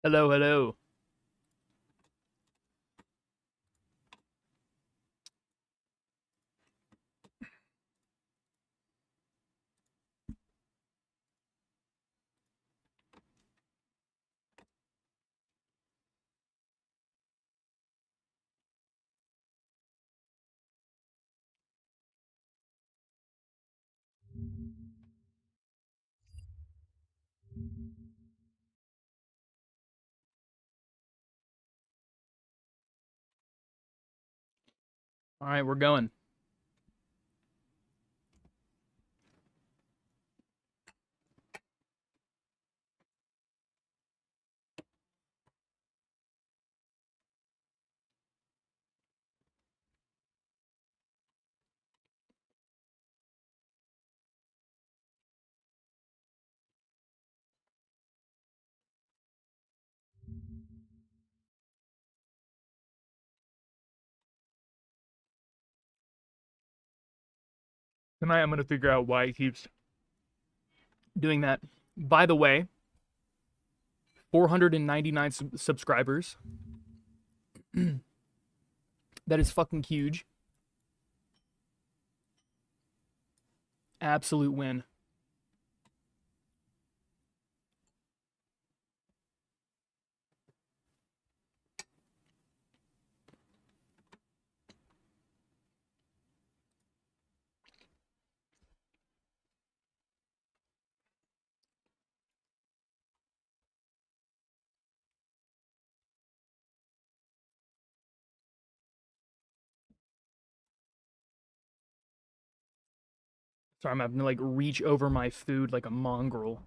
Hello, hello. All right, we're going. Tonight I'm going to figure out why he keeps doing that. By the way, 499 subscribers. That is fucking huge. Absolute win. Sorry, I'm having to like reach over my food like a mongrel.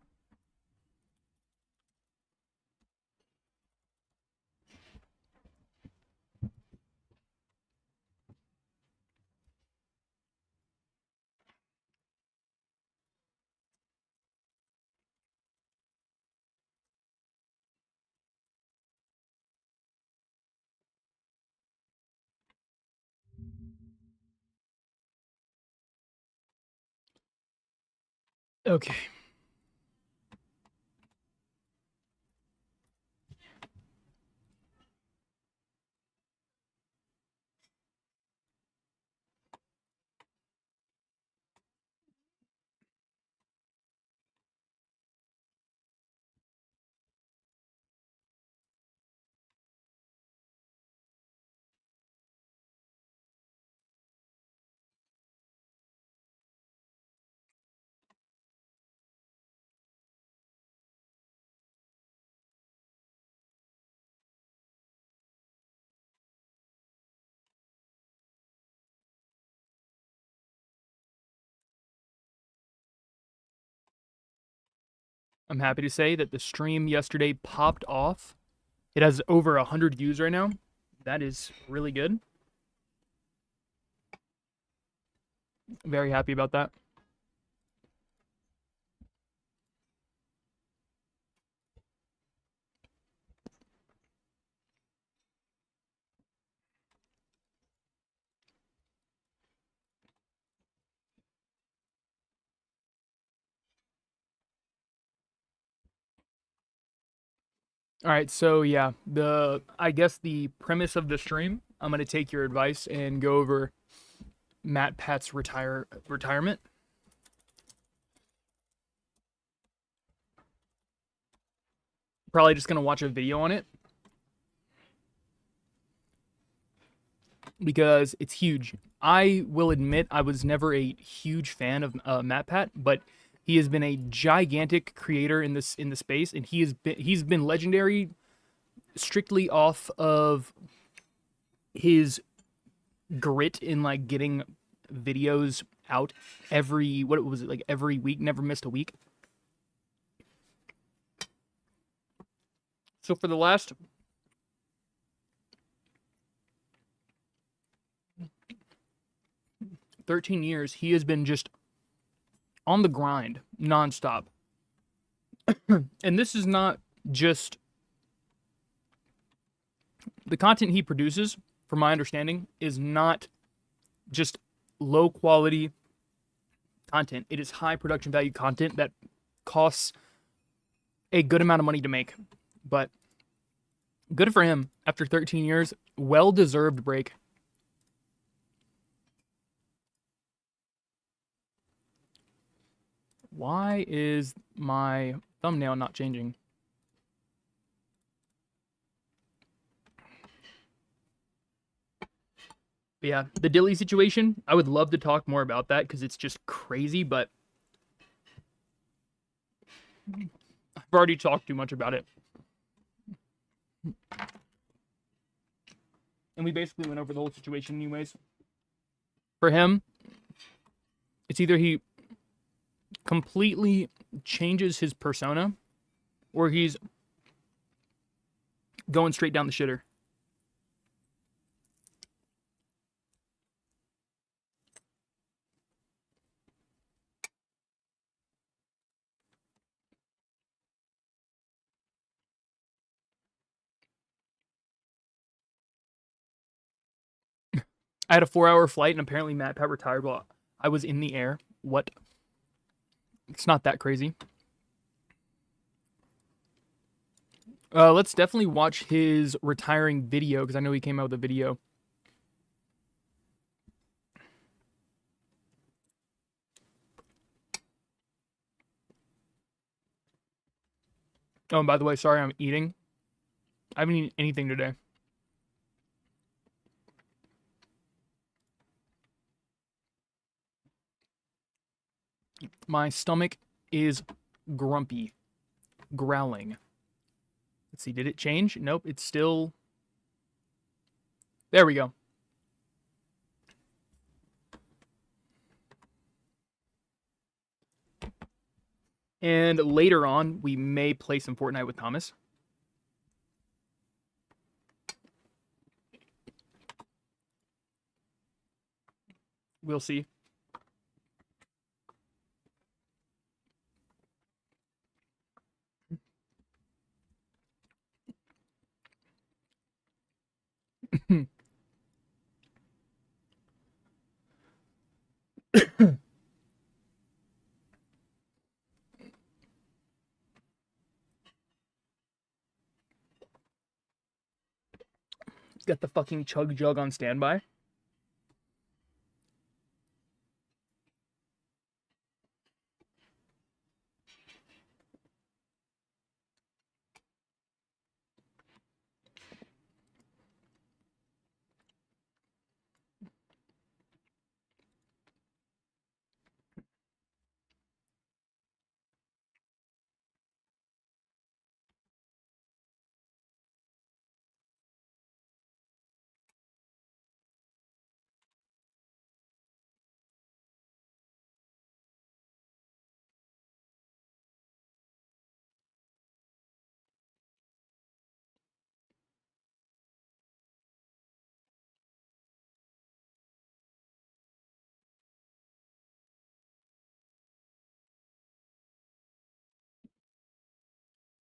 Okay. I'm happy to say that the stream yesterday popped off. It has over 100 views right now. That is really good. Very happy about that. All right, so yeah, I guess the premise of the stream, I'm gonna take your advice and go over Matpat's retirement. Probably just gonna watch a video on it because it's huge. I will admit I was never a huge fan of Matpat, but he has been a gigantic creator in the space, and he's been legendary strictly off of his grit in like getting videos out every what was it like every week, never missed a week. So for the last 13 years, he has been just on the grind nonstop. And this is not just the content he produces, from my understanding, is not just low quality content. It is high production value content that costs a good amount of money to make. But Good for him. After 13 years, well-deserved break. Why is my thumbnail not changing? But yeah, the Dilly situation, I would love to talk more about that because it's just crazy, but I've already talked too much about it. And we basically went over the whole situation anyways. For him, it's either he completely changes his persona or he's going straight down the shitter. I had a 4-hour flight, and apparently Matpat retired while I was in the air. What? It's not that crazy. Let's definitely watch his retiring video, because I know he came out with a video. Oh, and by the way, sorry I'm eating. I haven't eaten anything today. My stomach is grumpy. Growling. Let's see, did it change? Nope, it's still... There we go. And later on, we may play some Fortnite with Thomas. We'll see. He's got the fucking chug jug on standby.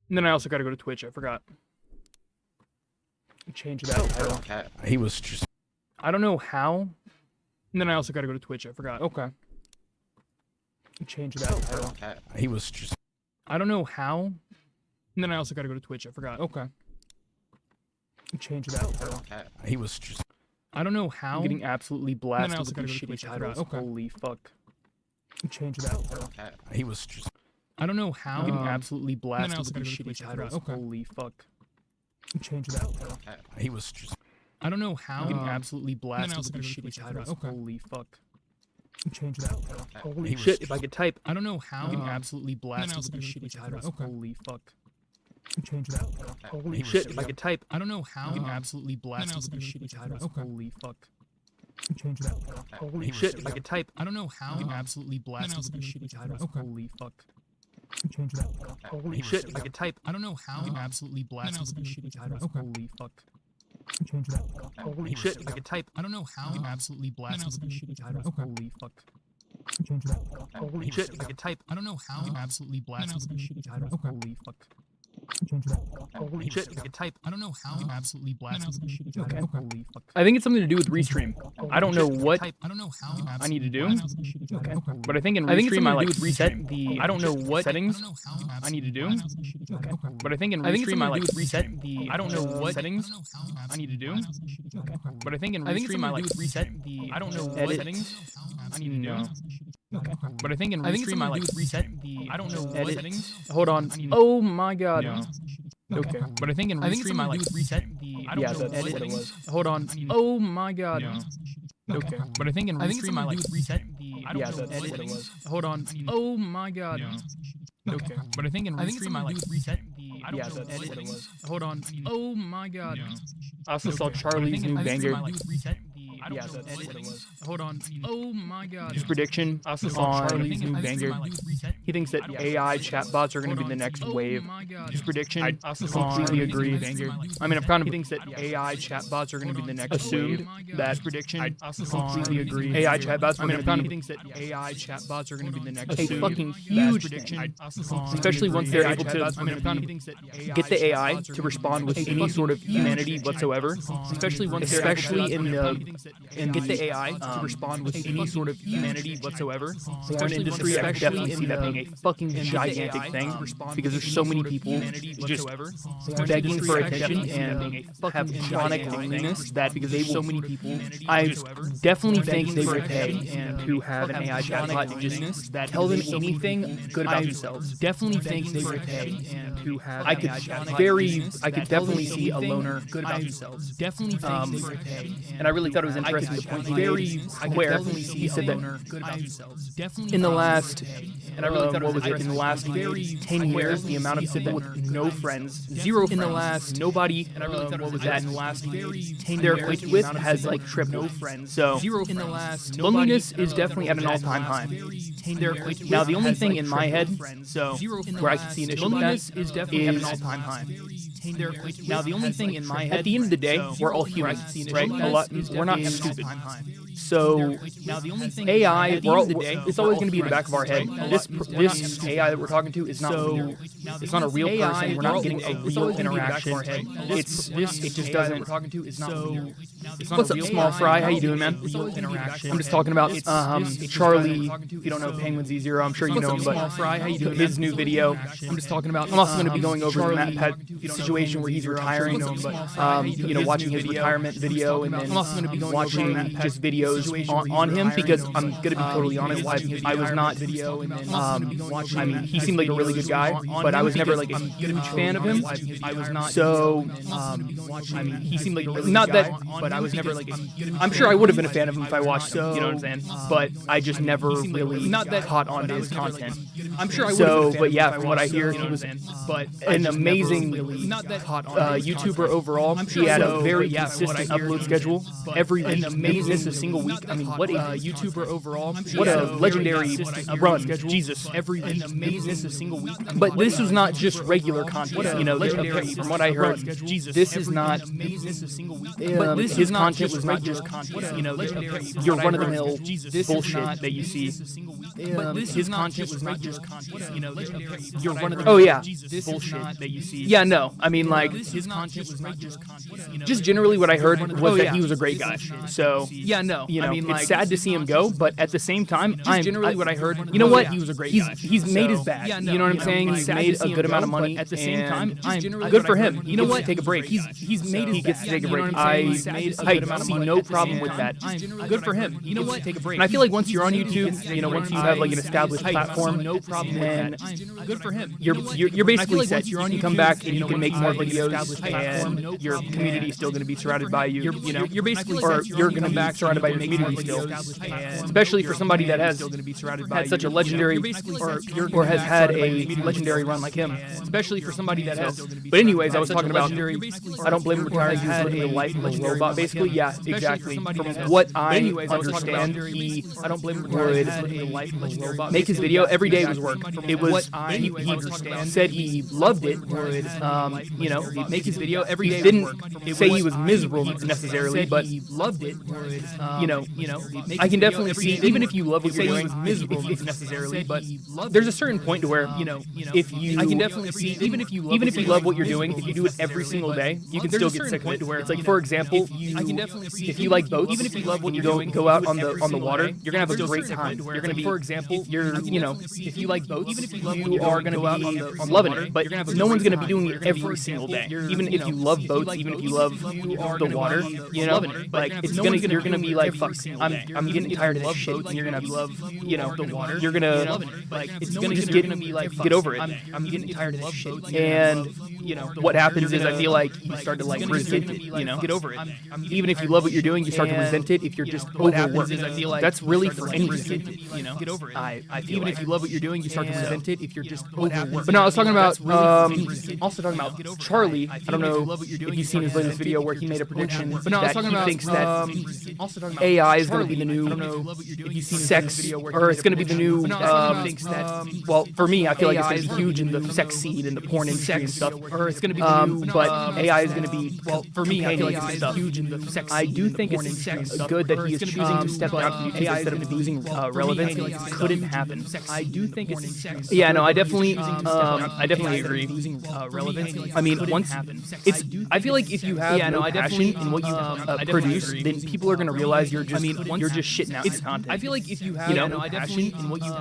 And then I also got to go to Twitch. I forgot. Change that title. Okay. He was just... I don't know how. And then I also got to go to Twitch. I forgot. Okay. Change that title. Okay. He was just... I don't know how. And then I also got to go to Twitch. I forgot. Okay. Change that title. Okay. He was just... I don't know how. I'm getting absolutely blasted with these shitty titles. Okay. Holy fuck. Change that title. Okay. He was just... I don't know how. I'm getting absolutely blasted with these shitty titles. Okay. Holy fuck. Change that title. Okay. He was just... I don't know how. I'm getting absolutely blasted with these shitty titles. Okay. Holy fuck. Change that title. Holy shit, if I could type. I don't know how. I'm getting absolutely blasted with these shitty titles. Okay. Holy fuck. Change that title. Holy shit, if I could type. I don't know how. I'm getting absolutely blasted with these shitty titles. Okay. Holy fuck. Change that title. Holy shit, if I could type. I don't know how. I'm getting absolutely blasted with these shitty titles. Okay. Holy fuck. Change that title. Holy shit, if I could type. I don't know how. I'm getting absolutely blasted with these shitty titles. Okay. Holy fuck. Change that title. Holy shit, if I could type. I don't know how. I'm getting absolutely blasted with these shitty titles. Okay. Holy fuck. Change that title. Holy shit, if I could type. I don't know how. I'm getting absolutely blasted with these shitty titles. Okay. Holy fuck. Holy shit! I can type. I don't know how you absolutely blasted. Okay. Holy fuck. I think it's something to do with restream. I don't know what I don't know how you I need to do. Okay. But I think in restream I like reset the. I don't know what settings I need to do. Okay. But I think in restream I like reset the. I don't know what settings I need to do. But I think in restream I like reset the. I don't know what settings I need to do. Okay. But I think in restream I like reset the. I don't know what settings. Hold on. Oh my god. Yeah. Okay. But I think in restream I like reset the. I don't know that's what what it settings. was. Hold on. Oh my god. Yeah. Okay. But I think in restream I like reset the. I don't know that's what what it settings. was. Hold on. Oh my god. Yeah. Okay. But I think in restream I like reset the. I don't know that's what what it settings. was. Hold on. Oh my god. Yeah. I also saw Okay. But I Charlie's think in new restream banger. I like reset the. I don't know That's what what it settings. was. Hold on. Oh my god. Yeah. His prediction I also on saw Charlie's new I banger. like reset. He thinks that AI chatbots are going to be the next wave. His prediction, I completely agree. I mean, I've kind of he thinks that AI chatbots are going to be the next Assumed wave. That prediction, I completely agree. AI chatbots. I mean, I've kind of be thinks that AI chatbots are going to be the next a wave. fucking huge prediction. thing. Especially Especially once they're AI able to chatbots are gonna be get the AI to respond with any sort of humanity whatsoever. Especially once they're Especially in get the AI to um, respond with any sort of humanity whatsoever. Porn Especially industry, I once definitely they're see that being a fucking gigantic thing because there's so many people just begging for attention and have chronic loneliness that because they so many people, I definitely think they will pay to have an AI chatbot just tell them anything good about themselves. Definitely think they will pay to have. I could definitely see a loner good about themselves. Definitely think they will pay. And I really thought it was interesting the point he made where he said that in the last, and I really thought it was in the last 10 years, the amount of people with no friends, zero friends, in the last, nobody, and I really thought what was that in the last 10 they're acquainted with has like tripled. So zero in the last, loneliness is definitely at an all-time high. Now the only thing in my head, so where I can see an issue with that is definitely at an all-time high. Now the only thing in my head, at the end of the day, we're all humans, right? We're not stupid. So AI, it's always going to be in the back of our head. This AI that we're talking to is not real. It's not a real person. We're not getting a real interaction. It just doesn't. What's up, Small Fry? How you doing, man? I'm just talking about Charlie. If you don't know Penguin Z0, I'm sure you know him, but his new video. I'm just talking about. I'm also going to be going over the Matpat situation where he's retiring. Watching his retirement video, and then I'm also going to be watching just videos on him because I'm going to be totally honest. I was not. I mean, he seemed like a really good guy, but I was never like a huge fan of him. I was not. So, I mean, he seemed like not that, but I was never like. I'm sure I would have been a fan of him if I watched him. You know what I'm saying? But I just never really caught on to his content. I'm sure I would have. But yeah, from what I hear, he was an amazing YouTuber overall. He had a very consistent upload schedule every week. Maybe missed a single week. I mean, what a YouTuber overall. What a legendary run. Jesus. Every week. Maybe missed a single week. But this was not just regular content. You know, from what I heard, this is not. But his content was not just content. You know, your run-of-the-mill bullshit that you see. But his content was not just content. You know, your run-of-the-mill. Oh yeah, bullshit that you see. Yeah, no. I mean, like his content was not just content. Just generally, what I heard was that he was a great guy. So yeah, no. You know, I mean, it's sad to see him go, but at the same time, generally what I heard. You know what? He was a great guy. He's made his bag. You know what I'm saying? He's made a good amount of money. At the same time, good for him. You know what? Take a break. He's made. He gets to take a break. I see no problem with that. Good for him. You know what? Take a break. And I feel like once you're on YouTube, you know, once you have like an established platform, no problem then good for him. You're basically set. You can come back and you can make more videos, and your community is still going to be surrounded by you. You know, you're basically or you're going to be surrounded by your community still, especially for somebody that has had such a legendary or has had a legendary run like him, especially for somebody that has. But anyways, I was talking about. I don't blame him retiring. He was living the life of a robot, basically. Yeah, exactly. From what I understand, he would make his video every day was work. It was he said he loved it. make his video every day. He didn't say he was miserable necessarily, but he loved it. I can definitely see, even if you love what you're doing, miserable necessarily, but there's a certain point to where if you, I can definitely see, even if you love what you're doing, if you do it every single day, you can still get sick of it. It's like, for example, if you like boats, even if you love what you go out on the water, you're gonna have a great time. You're gonna be, for example, if you like boats, even if you love what you are gonna be loving it, but no one's gonna be doing it every single day. Even if you love boats, even if you love the water, like you're gonna be like, fuck, I'm getting tired of this shit. And you're gonna love, the water. You're gonna like, it's gonna just get over it. I'm getting tired of this shit. And what happens is, I feel like you start to like resent it. Get over it. Even if you love what you're doing, you start to resent it if you're just overworked. I feel like that's really for anything. Get over it. I feel Even like. if you love what you're doing, you start to resent it if you're just overworked. But no, I was talking about also talking about Charlie. I don't know if you've seen his latest video where he made a prediction that he thinks that AI is going to be the new sex, or it's going to be the new. Well, for me, I feel like it's going to be huge in the sex scene and the porn industry and stuff. Or it's going to be the new. But AI is going to be, well, for me, I feel like it's it's huge in the sex. I do think it's good that he is choosing to step down from YouTube instead of losing relevance. It couldn't happen. I do think it's. Yeah, no, I definitely agree. I mean, once it's. I feel like if you have no passion in what you produce, then people are going to realize you're just shitting out your content. I feel like if you have passion in what you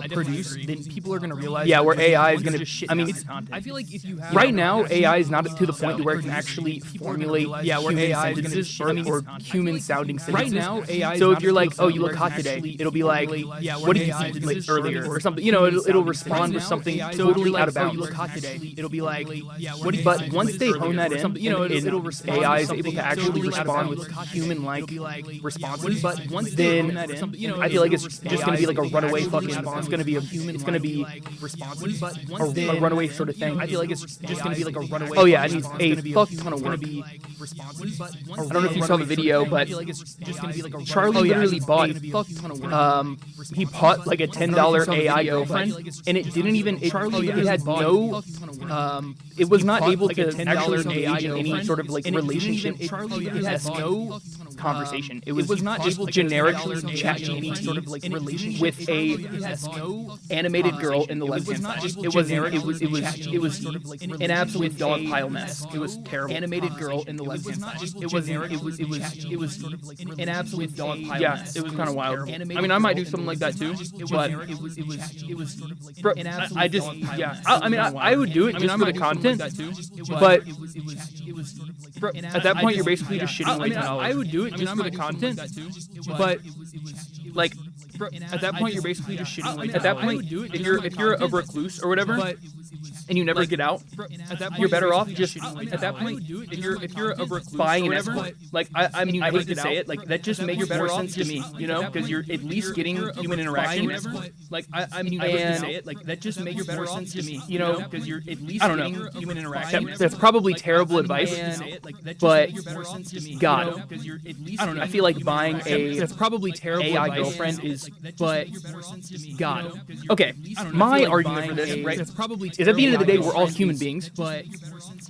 produce, then people are going to realize. Yeah, where AI is going to. I mean, I feel like if you have right now AI is not to the point where it can actually formulate human sentences or human sounding sentences. Right now, AI. So if you're like, oh, you look hot today, it'll be like, what did you eat like earlier or something? It'll respond with something totally out of bounds. You look hot today. It'll be like, but once they hone that in, AI is able to actually respond with human-like responses. But once then, I feel like it's just going to be like a runaway fucking. It's going to be a runaway sort of thing. I feel like it's just going to be like a runaway. Oh yeah, it needs a fuck ton of work. I don't know if you saw the video, but Charlie literally bought he bought like a $10 AI girlfriend, and it didn't even. It had no. It was not able to actually engage in any sort of like relationship. It has no conversation. It was not just generic chat GPT sort of like relationship with a animated girl in the left hand side. It was an absolute dog pile mess. It was terrible. Animated girl in the left hand side. It was an absolute dog pile mess. It was kind of wild. I mean, I might do something like that too, but I just I would do it just for the content, but at that point you're basically just shitting like $10. I would do it just for the content, but like at that point you're basically just shitting like. At that point, if you're a recluse or whatever, and you never get out, you're better off just at that point. If you're a recluse buying an escort, like I mean I hate to say it, like that just makes more sense to me, because you're at least getting human interaction. Like I mean I hate to say it, like that just makes more sense to me, because you're at least getting human interaction. That's probably terrible advice, but God, I feel like buying a that's probably terrible AI girlfriend is, but God. Okay, my argument for this, right, is at the end of the day we're all human beings, but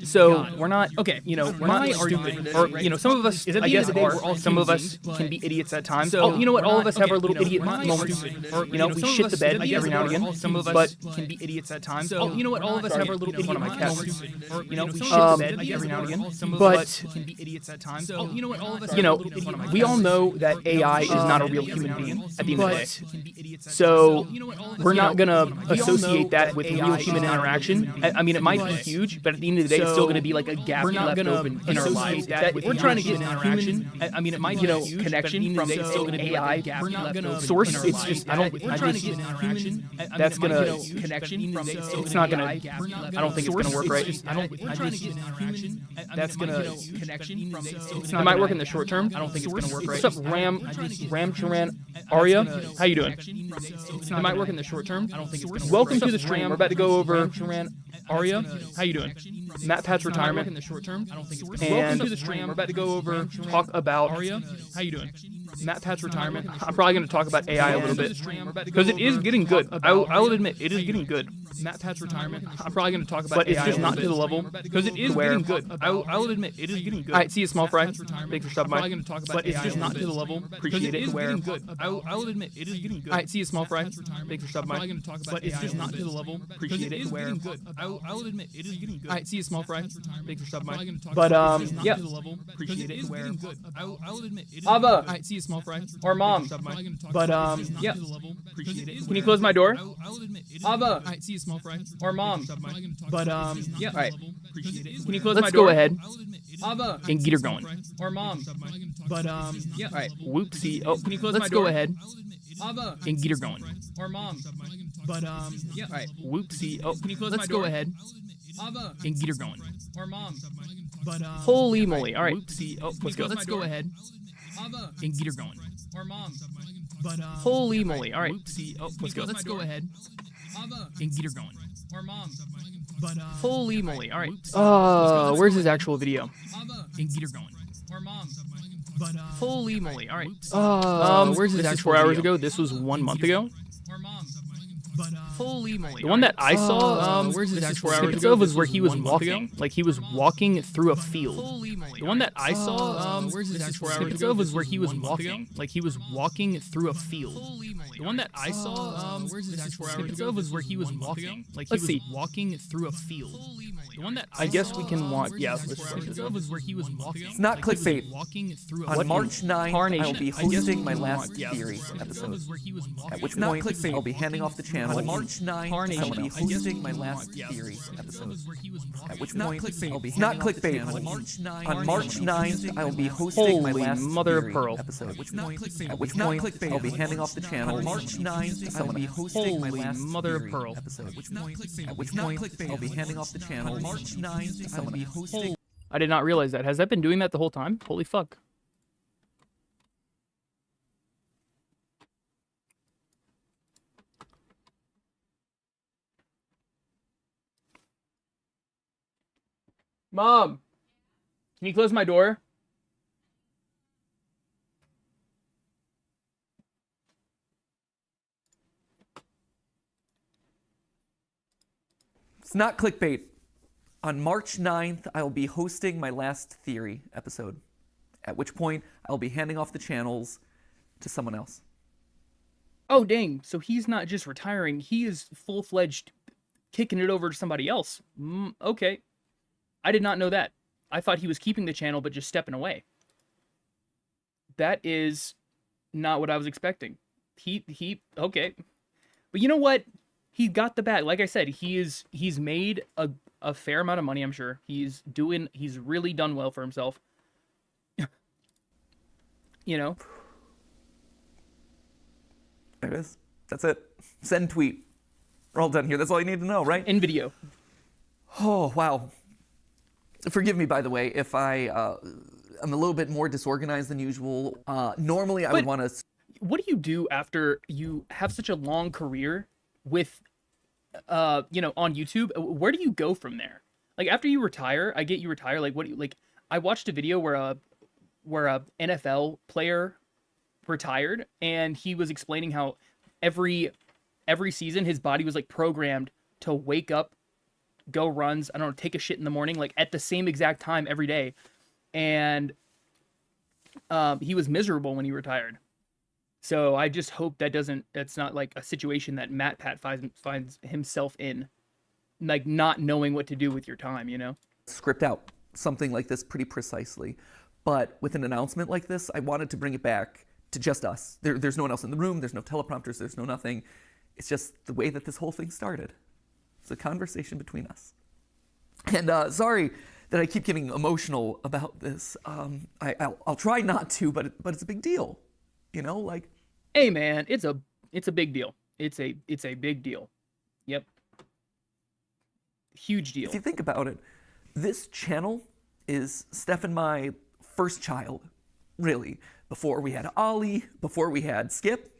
so we're not we're not stupid, or some of us I guess are. Some of us can be idiots at times. So you know what? All of us have our little idiot moments. We shit the bed every now and again. Some of us can be idiots at times. So you know what? All of us have our little idiot moments. We shit the bed every now and again. But can be idiots at times. So you know what? All of us we all know that AI is not a real human being at the end of the day. So we're not gonna associate that with real human interaction. I mean, it might be huge, but at the end of the day, it's still gonna be like a gap left open in our lives. We're trying to get human. I mean, it might be connection from AI source. It's just I don't. I just that's gonna connection from. It's not gonna. I don't think it's gonna work right. I don't. That's gonna connection from. It might work in the short term. I don't think it's gonna work right. What's up, Ram Charan Arya? How you doing? It might work in the short term. I don't think it's gonna work. Welcome to the stream. We're about to go over Charan Arya. How you doing? Matpat's retirement. Welcome to the stream. We're about to go over talk about Arya. How you doing? Matpat's retirement. I'm probably going to talk about AI a little bit because it is getting good. I will admit it is getting good. Matpat's retirement. I'm probably going to talk about But it's AI just a not little to the bit, level because it is where- getting good. I'll admit it is getting good. All right, see you, small fry. Matpat's retirement. Thanks for stopping I'm by. probably going to talk about But it's AI just a not little to the bit, level. because Appreciate it it is where- getting good. I'll admit it is getting good. All right, see you, small fry. Thanks for stopping by. I'm probably going to talk about But it's AI just a not little to the bit, level. because Appreciate it it is where- getting good. I'll admit it is getting good. All right, see you, small fry. Thanks for stopping by. But yeah. appreciate it where I'll admit it is Ava. getting All good. right, see you, small fry. Or mom. But yeah. Can you close my door? Ava. All right, see you, small fry. Or mom. But yeah. All right. Can you close my Let's door? go ahead Ava. and get her going. Or mom. But Yeah. All right. whoopsie. Oh, Can you close my let's door? go ahead Ava. and get her going. Or mom. But Yeah. All right. whoopsie. Oh, Can you close let's my go door? ahead Ava. and get her going. Or mom. But Holy moly. All right. whoopsie. Oh, Let's go. let's go ahead Ava. and get her going. Or mom. But Holy moly. All right. whoopsie. Oh, Let's go. let's go ahead Ava. and get her going. Or mom. But Holy moly. All right. where's his actual video? Ava. And get her going. Or mom. But Holy moly. All right. where's his this is actual 4 hours video? ago. This was 1 month ago. Or mom. But Holy moly. the one that I saw, where's his this is actual 4 hours snippets ago, of was this where was he was 1 month ago. walking. Like he was walking through a field. Holy moly. The one that I saw, where's his this is actual 4 hours snippets ago, of was this where was he was 1 month ago. walking. Like he was walking through a field. Holy moly. The one that I saw, where's his this is actual 4 hours snippets ago, of was this where was he was 1 month ago. walking. Like he Let's was see. walking through a field. The one that I guess we can watch. where's Yeah. his Let's actual see. snippets of was where he was walking. It's not Like he was clickbait. walking through a On field. March 9th, Carnation. I will be I guess hosting we my can last watch. Yeah. series episode. Where he was walking. At which Not point, clickbait. I'll be handing off the channel. On March 9th, I will Carnation. be I guess hosting we my can last watch. Yeah. series episode. Where he was walking. At which Not point, clickbait. I'll be It's handing not off the clickbait. channel. On March 9th, On March 9th, I will be hosting my Holy last mother of series pearl. episode. At which Not point, clickbait. at which It's not point, clickbait. I'll be handing off the channel. On March 9th, I will be hosting my Holy last mother of series pearl. episode. At which Not point, clickbait. at which It's not point, clickbait. I'll be handing off the channel. On March 9th, I will be hosting. I did not realize that. Has that been doing that the whole time? Holy fuck. Mom, can you close my door? It's not clickbait. On March 9th, I will be hosting my last theory episode, at which point I will be handing off the channels to someone else. Oh, dang. So he's not just retiring. He is full-fledged kicking it over to somebody else. Okay. I did not know that. I thought he was keeping the channel, but just stepping away. That is not what I was expecting. Okay. But you know what? He got the bag. Like I said, he's made a fair amount of money, I'm sure. He's really done well for himself. You know? There it is. That's it. Send tweet. We're all done here. That's all you need to know, right? In video. Oh, wow. Forgive me, by the way, if I'm a little bit more disorganized than usual. Normally, I would want to... What do you do after you have such a long career with, on YouTube? Where do you go from there? Like, after you retire, I get you retire. Like, what do you, like, I watched a video where a NFL player retired, and he was explaining how every season his body was like programmed to wake up, go runs, I don't know, take a shit in the morning, like at the same exact time every day. And he was miserable when he retired. So I just hope that's not like a situation that Matpat finds himself in, like not knowing what to do with your time, you know? Script out something like this pretty precisely. But with an announcement like this, I wanted to bring it back to just us. There's no one else in the room. There's no teleprompters. There's no nothing. It's just the way that this whole thing started. It's a conversation between us. And sorry that I keep getting emotional about this. I'll try not to, but it's a big deal. You know, like. Hey man, it's a big deal. It's a big deal. Yep. Huge deal. If you think about it, this channel is Steph and my first child, really. Before we had Ollie, before we had Skip,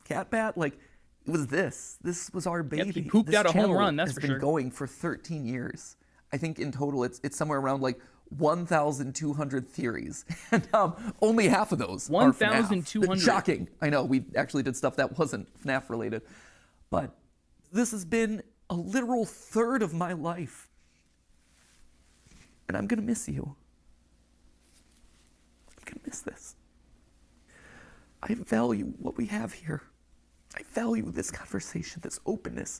Catbat, like it was this. This was our baby. Yep, he pooped this out a home channel run, that's has for been sure. going for 13 years. I think in total it's somewhere around like 1,200 theories, and only half of those are FNAF. 1,200. Shocking. I know we actually did stuff that wasn't FNAF related, but this has been a literal third of my life. And I'm going to miss you. I'm going to miss this. I value what we have here. I value this conversation, this openness.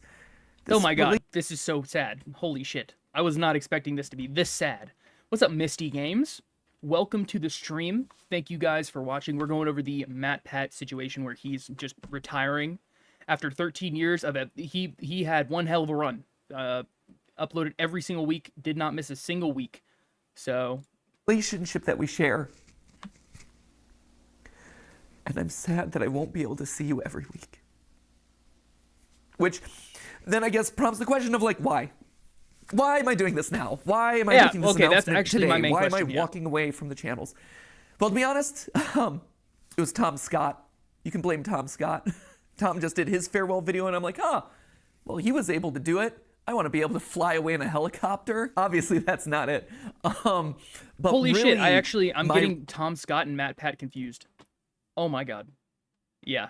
Oh my god, this is so sad. Holy shit. I was not expecting this to be this sad. What's up, Misty Games? Welcome to the stream. Thank you guys for watching. We're going over the Matpat situation where he's just retiring. After 13 years of it, he had one hell of a run. Uploaded every single week, did not miss a single week. So, relationship that we share. And I'm sad that I won't be able to see you every week. Which then I guess prompts the question of like, why? Why am I doing this now? Why am I making this announcement that's actually today? my main Why question, am I walking away from the channels? Well, to be honest, it was Tom Scott. You can blame Tom Scott. Tom just did his farewell video, and I'm like, well, he was able to do it. I want to be able to fly away in a helicopter. Obviously, that's not it. But holy really, shit, I'm getting Tom Scott and Matpat confused. Oh my god. Yeah.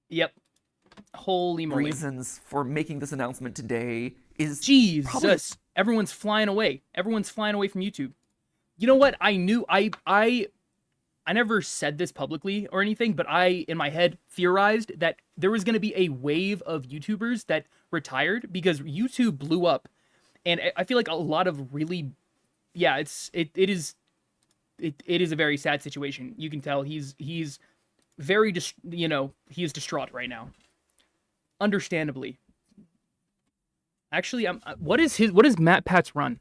Yep. Holy moly. Reasons for making this announcement today is Jesus. Everyone's flying away. Everyone's flying away from YouTube. You know what? I knew I never said this publicly or anything, but I in my head theorized that there was going to be a wave of YouTubers that retired because YouTube blew up. And I feel like a lot of really it is a very sad situation. You can tell he's very he is distraught right now. Understandably. Actually, what is Matpat's run?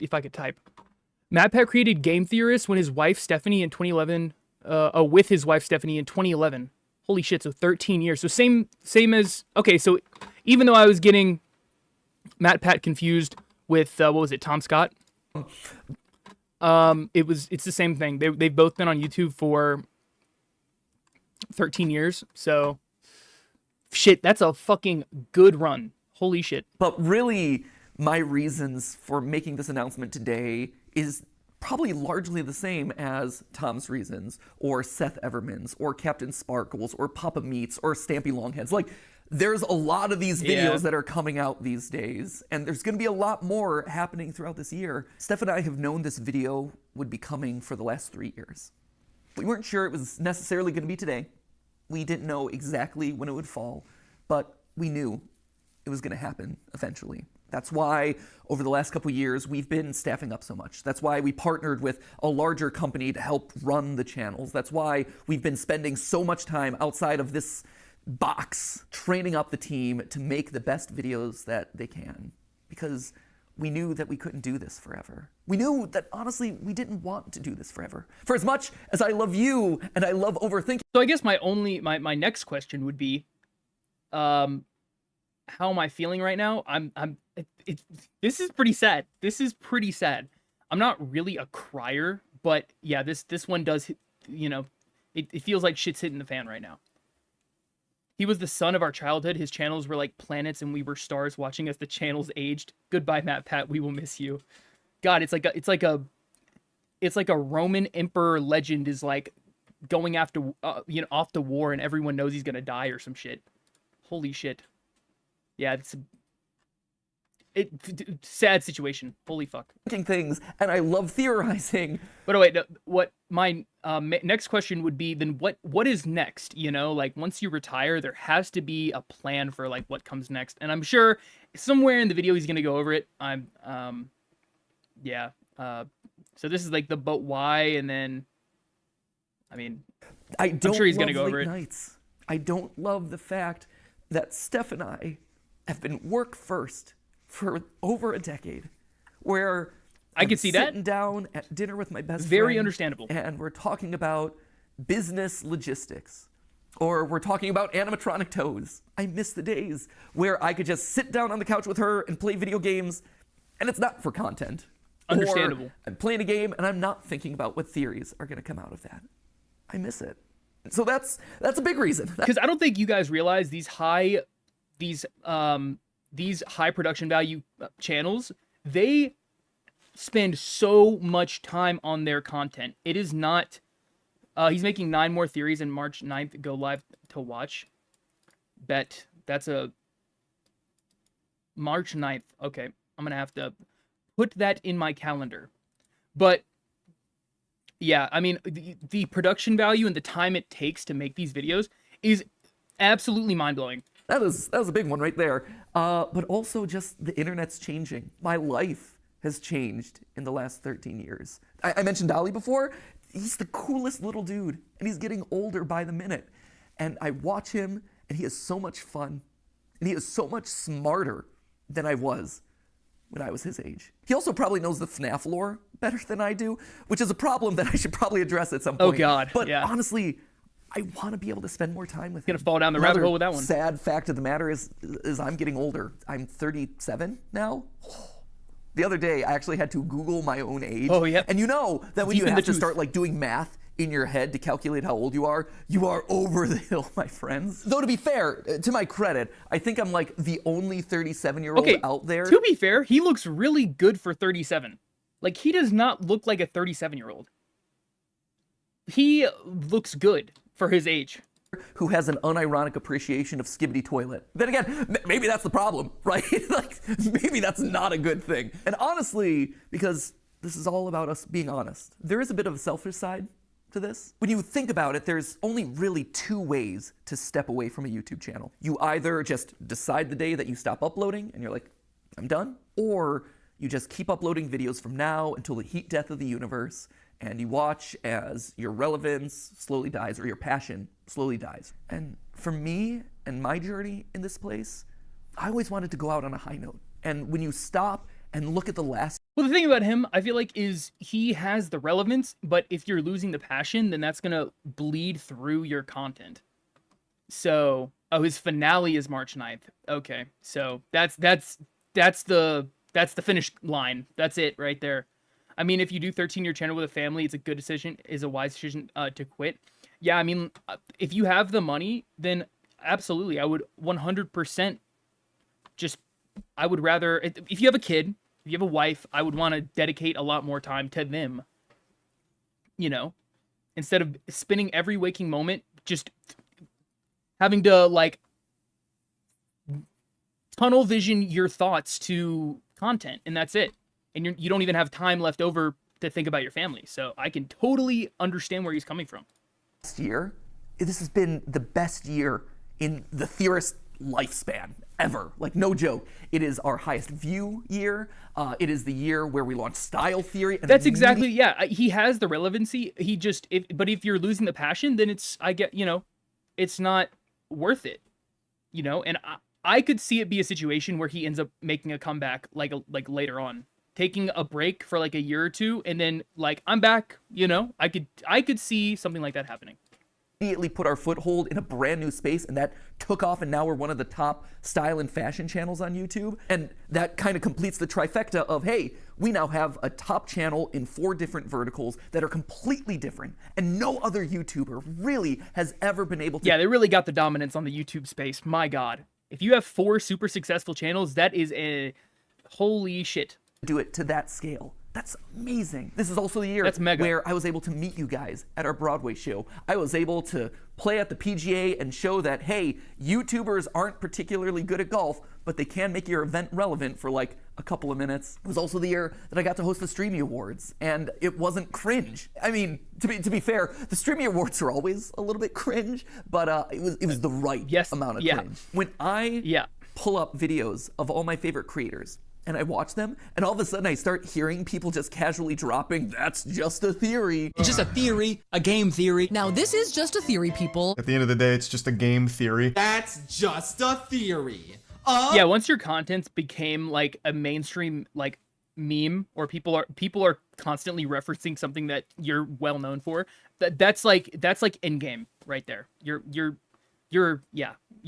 If I could type. Matpat created Game Theorist when his wife Stephanie in 2011 with his wife Stephanie in 2011. Holy shit, so 13 years. So same as okay, so even though I was getting Matpat confused with what was it, Tom Scott? It's the same thing. They've both been on YouTube for 13 years. So shit, that's a fucking good run. Holy shit. But really, my reasons for making this announcement today is probably largely the same as Tom's reasons, or Seth Everman's, or Captain Sparkles, or Papa Meats, or Stampy Longheads. Like, there's a lot of these videos that are coming out these days, and there's going to be a lot more happening throughout this year. Steph and I have known this video would be coming for the last 3 years. We weren't sure it was necessarily going to be today. We didn't know exactly when it would fall, but we knew it was going to happen eventually. That's why over the last couple years, we've been staffing up so much. That's why we partnered with a larger company to help run the channels. That's why we've been spending so much time outside of this box training up the team to make the best videos that they can. Because we knew that we couldn't do this forever. We knew that, honestly, we didn't want to do this forever. For as much as I love you and I love overthinking. So I guess my next question would be, how am I feeling right now? This is pretty sad. This is pretty sad. I'm not really a crier, but yeah, this one does, it feels like shit's hitting the fan right now. He was the son of our childhood. His channels were like planets and we were stars watching as the channels aged. Goodbye, Matpat. We will miss you. God, it's like a Roman emperor legend is like going after, off to war and everyone knows he's going to die or some shit. Holy shit. Yeah, sad situation. Holy fuck. Things, and I love theorizing. But wait, what my next question would be then? What is next? Like once you retire, there has to be a plan for like what comes next. And I'm sure somewhere in the video he's gonna go over it. Yeah. So this is like the but why, and then, I'm sure he's gonna go over it. Nights. I don't love the fact that Steph and I have been work first for over a decade, where I can see that sitting down at dinner with my best friend. Very understandable. And we're talking about business logistics, or we're talking about animatronic toes. I miss the days where I could just sit down on the couch with her and play video games, and it's not for content. Understandable. Or I'm playing a game and I'm not thinking about what theories are going to come out of that. I miss it. So that's a big reason. Because I don't think you guys realize these high production value channels, they spend so much time on their content. It is not He's making 9 more theories and March 9th go live to watch. Bet. That's a March 9th. Okay. I'm going to have to put that in my calendar. But yeah, I mean, the production value and the time it takes to make these videos is absolutely mind-blowing. That was a big one right there. But also just the internet's changing. My life has changed in the last 13 years. I mentioned Dilly before. He's the coolest little dude, and he's getting older by the minute. And I watch him, and he has so much fun, and he is so much smarter than I was when I was his age. He also probably knows the FNAF lore better than I do, which is a problem that I should probably address at some point. Oh, God. But yeah. honestly, I want to be able to spend more time with him. Gonna fall down the rabbit hole with that one. Sad fact of the matter is I'm getting older. I'm 37 now. The other day, I actually had to Google my own age. Oh, yep. And you know that when Deep you in have the to start tooth. like doing math in your head to calculate how old you are over the hill, my friends. Though to be fair, to my credit, I think I'm like the only 37-year-old Okay, out there. to be fair, he looks really good for 37. Like, he does not look like a 37-year-old. He looks good for his age. Who has an unironic appreciation of Skibbity Toilet. Then again, maybe that's the problem, right? Like, maybe that's not a good thing. And honestly, because this is all about us being honest, there is a bit of a selfish side to this. When you think about it, there's only really 2 ways to step away from a YouTube channel. You either just decide the day that you stop uploading and you're like, I'm done, or you just keep uploading videos from now until the heat death of the universe, and you watch as your relevance slowly dies or your passion slowly dies. And for me and my journey in this place, I always wanted to go out on a high note. And when you stop and look at the last... Well, the thing about him, I feel like, is he has the relevance, but if you're losing the passion, then that's gonna bleed through your content. So, oh, his finale is March 9th. Okay, so that's the finish line. That's it right there. I mean, if you do 13-year channel with a family, it's a good decision, is a wise decision to quit. Yeah, I mean, if you have the money, then absolutely, I would 100% I would rather, if you have a kid, if you have a wife, I would want to dedicate a lot more time to them, you know, instead of spending every waking moment just having to, like, tunnel vision your thoughts to content, and that's it. And you don't even have time left over to think about your family. So I can totally understand where he's coming from. Last year, this has been the best year in the theorist lifespan ever. Like, no joke. It is our highest view year. It is the year where we launched Style Theory. And that's exactly, yeah. He has the relevancy. He just, but if you're losing the passion, then it's, it's not worth it, and I could see it be a situation where he ends up making a comeback like later on, taking a break for like a year or two, and then like, I'm back, I could see something like that happening. Immediately put our foothold in a brand new space, and that took off, and now we're one of the top style and fashion channels on YouTube. And that kind of completes the trifecta of, hey, we now have a top channel in 4 different verticals that are completely different, and no other YouTuber really has ever been able to. Yeah, they really got the dominance on the YouTube space. My God. If you have 4 super successful channels, that is a holy shit. Do it to that scale. That's amazing. This is also the year where I was able to meet you guys at our Broadway show. I was able to play at the PGA and show that, hey, YouTubers aren't particularly good at golf, but they can make your event relevant for like a couple of minutes. It was also the year that I got to host the Streamy Awards, and it wasn't cringe. I mean, to be fair, the Streamy Awards are always a little bit cringe, but it was the right amount of cringe. When I pull up videos of all my favorite creators, and I watch them, and all of a sudden I start hearing people just casually dropping, that's just a theory. It's just a theory, a game theory. Now this is just a theory, people. At the end of the day, it's just a game theory. That's just a theory. Yeah, once your content became like a mainstream like meme, or people are constantly referencing something that you're well known for, that's like in-game right there. You're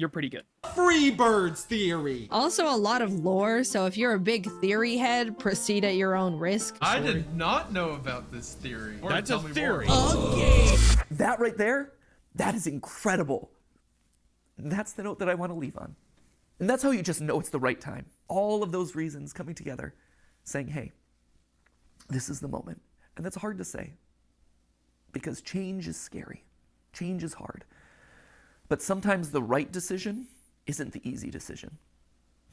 pretty good. Freebirds theory. Also a lot of lore, so if you're a big theory head, proceed at your own risk. I did not know about this theory. That's a theory. Okay. That right there, that is incredible. That's the note that I want to leave on. And that's how you just know it's the right time. All of those reasons coming together, saying, hey, this is the moment. And that's hard to say. because change is scary. Change is hard. But sometimes the right decision isn't the easy decision.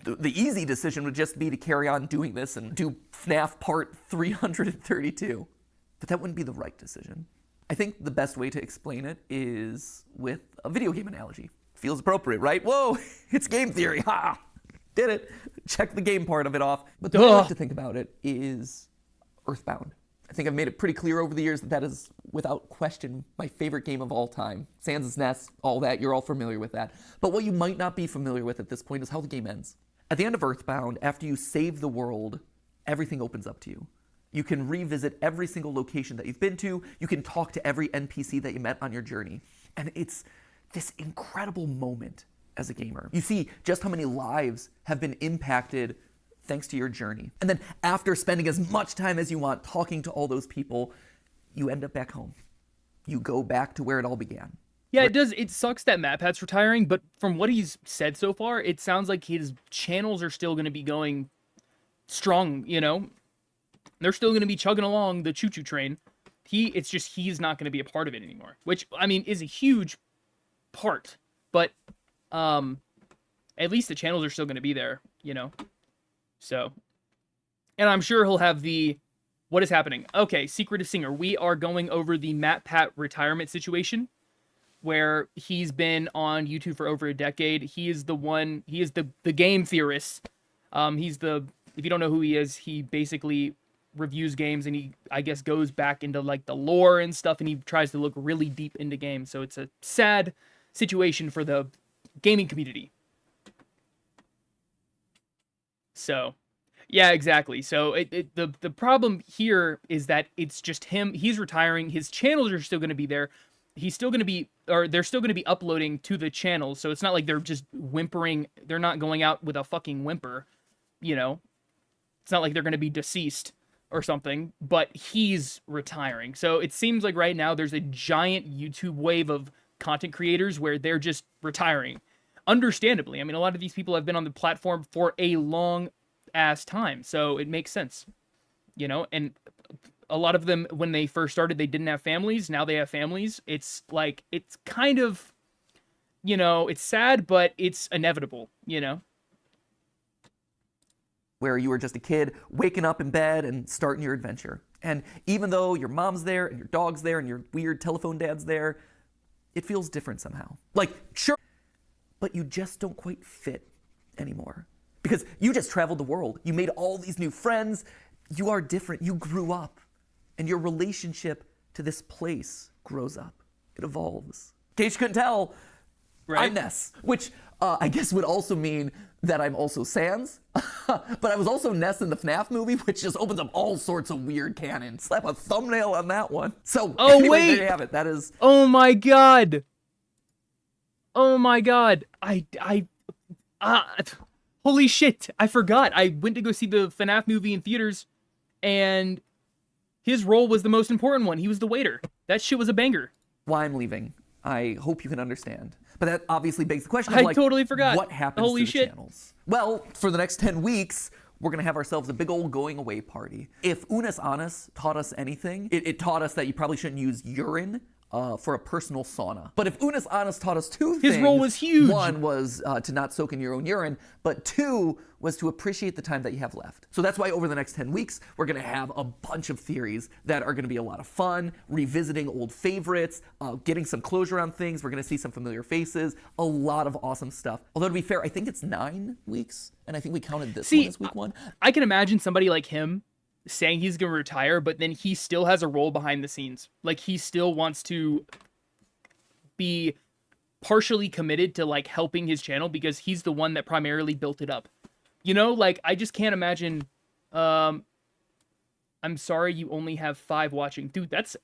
The easy decision would just be to carry on doing this and do FNAF Part 332. But that wouldn't be the right decision. I think the best way to explain it is with a video game analogy. Feels appropriate, right? Whoa, it's game theory. Ha! Did it. Check the game part of it off. But the way I like to think about it is Earthbound. I think I've made it pretty clear over the years that that is, without question, my favorite game of all time. Sans' Nest, all that, you're all familiar with that. But what you might not be familiar with at this point is how the game ends. At the end of Earthbound, after you save the world, everything opens up to you. You can revisit every single location that you've been to. You can talk to every NPC that you met on your journey. And it's this incredible moment as a gamer. You see just how many lives have been impacted thanks to your journey. And then after spending as much time as you want talking to all those people, you end up back home. You go back to where it all began. Yeah, it does. It sucks that Matpat's retiring, but from what he's said so far, it sounds like his channels are still going to be going strong, you know? They're still going to be chugging along the choo-choo train. It's just he's not going to be a part of it anymore, which, I mean, is a huge part. But at least the channels are still going to be there, you know? So, and I'm sure he'll have what is happening? Okay, Secretive Singer. We are going over the Matpat retirement situation, where he's been on YouTube for over a decade. He is the game theorist. If you don't know who he is, he basically reviews games and he, I guess, goes back into like the lore and stuff, and he tries to look really deep into games. So it's a sad situation for the gaming community. So, yeah, exactly. So the problem here is that it's just him. He's retiring. His channels are still going to be there. He's still going to be, or they're still going to be uploading to the channels. So it's not like they're just whimpering. They're not going out with a fucking whimper, you know. It's not like they're going to be deceased or something, but he's retiring. So it seems like right now there's a giant YouTube wave of content creators where they're just retiring. Understandably. I mean, a lot of these people have been on the platform for a long ass time, so it makes sense, you know. And a lot of them, when they first started, they didn't have families. Now they have families. It's like, it's kind of, you know, it's sad, but it's inevitable, you know. Where you were just a kid waking up in bed and starting your adventure. And even though your mom's there and your dog's there and your weird telephone dad's there, it feels different somehow. Like, sure, but you just don't quite fit anymore. Because you just traveled the world. You made all these new friends. You are different. You grew up. And your relationship to this place grows up. It evolves. In case you couldn't tell, right? I'm Ness, which I guess would also mean that I'm also Sans. But I was also Ness in the FNAF movie, which just opens up all sorts of weird canon. Slap a thumbnail on that one. So anyway, wait. there you have it. That is... Oh my god. Oh my god. Holy shit. I forgot. I went to go see the FNAF movie in theaters, and his role was the most important one. He was the waiter. That shit was a banger. Why I'm leaving, I hope you can understand. But that obviously begs the question I of, like, totally forgot. What happens Holy to the shit. channels? Well, for the next 10 weeks, we're going to have ourselves a big old going away party. If Unis Anus taught us anything, it taught us that you probably shouldn't use urine for a personal sauna. But if Unis Anus taught us two things. His role was huge. One was to not soak in your own urine, but two was to appreciate the time that you have left. So that's why over the next 10 weeks, we're going to have a bunch of theories that are going to be a lot of fun, revisiting old favorites, getting some closure on things. We're going to see some familiar faces, a lot of awesome stuff. Although to be fair, I think it's 9 weeks, and I think we counted this one as week 1. I can imagine somebody like him saying he's going to retire, but then he still has a role behind the scenes. Like, he still wants to be partially committed to, like, helping his channel because he's the one that primarily built it up. You know, like, I just can't imagine, I'm sorry you only have 5 watching. Dude, that's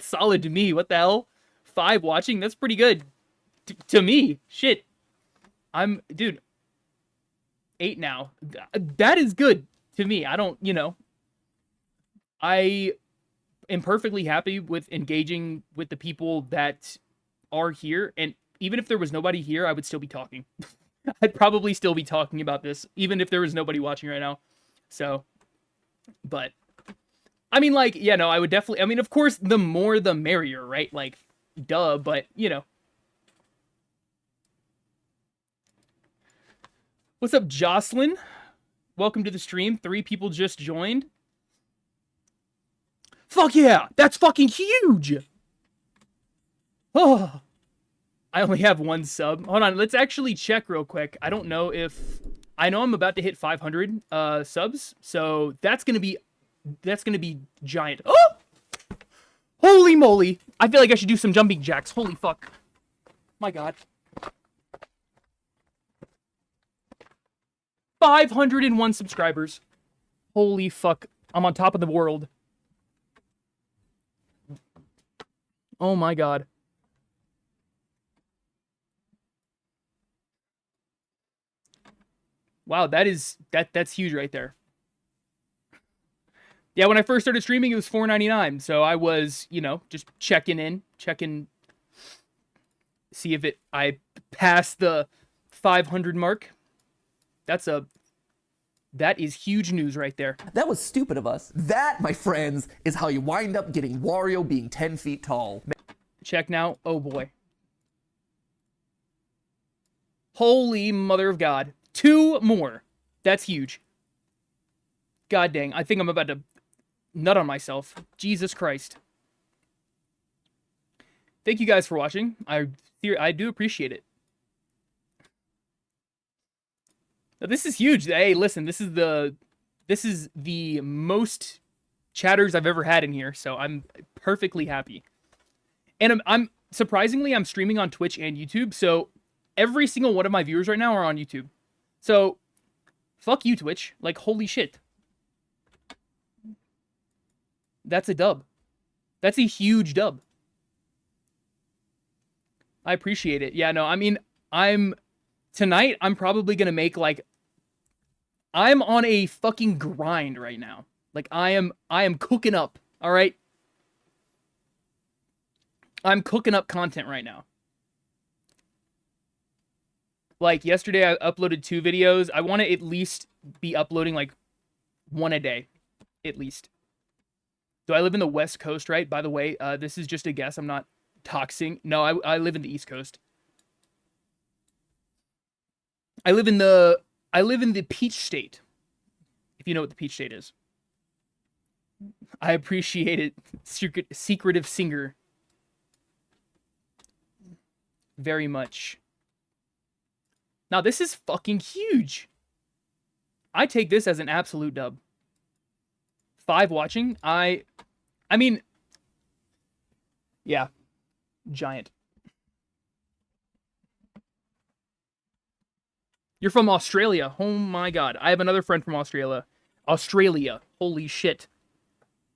solid to me. What the hell? 5 watching? That's pretty good. To me. Shit. Dude, 8 now. That is good to me. I don't, you know, I am perfectly happy with engaging with the people that are here. And even if there was nobody here, I would still be talking. I'd probably still be talking about this, even if there was nobody watching right now. So, but I mean, like, yeah, no, I would definitely, I mean, of course, the more the merrier, right? Like, duh, but, you know. What's up, Jocelyn? Welcome to the stream. 3 people just joined. Fuck yeah! That's fucking huge! Oh, I only have 1 sub. Hold on, let's actually check real quick. I don't know if... I know I'm about to hit 500 subs, so that's gonna be giant. Oh! Holy moly! I feel like I should do some jumping jacks. Holy fuck. My god. 501 subscribers. Holy fuck. I'm on top of the world. Oh my god. Wow, that's huge right there. Yeah, when I first started streaming, it was $4.99, so I was, you know, just checking, see if I passed the 500 mark. That is huge news right there. That was stupid of us. That, my friends, is how you wind up getting Wario being 10 feet tall. Check now. Oh boy. Holy mother of God. 2 more. That's huge. God dang. I think I'm about to nut on myself. Jesus Christ. Thank you guys for watching. I do appreciate it. Now, this is huge. Hey, listen, this is the most chatters I've ever had in here, so I'm perfectly happy. And I'm surprisingly, I'm streaming on Twitch and YouTube, so every single one of my viewers right now are on YouTube. So, fuck you, Twitch. Like, holy shit. That's a dub. That's a huge dub. I appreciate it. Yeah, no, I mean, tonight, I'm probably gonna make, like, I'm on a fucking grind right now. Like, I am cooking up, alright? I'm cooking up content right now. Like, yesterday I uploaded 2 videos. I want to at least be uploading, like, 1 a day. At least. So I live in the West Coast, right? By the way, this is just a guess. I'm not doxing. No, I live in the East Coast. I live in the Peach State. If you know what the Peach State is. I appreciate it. Secretive singer. Very much. Now this is fucking huge. I take this as an absolute dub. 5 watching. I mean, yeah. Giant. You're from Australia. Oh my god. I have another friend from Australia. Australia. Holy shit.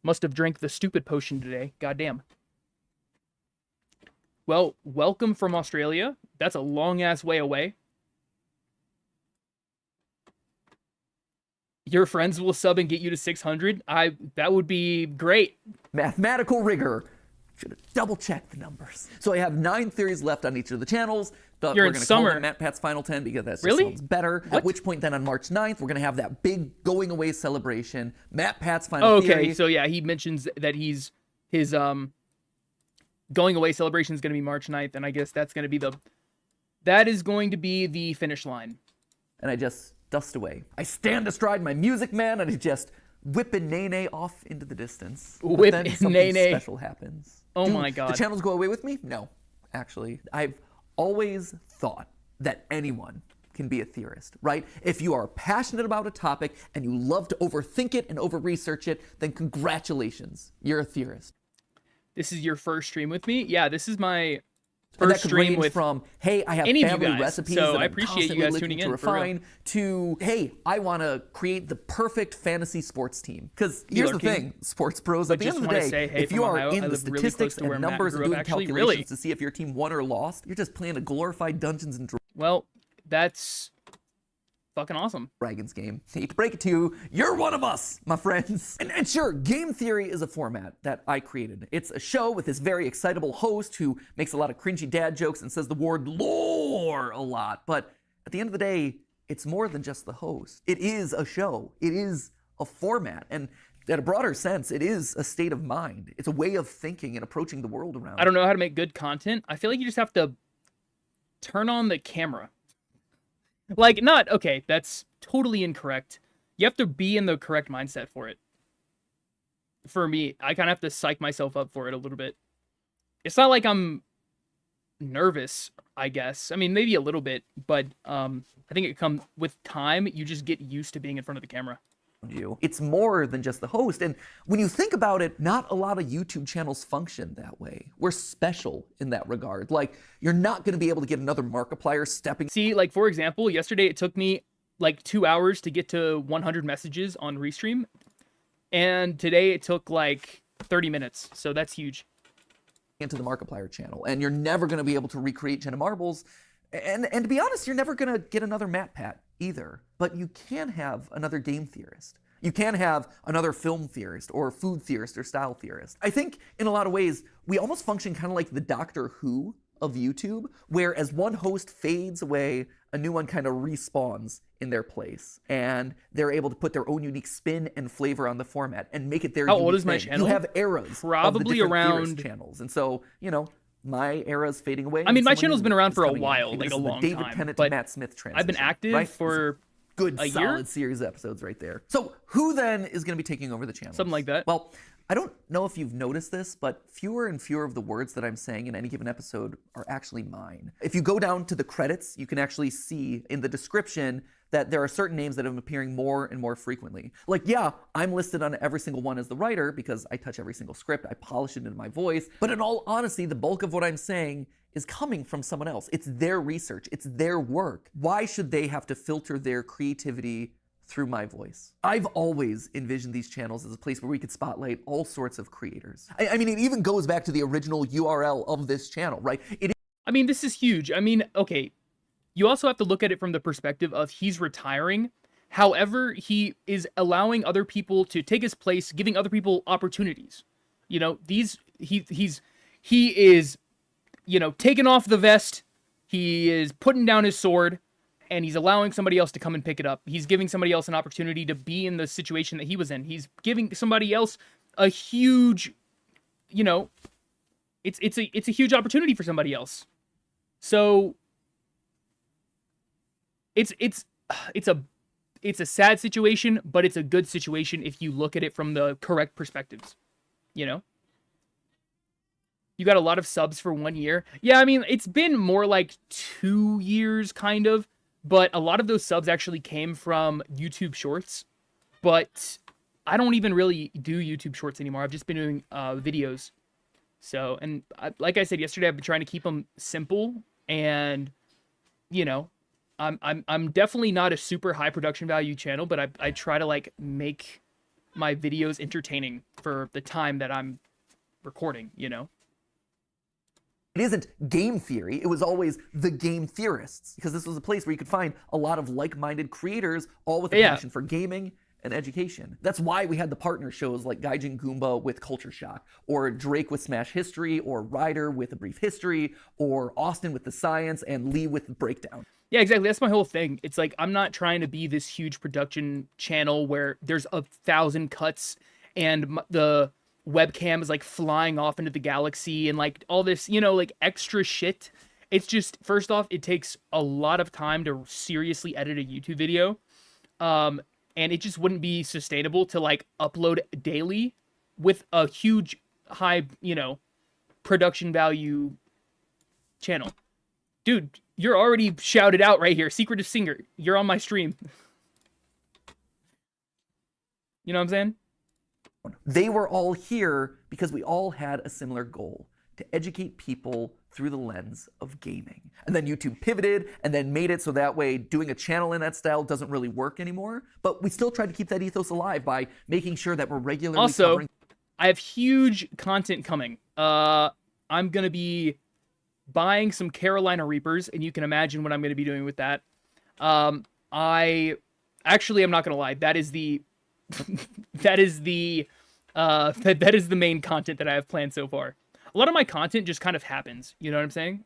Must have drank the stupid potion today. Goddamn. Well, welcome from Australia. That's a long-ass way away. Your friends will sub and get you to 600. That would be great. Mathematical rigor. Should have double-checked the numbers. So I have 9 theories left on each of the channels. But You're we're in going to summer. call them MatPat's Final 10 because that Really? sounds better. What? At which point then on March 9th, we're going to have that big going-away celebration. MatPat's Final Oh, okay, Theory. so yeah, he mentions that his going away celebration is going to be March 9th, and I guess that is going to be the finish line. And I just dust away. I stand astride my Music Man, and I just whip a nay-nay off into the distance. But Whip then a something nay-nay. special happens. Oh Do my god. the channels go away with me? No, actually. I've always thought that anyone can be a theorist, right? If you are passionate about a topic and you love to overthink it and over-research it, then congratulations, you're a theorist. This is your first stream with me? Yeah, this is my And that first could stream range with from, hey, I have any of you family guys. recipes So that I I'm appreciate you constantly guys looking tuning to in, for real. refine, to, hey, I want to create the perfect fantasy sports team. Because here's the lurking. thing, sports pros, But at the just end of the wanna day, say, hey, if from you are Ohio, I in the live really close statistics to where and Matt numbers and grew up, doing actually. calculations Really? to see if your team won or lost, you're just playing a glorified Dungeons and Well, that's fucking awesome. Dragons game. Hate to break it to you, you're one of us, my friends. And sure, game theory is a format that I created. It's a show with this very excitable host who makes a lot of cringy dad jokes and says the word lore a lot. But at the end of the day, it's more than just the host. It is a show. It is a format. And In a broader sense, it is a state of mind. It's a way of thinking and approaching the world around. I don't know how to make good content. I feel like you just have to turn on the camera. Like, not, okay, that's totally incorrect. You have to be in the correct mindset for it. For me, I kind of have to psych myself up for it a little bit. It's not like I'm nervous, I guess. I mean, maybe a little bit, but I think it comes with time. You just get used to being in front of the camera. You. It's more than just the host. And when you think about it, not a lot of YouTube channels function that way. We're special in that regard. Like, you're not going to be able to get another Markiplier stepping. See, like, for example, yesterday it took me like 2 hours to get to 100 messages on Restream. And today it took like 30 minutes. So that's huge. Into the Markiplier channel. And you're never going to be able to recreate Jenna Marbles. And to be honest, you're never going to get another Matpat either. But you can have another game theorist. You can have another film theorist or food theorist or style theorist. I think in a lot of ways, we almost function kind of like the Doctor Who of YouTube, where as one host fades away, a new one kind of respawns in their place. And they're able to put their own unique spin and flavor on the format and make it their How unique old is my thing. channel? You have eras Probably of the different theorist around channels. And so, you know, my era's fading away. I mean, and my someone channel's new been around is for a coming in. while, This like is a the long David time, Tennant but to Matt Smith transition. I've been active right? for good, a solid year? series of episodes right there. So who then is going to be taking over the channel? Something like that. Well, I don't know if you've noticed this, but fewer and fewer of the words that I'm saying in any given episode are actually mine. If you go down to the credits, you can actually see in the description that there are certain names that have been appearing more and more frequently. Like, yeah, I'm listed on every single one as the writer because I touch every single script, I polish it into my voice. But in all honesty, the bulk of what I'm saying is coming from someone else. It's their research, it's their work. Why should they have to filter their creativity through my voice? I've always envisioned these channels as a place where we could spotlight all sorts of creators. I mean, it even goes back to the original URL of this channel, right? I mean, this is huge. I mean, okay, you also have to look at it from the perspective of he's retiring. However, he is allowing other people to take his place, giving other people opportunities. You know, he is, you know, taking off the vest. He is putting down his sword, and he's allowing somebody else to come and pick it up. He's giving somebody else an opportunity to be in the situation that he was in. He's giving somebody else a huge, you know, it's a huge opportunity for somebody else. So it's a sad situation, but it's a good situation if you look at it from the correct perspectives. You know? You got a lot of subs for 1 year. Yeah, I mean, it's been more like 2 years, kind of. But a lot of those subs actually came from YouTube Shorts. But I don't even really do YouTube Shorts anymore. I've just been doing videos. So, and like I said yesterday, I've been trying to keep them simple. And, you know, I'm definitely not a super high production value channel, but I try to, like, make my videos entertaining for the time that I'm recording, you know? It isn't game theory, it was always the game theorists, because this was a place where you could find a lot of like-minded creators, all with a passion for gaming and education. That's why we had the partner shows like Gaijin Goomba with Culture Shock, or Drake with Smash History, or Ryder with A Brief History, or Austin with the Science, and Lee with the Breakdown. Yeah, exactly. That's my whole thing. It's like, I'm not trying to be this huge production channel where there's 1,000 cuts and the webcam is like flying off into the galaxy and like all this, you know, like extra shit. It's just, first off, it takes a lot of time to seriously edit a YouTube video. And it just wouldn't be sustainable to like upload daily with a huge high, you know, production value channel. Dude, you're already shouted out right here. Secretive Singer, you're on my stream. You know what I'm saying? They were all here because we all had a similar goal, to educate people through the lens of gaming. And then YouTube pivoted and then made it so that way doing a channel in that style doesn't really work anymore. But we still tried to keep that ethos alive by making sure that we're regularly also, covering. I have huge content coming. I'm going to be buying some Carolina Reapers, and you can imagine what I'm going to be doing with that. I'm not going to lie. That is the that is the main content that I have planned so far. A lot of my content just kind of happens, you know what I'm saying?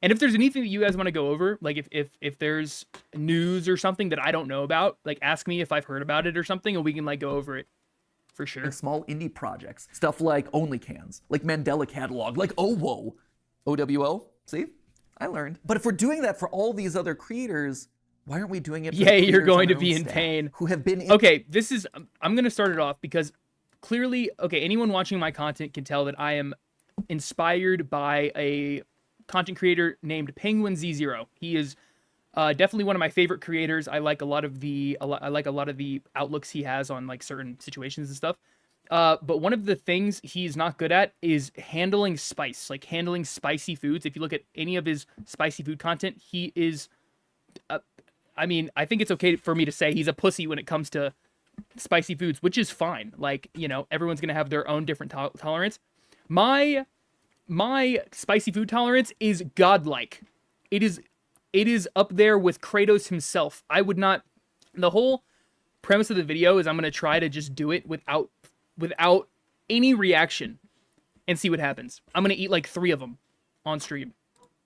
And if there's anything that you guys want to go over, like if there's news or something that I don't know about, like ask me if I've heard about it or something, and we can like go over it. For sure. Like small indie projects. Stuff like OnlyCans, like Mandela Catalog, like OWO. OWO? See? I learned. But if we're doing that for all these other creators, why aren't we doing it for the you're creators going on to our be own in staff pain. who have been in Okay, I'm going to start it off because clearly, okay, anyone watching my content can tell that I am inspired by a content creator named Penguin Z0. He is definitely one of my favorite creators. I like a lot of the outlooks he has on like certain situations and stuff. But one of the things he's not good at is handling spice, like handling spicy foods. If you look at any of his spicy food content, he is, I mean, I think it's okay for me to say he's a pussy when it comes to spicy foods, which is fine. Like, you know, everyone's going to have their own different tolerance. My spicy food tolerance is godlike. It is up there with Kratos himself. I would not, the whole premise of the video is I'm going to try to just do it without any reaction and see what happens. I'm going to eat like 3 of them on stream.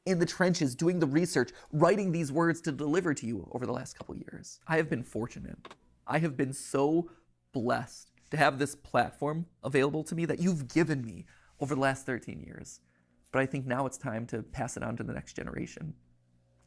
in the trenches, doing the research, writing these words to deliver to you over the last couple years. I have been fortunate. I have been so blessed to have this platform available to me that you've given me over the last 13 years. But I think now it's time to pass it on to the next generation.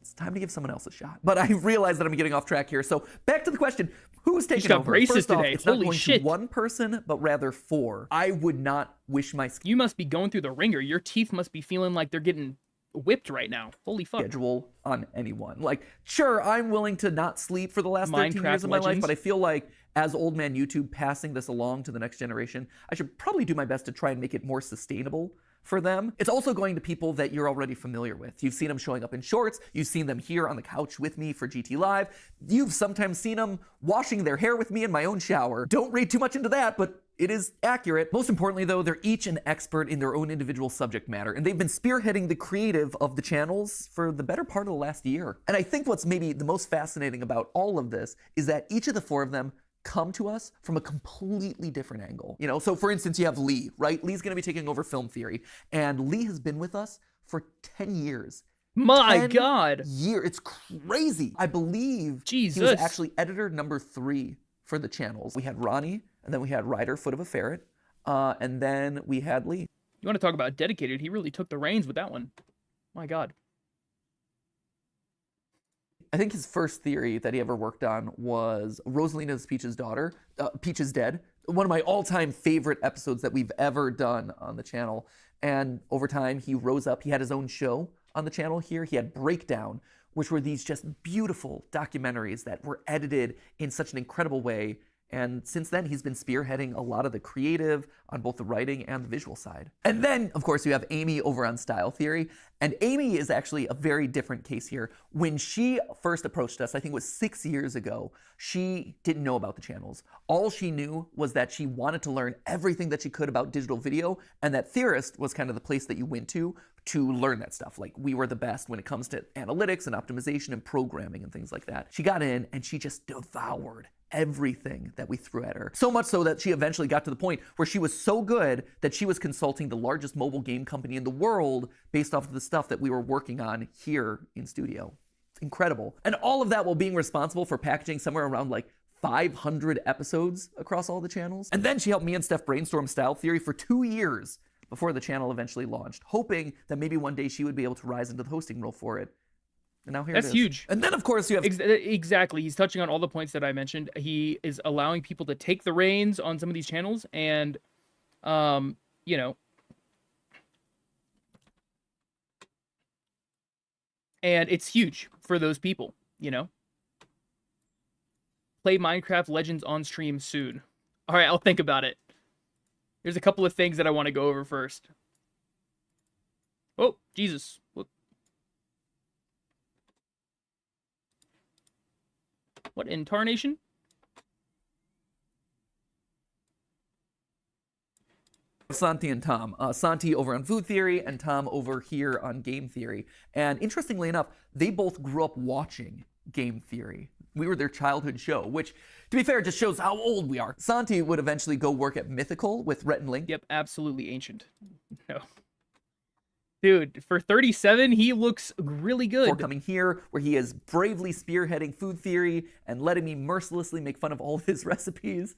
It's time to give someone else a shot. But I realize that I'm getting off track here. So back to the question, who's taking got over? braces First off, today. it's not Holy going shit. to one person, but rather 4. I would not wish my You must be going through the ringer. Your teeth must be feeling like they're getting whipped right now. Holy fuck. schedule on anyone. Like, sure, I'm willing to not sleep for the last 13 Minecraft years of my life, Legends. but I feel like as old man YouTube passing this along to the next generation, I should probably do my best to try and make it more sustainable for them. It's also going to people that you're already familiar with. You've seen them showing up in shorts. You've seen them here on the couch with me for GT Live. You've sometimes seen them washing their hair with me in my own shower. Don't read too much into that, but it is accurate. Most importantly, though, they're each an expert in their own individual subject matter, and they've been spearheading the creative of the channels for the better part of the last year. And I think what's maybe the most fascinating about all of this is that each of the 4 of them come to us from a completely different angle. You know, so for instance, you have Lee, right? Lee's gonna be taking over Film Theory, and Lee has been with us for 10 years. My 10 God. It's crazy. I believe he was Jesus. actually editor number 3 for the channels. We had Ronnie, and then we had Ryder, Foot of a Ferret, and then we had Lee. You want to talk about dedicated? He really took the reins with that one. My God. I think his first theory that he ever worked on was Rosalina's Peach's daughter, Peach is Dead, one of my all-time favorite episodes that we've ever done on the channel. And over time, he rose up. He had his own show on the channel here. He had Breakdown, which were these just beautiful documentaries that were edited in such an incredible way. And since then, he's been spearheading a lot of the creative on both the writing and the visual side. And then, of course, you have Amy over on Style Theory. And Amy is actually a very different case here. When she first approached us, I think it was 6 years ago, she didn't know about the channels. All she knew was that she wanted to learn everything that she could about digital video, and that Theorist was kind of the place that you went to learn that stuff. Like, we were the best when it comes to analytics and optimization and programming and things like that. She got in and she just devoured everything that we threw at her. So much so that she eventually got to the point where she was so good that she was consulting the largest mobile game company in the world based off of the stuff that we were working on here in studio. It's incredible. And all of that while being responsible for packaging somewhere around like 500 episodes across all the channels. And then she helped me and Steph brainstorm Style Theory for 2 years before the channel eventually launched, hoping that maybe one day she would be able to rise into the hosting role for it. And now here it is. That's huge. And then, of course, you have... Exactly. He's touching on all the points that I mentioned. He is allowing people to take the reins on some of these channels and, you know, and it's huge for those people, you know. Play Minecraft Legends on stream soon. All right, I'll think about it. There's a couple of things that I want to go over first. Oh, Jesus. What in tarnation? Santi and Tom. Santi over on Food Theory and Tom over here on Game Theory. And interestingly enough, they both grew up watching Game Theory. We were their childhood show, which, to be fair, just shows how old we are. Santi would eventually go work at Mythical with Rhett and Link. Yep, absolutely ancient. No. Dude, for 37, he looks really For good. coming here, where he is bravely spearheading food theory and letting me mercilessly make fun of all of his recipes.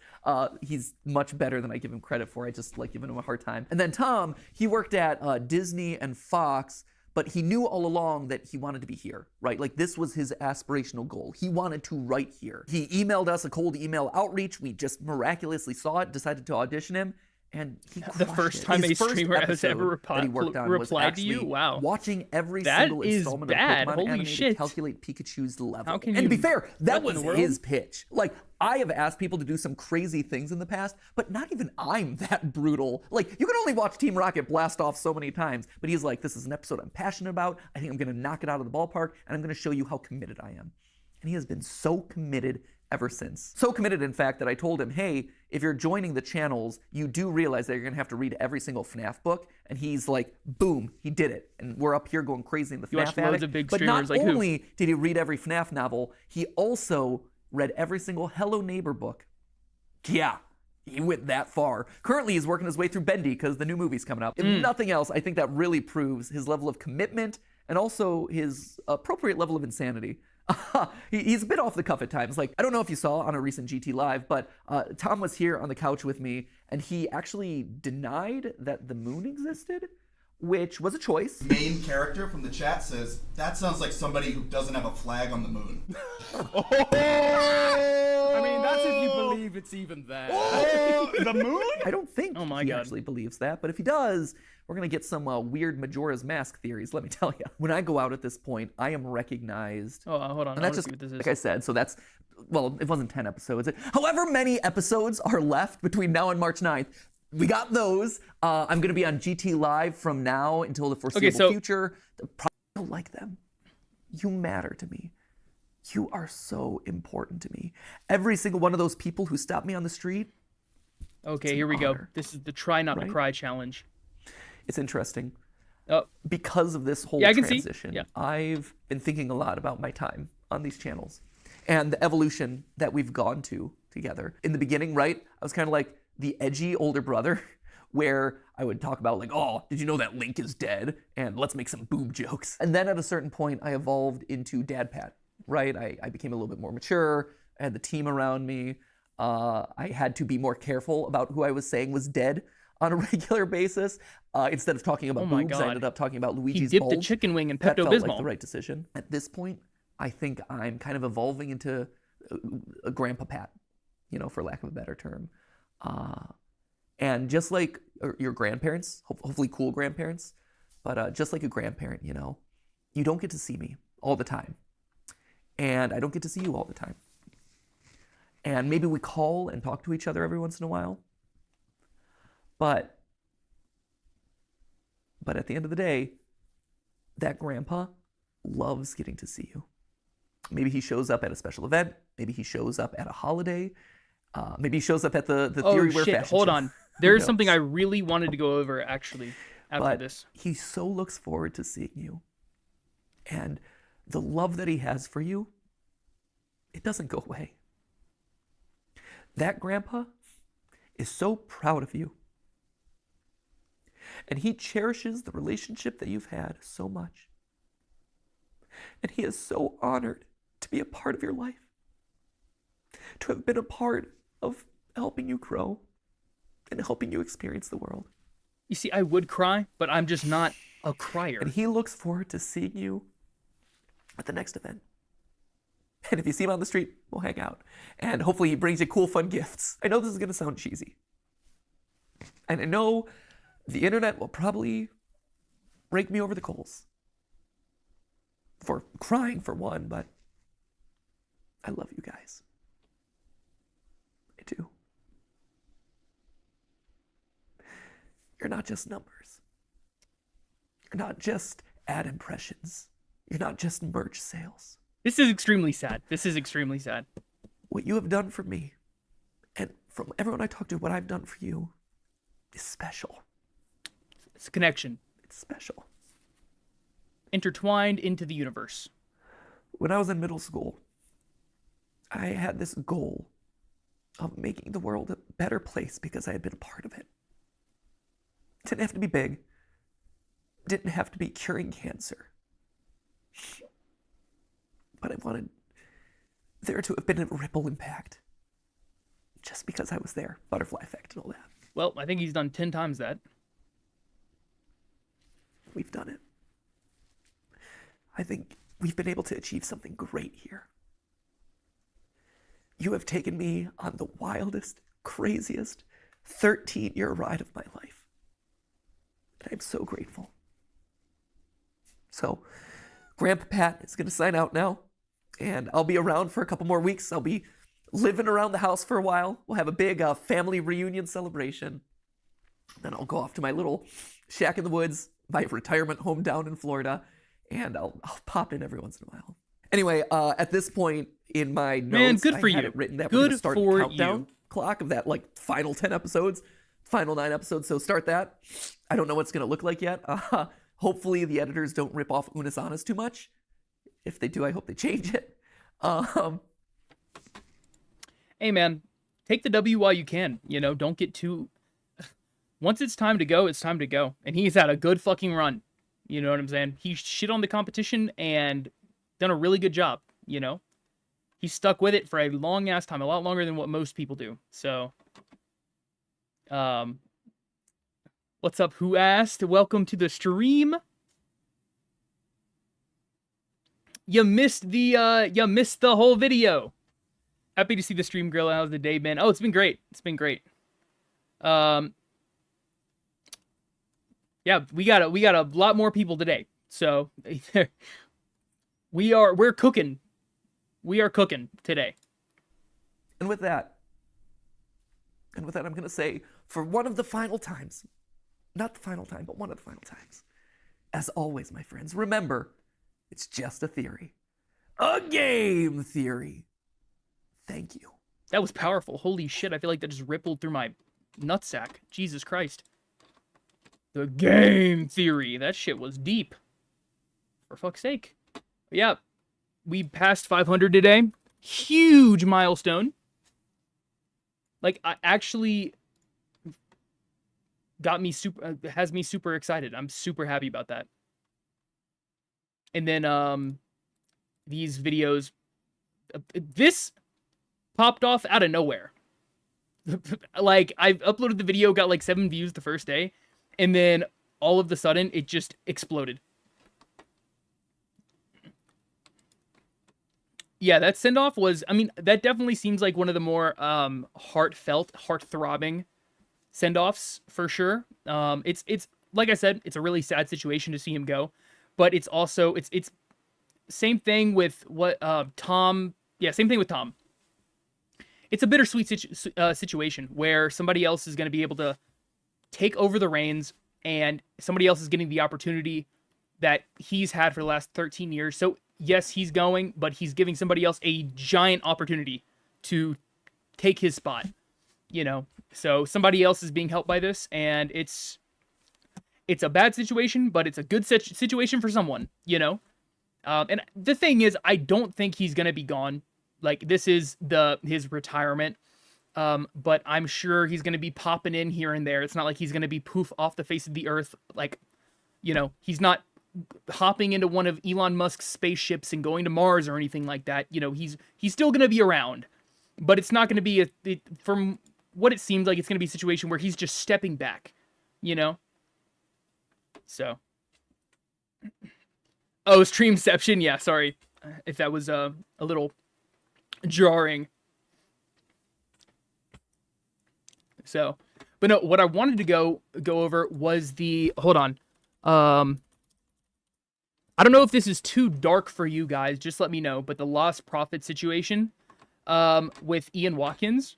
He's much better than I give him credit for. I just like giving him a hard time. And then Tom, he worked at Disney and Fox, but he knew all along that he wanted to be here, right? Like this was his aspirational goal. He wanted to write here. He emailed us a cold email outreach. We just miraculously saw it, decided to audition him. And he The first crushed it. time His a first streamer has ever episode that he worked on was replied to you? actually Wow. watching every That single is installment bad. of Pokemon Holy anime to shit. calculate Pikachu's level. How can And to be you- fair, that what in was the world? his pitch. Like, I have asked people to do some crazy things in the past, but not even I'm that brutal. Like, you can only watch Team Rocket blast off so many times, but he's like, this is an episode I'm passionate about. I think I'm going to knock it out of the ballpark, and I'm going to show you how committed I am. And he has been so committed ever since. So committed, in fact, that I told him, hey, if you're joining the channels, you do realize that you're gonna have to read every single FNAF book. And he's like, boom, he did it. And we're up here going crazy in the You watch FNAF loads attic. of big But not streamers like who? only did he read every FNAF novel, he also read every single Hello Neighbor book. Yeah, he went that far. Currently, he's working his way through Bendy because the new movie's coming up. If nothing else, I think that really proves his level of commitment and also his appropriate level of insanity. He's a bit off the cuff at times. Like, I don't know if you saw on a recent GT Live, but Tom was here on the couch with me, and he actually denied that the moon existed, which was a choice. Main character from the chat says, that sounds like somebody who doesn't have a flag on the moon. I mean, that's if you believe it's even there. The moon? I don't think Oh my he God. actually believes that, but if he does, we're gonna get some weird Majora's Mask theories, let me tell you. When I go out at this point, I am recognized. Oh, hold on. And I that's want to just, see what this is. like I said, so that's, well, it wasn't 10 episodes. However many episodes are left between now and March 9th, we got those. I'm going to be on GT Live from now until the foreseeable so- future. Probably don't like them. You matter to me. You are so important to me. Every single one of those people who stopped me on the street, Okay, an here we go. honor, This is the try not right? to cry challenge. it's interesting. Oh, Because of this whole Yeah, I can see. transition, Yeah. I've been thinking a lot about my time on these channels and the evolution that we've gone to together. In the beginning, right, I was kind of like the edgy older brother where I would talk about like, oh, did you know that Link is dead? And let's make some boob jokes. And then at a certain point, I evolved into Dad Pat, right? I became a little bit more mature. I had the team around me. I had to be more careful about who I was saying was dead on a regular basis. Instead of talking about Oh my boobs, I God. ended up talking about he Luigi's dipped bulge. the chicken wing in That felt like the Pepto-Bismol. right decision. At this point, I think I'm kind of evolving into a grandpa Pat, for lack of a better term. And just like your grandparents, hopefully cool grandparents, but just like a grandparent, you don't get to see me all the time. And I don't get to see you all the time. And maybe we call and talk to each other every once in a while. But at the end of the day, that grandpa loves getting to see you. Maybe he shows up at a special event. Maybe he shows up at a holiday. Maybe he shows up at the Oh Theory Wear shit! fashion Hold show. on. Who There's knows? something I really wanted to go over actually after But this. he so looks forward to seeing you. And the love that he has for you, it doesn't go away. That grandpa is so proud of you. And he cherishes the relationship that you've had so much. And he is so honored to be a part of your life, to have been a part of helping you grow and helping you experience the world. You see, I would cry, but I'm just not a crier. And he looks forward to seeing you at the next event. And if you see him on the street, we'll hang out. And hopefully he brings you cool, fun gifts. I know this is going to sound cheesy. And I know the internet will probably rake me over the coals for crying for one, but I love you guys. I do. You're not just numbers. You're not just ad impressions. You're not just merch sales. This is extremely sad. This is extremely sad. What you have done for me, and from everyone I talk to, what I've done for you is special. It's a connection. It's special. Intertwined into the universe. When I was in middle school, I had this goal of making the world a better place because I had been a part of it. It didn't have to be big. It didn't have to be curing cancer. But I wanted there to have been a ripple impact. Just because I was there. Butterfly effect and all that. Well, I think he's done 10 times that. We've done it. I think we've been able to achieve something great here. You have taken me on the wildest, craziest 13-year ride of my life. And I'm so grateful. So, Grandpa Pat is going to sign out now, and I'll be around for a couple more weeks. I'll be living around the house for a while. We'll have a big family reunion celebration. Then I'll go off to my little shack in the woods, my retirement home down in Florida, and I'll pop in every once in a while. Anyway, at this point in my notes, Man, good for I had you. it written that Good we're going to start for the countdown you. clock of that final 10 episodes, final 9 episodes. So start that. I don't know what it's going to look like yet. Hopefully the editors don't rip off Unis Honest too much. If they do, I hope they change it. Hey, man, take the W while you can. You know, don't get too... Once it's time to go, it's time to go. And he's had a good fucking run. You know what I'm saying? He shit on the competition and done a really good job, you know? He stuck with it for a long-ass time, a lot longer than what most people do. So, what's up, Who Asked? Welcome to the stream. You missed the whole video. Happy to see the stream, Grill. How's the day been? Oh, it's been great. It's been great. Yeah, we got a lot more people today. So we're cooking. We are cooking today. And with that, I'm going to say, for one of the final times, not the final time, but one of the final times, as always, my friends, remember, it's just a theory. A game theory. Thank you. That was powerful. Holy shit, I feel like that just rippled through my nutsack. Jesus Christ. The game theory. That shit was deep. For fuck's sake. But yeah, we passed 500 today. Huge milestone. Like, I actually has me super excited. I'm super happy about that. And then, these videos, this popped off out of nowhere. Like, I uploaded the video, got like 7 views the first day, and then all of a sudden, it just exploded. Yeah, that send-off was, I mean, that definitely seems like one of the more heartfelt, heart-throbbing send-offs, for sure. It's like I said, it's a really sad situation to see him go, but it's also, it's same thing with what Tom, yeah, same thing with Tom. It's a bittersweet situation where somebody else is going to be able to take over the reins, and somebody else is getting the opportunity that he's had for the last 13 years. So yes, he's going, but he's giving somebody else a giant opportunity to take his spot, you know? So somebody else is being helped by this, and it's a bad situation, but it's a good situation for someone, you know? And the thing is, I don't think he's going to be gone. Like, this is his retirement. But I'm sure he's going to be popping in here and there. It's not like he's going to be poof off the face of the earth. Like, you know, he's not hopping into one of Elon Musk's spaceships and going to Mars or anything like that. You know, he's still going to be around, but it's not going to be from what it seems like, it's going to be a situation where he's just stepping back, you know? So. Oh, Streamception. Yeah, sorry if that was a little jarring. So, but no, what I wanted to go over was hold on. I don't know if this is too dark for you guys, just let me know, but the lost profit situation with Ian Watkins,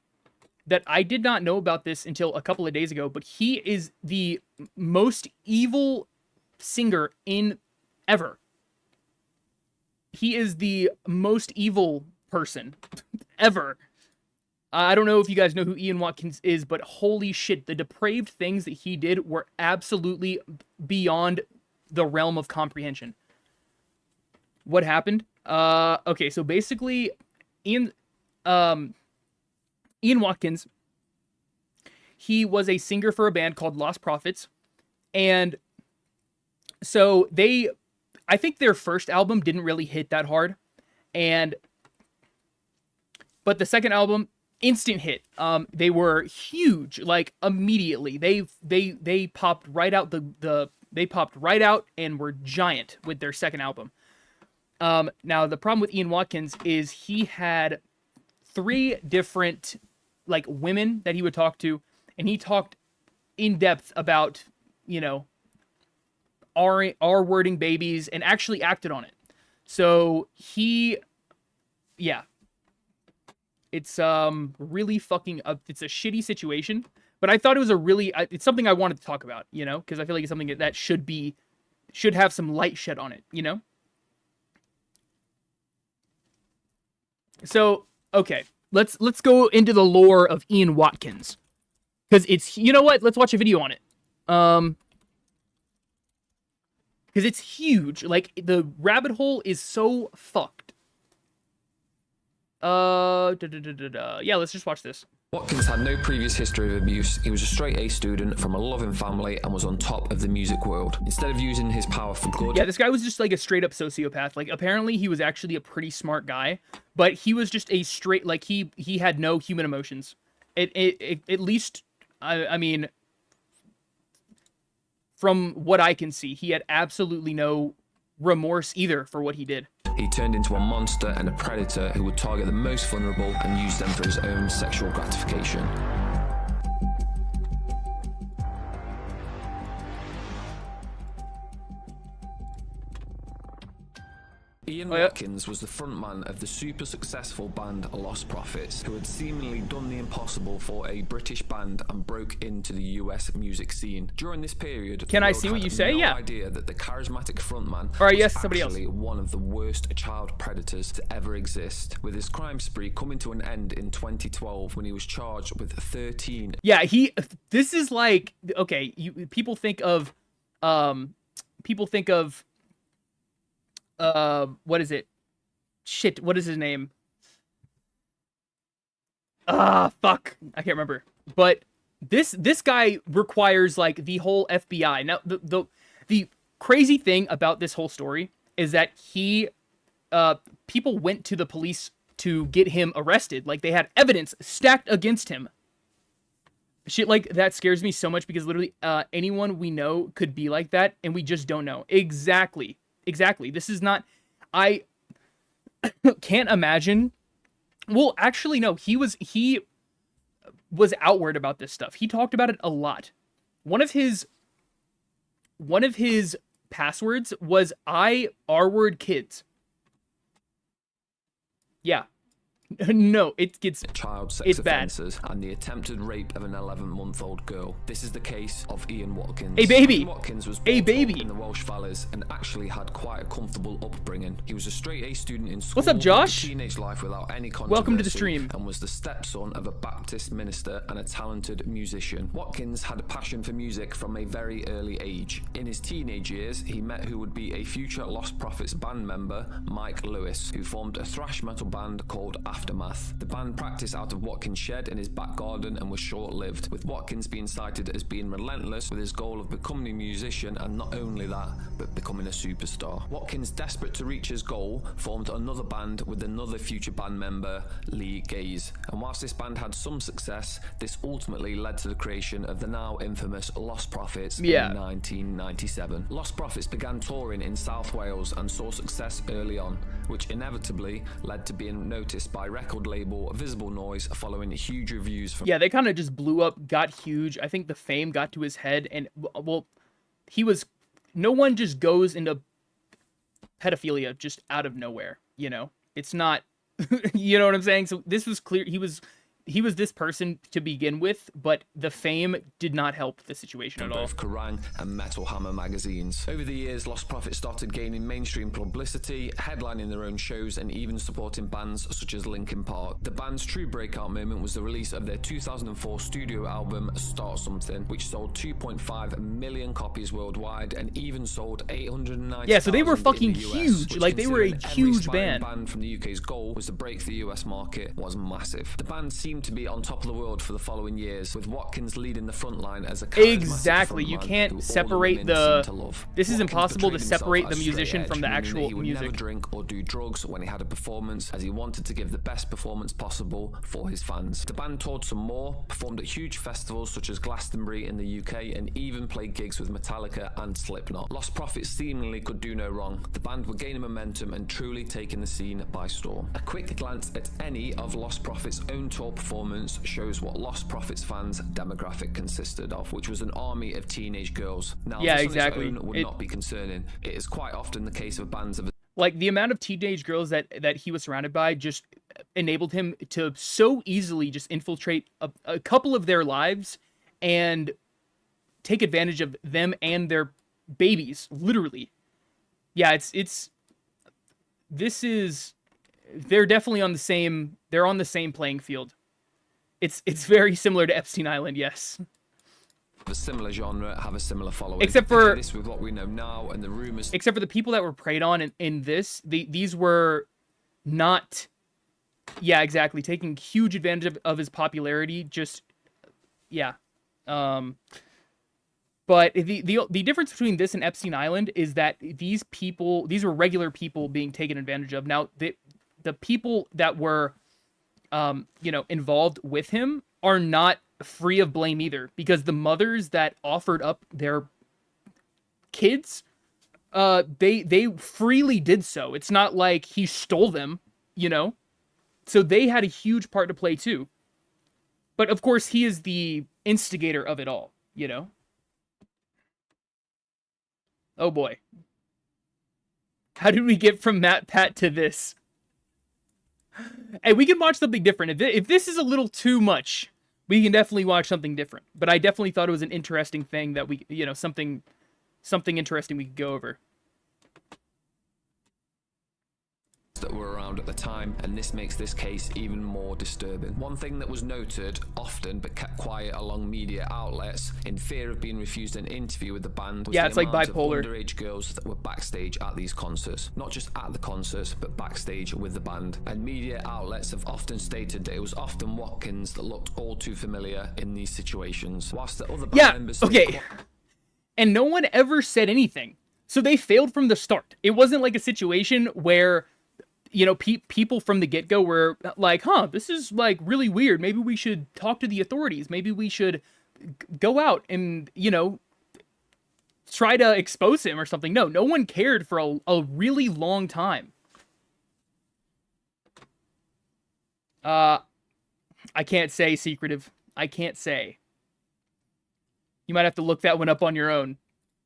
that I did not know about this until a couple of days ago, but he is the most evil singer in ever. He is the most evil person ever. I don't know if you guys know who Ian Watkins is, but holy shit, the depraved things that he did were absolutely beyond the realm of comprehension. What happened? Okay, so basically, Ian Watkins, he was a singer for a band called Lost Prophets, and So I think their first album didn't really hit that hard, but the second album, instant hit. They were huge, like immediately. They popped right out they popped right out and were giant with their second album. Now the problem with Ian Watkins is he had 3 different like women that he would talk to, and he talked in depth about, you know, R-wording babies and actually acted on it. So yeah. It's really fucking it's a shitty situation, but I thought it was it's something I wanted to talk about, you know, because I feel like it's something that should have some light shed on it, you know? So, okay, let's go into the lore of Ian Watkins, because it's, you know what? Let's watch a video on it. Because it's huge. Like, the rabbit hole is so fucked. Yeah, let's just watch this. Watkins had no previous history of abuse. He was a straight A student from a loving family and was on top of the music world. Instead of using his power for good... Yeah, this guy was just like a straight up sociopath. Like, apparently he was actually a pretty smart guy, but he was just a straight, like, he had no human emotions. At least, I mean, from what I can see, he had absolutely no remorse either for what he did. He turned into a monster and a predator who would target the most vulnerable and use them for his own sexual gratification. Ian Watkins was the frontman of the super successful band Lost Prophets, who had seemingly done the impossible for a British band and broke into the US music scene. During this period, can I see what you say? Yeah. Idea that the charismatic frontman yes, somebody else. Actually one of the worst child predators to ever exist, with his crime spree coming to an end in 2012 when he was charged with 13. Yeah, this is like, okay, people think of what is it? Shit, what is his name? Fuck. I can't remember. But this guy requires like the whole FBI. Now the crazy thing about this whole story is that people went to the police to get him arrested. Like, they had evidence stacked against him. Shit like that scares me so much, because literally anyone we know could be like that, and we just don't know. Exactly. This is not... I can't imagine... Well, actually, no. He was outward about this stuff. He talked about it a lot. One of his passwords was R-word kids. Yeah. No, it gets... child sex offences and the attempted rape of an 11-month-old girl. This is the case of Ian Watkins. A baby! Ian Watkins was brought up in the Welsh Valleys and actually had quite a comfortable upbringing. He was a straight A student in school. What's up, Josh? Teenage life without any controversy. Welcome to the stream. And was the stepson of a Baptist minister and a talented musician. Watkins had a passion for music from a very early age. In his teenage years, he met who would be a future Lost Prophets band member, Mike Lewis, who formed a thrash metal band called Aftermath. The band practiced out of Watkins' shed in his back garden and was short-lived, with Watkins being cited as being relentless with his goal of becoming a musician, and not only that, but becoming a superstar. Watkins, desperate to reach his goal, formed another band with another future band member, Lee Gaze. And whilst this band had some success, this ultimately led to the creation of the now infamous Lost Prophets in 1997. Lost Prophets began touring in South Wales and saw success early on, which inevitably led to being noticed by record label Visible Noise following huge reviews from... Yeah, they kind of just blew up, got huge. I think the fame got to his head, and, well, no one just goes into pedophilia just out of nowhere, you know? It's not, you know what I'm saying? So this was clear, he was this person to begin with, but the fame did not help the situation at all. Both Kerrang and Metal Hammer magazines. Over the years, Lost Prophets started gaining mainstream publicity, headlining their own shows, and even supporting bands such as Linkin Park. The band's true breakout moment was the release of their 2004 studio album, Start Something, which sold 2.5 million copies worldwide and even sold 890,000. Yeah, so they were fucking the US, huge. Like, they were a huge band. From the UK's goal was to break the US market was massive. The band seemed seemed to be on top of the world for the following years, with Watkins leading the front line as a charismatic Exactly. You frontman who can't all the separate women the. seemed to love. This is Watkins impossible to portrayed himself separate the as musician straight from the edge, meaning actual that he would music. never drink or do drugs when he had a performance, as he wanted to give the best performance possible for his fans. The band toured some more, performed at huge festivals such as Glastonbury in the UK, and even played gigs with Metallica and Slipknot. Lost Prophets seemingly could do no wrong. The band were gaining momentum and truly taking the scene by storm. A quick glance at any of Lost Prophets' own tour performance shows what Lost Prophets fans' demographic consisted of, which was an army of teenage girls. Now, Yeah, this exactly. on its own would not be concerning. It is quite often the case of bands of Like the amount of teenage girls that he was surrounded by just enabled him to so easily just infiltrate a couple of their lives and take advantage of them and their babies, literally. Yeah, they're definitely on the same playing field. It's very similar to Epstein Island, yes. a similar genre have a similar following. Except for this with what we know now and the rumors. Except for the people that were preyed on in this, these were not. Yeah, exactly. Taking huge advantage of his popularity. Just, yeah. But the difference between this and Epstein Island is that these were regular people being taken advantage of. Now, the people that were, involved with him are not free of blame either, because the mothers that offered up their kids, they freely did so. It's not like he stole them, So they had a huge part to play too. But of course, he is the instigator of it all, Oh boy. How did we get from Matpat to this? Hey, we can watch something different. If this is a little too much, we can definitely watch something different. But I definitely thought it was an interesting thing that we, something interesting we could go over. That were around at the time, and this makes this case even more disturbing. One thing that was noted often but kept quiet along media outlets in fear of being refused an interview with the band was it's the like amount bipolar. of underage girls that were backstage at these concerts. Not just at the concerts, but backstage with the band. And media outlets have often stated that it was often Watkins that looked all too familiar in these situations, whilst the other band members... Okay. And no one ever said anything. So they failed from the start. It wasn't like a situation where people from the get-go were like, this is like really weird. Maybe we should talk to the authorities. Maybe we should go out and, try to expose him or something. No one cared for a really long time. I can't say secretive. I can't say. You might have to look that one up on your own.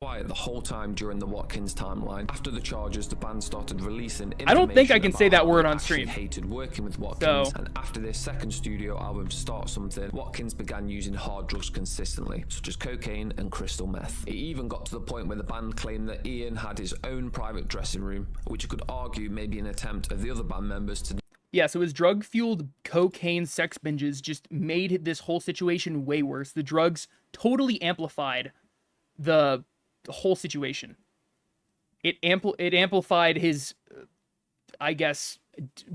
Quiet the whole time during the Watkins timeline. After the charges, the band started releasing information. I don't think I can say that word on stream. stream. Hated working with Watkins, and after their second studio album, Start Something, Watkins began using hard drugs consistently, such as cocaine and crystal meth. It even got to the point where the band claimed that Ian had his own private dressing room, which you could argue may be an attempt of the other band members to... Yeah, so his drug-fueled cocaine sex binges just made this whole situation way worse. The drugs totally amplified the whole situation. It amplified his, I guess,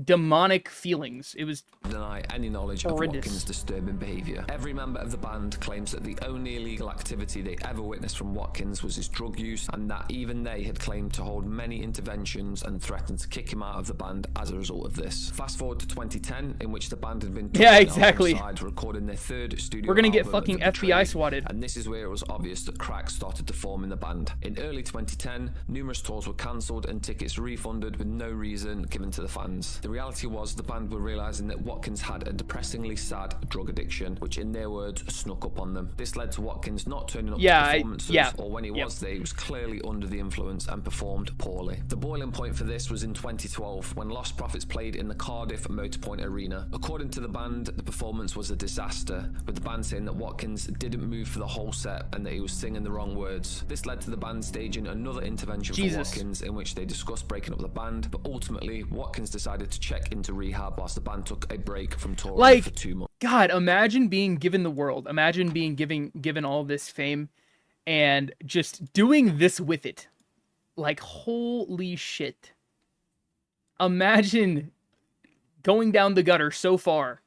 demonic feelings. It was deny any knowledge horrendous. Of Watkins' disturbing behaviour. Every member of the band claims that the only illegal activity they ever witnessed from Watkins was his drug use, and that even they had claimed to hold many interventions and threatened to kick him out of the band as a result of this. Fast forward to 2010, in which the band had been exactly recording their third studio We're gonna get album, fucking The FBI Betrayed, swatted. and this is where it was obvious that cracks started to form in the band. In early 2010, numerous tours were cancelled and tickets refunded with no reason given to the fans. The reality was the band were realising that Watkins had a depressingly sad drug addiction, which in their words snuck up on them. This led to Watkins not turning up to performances, or when he was there, he was clearly under the influence and performed poorly. The boiling point for this was in 2012, when Lost Prophets played in the Cardiff Motorpoint Arena. According to the band, the performance was a disaster, with the band saying that Watkins didn't move for the whole set and that he was singing the wrong words. This led to the band staging another intervention for Watkins, in which they discussed breaking up the band, but ultimately Watkins decided to check into rehab whilst the band took a break from touring for 2 months. God, imagine being given the world. Imagine being given all this fame and just doing this with it. Like, holy shit. Imagine going down the gutter so far.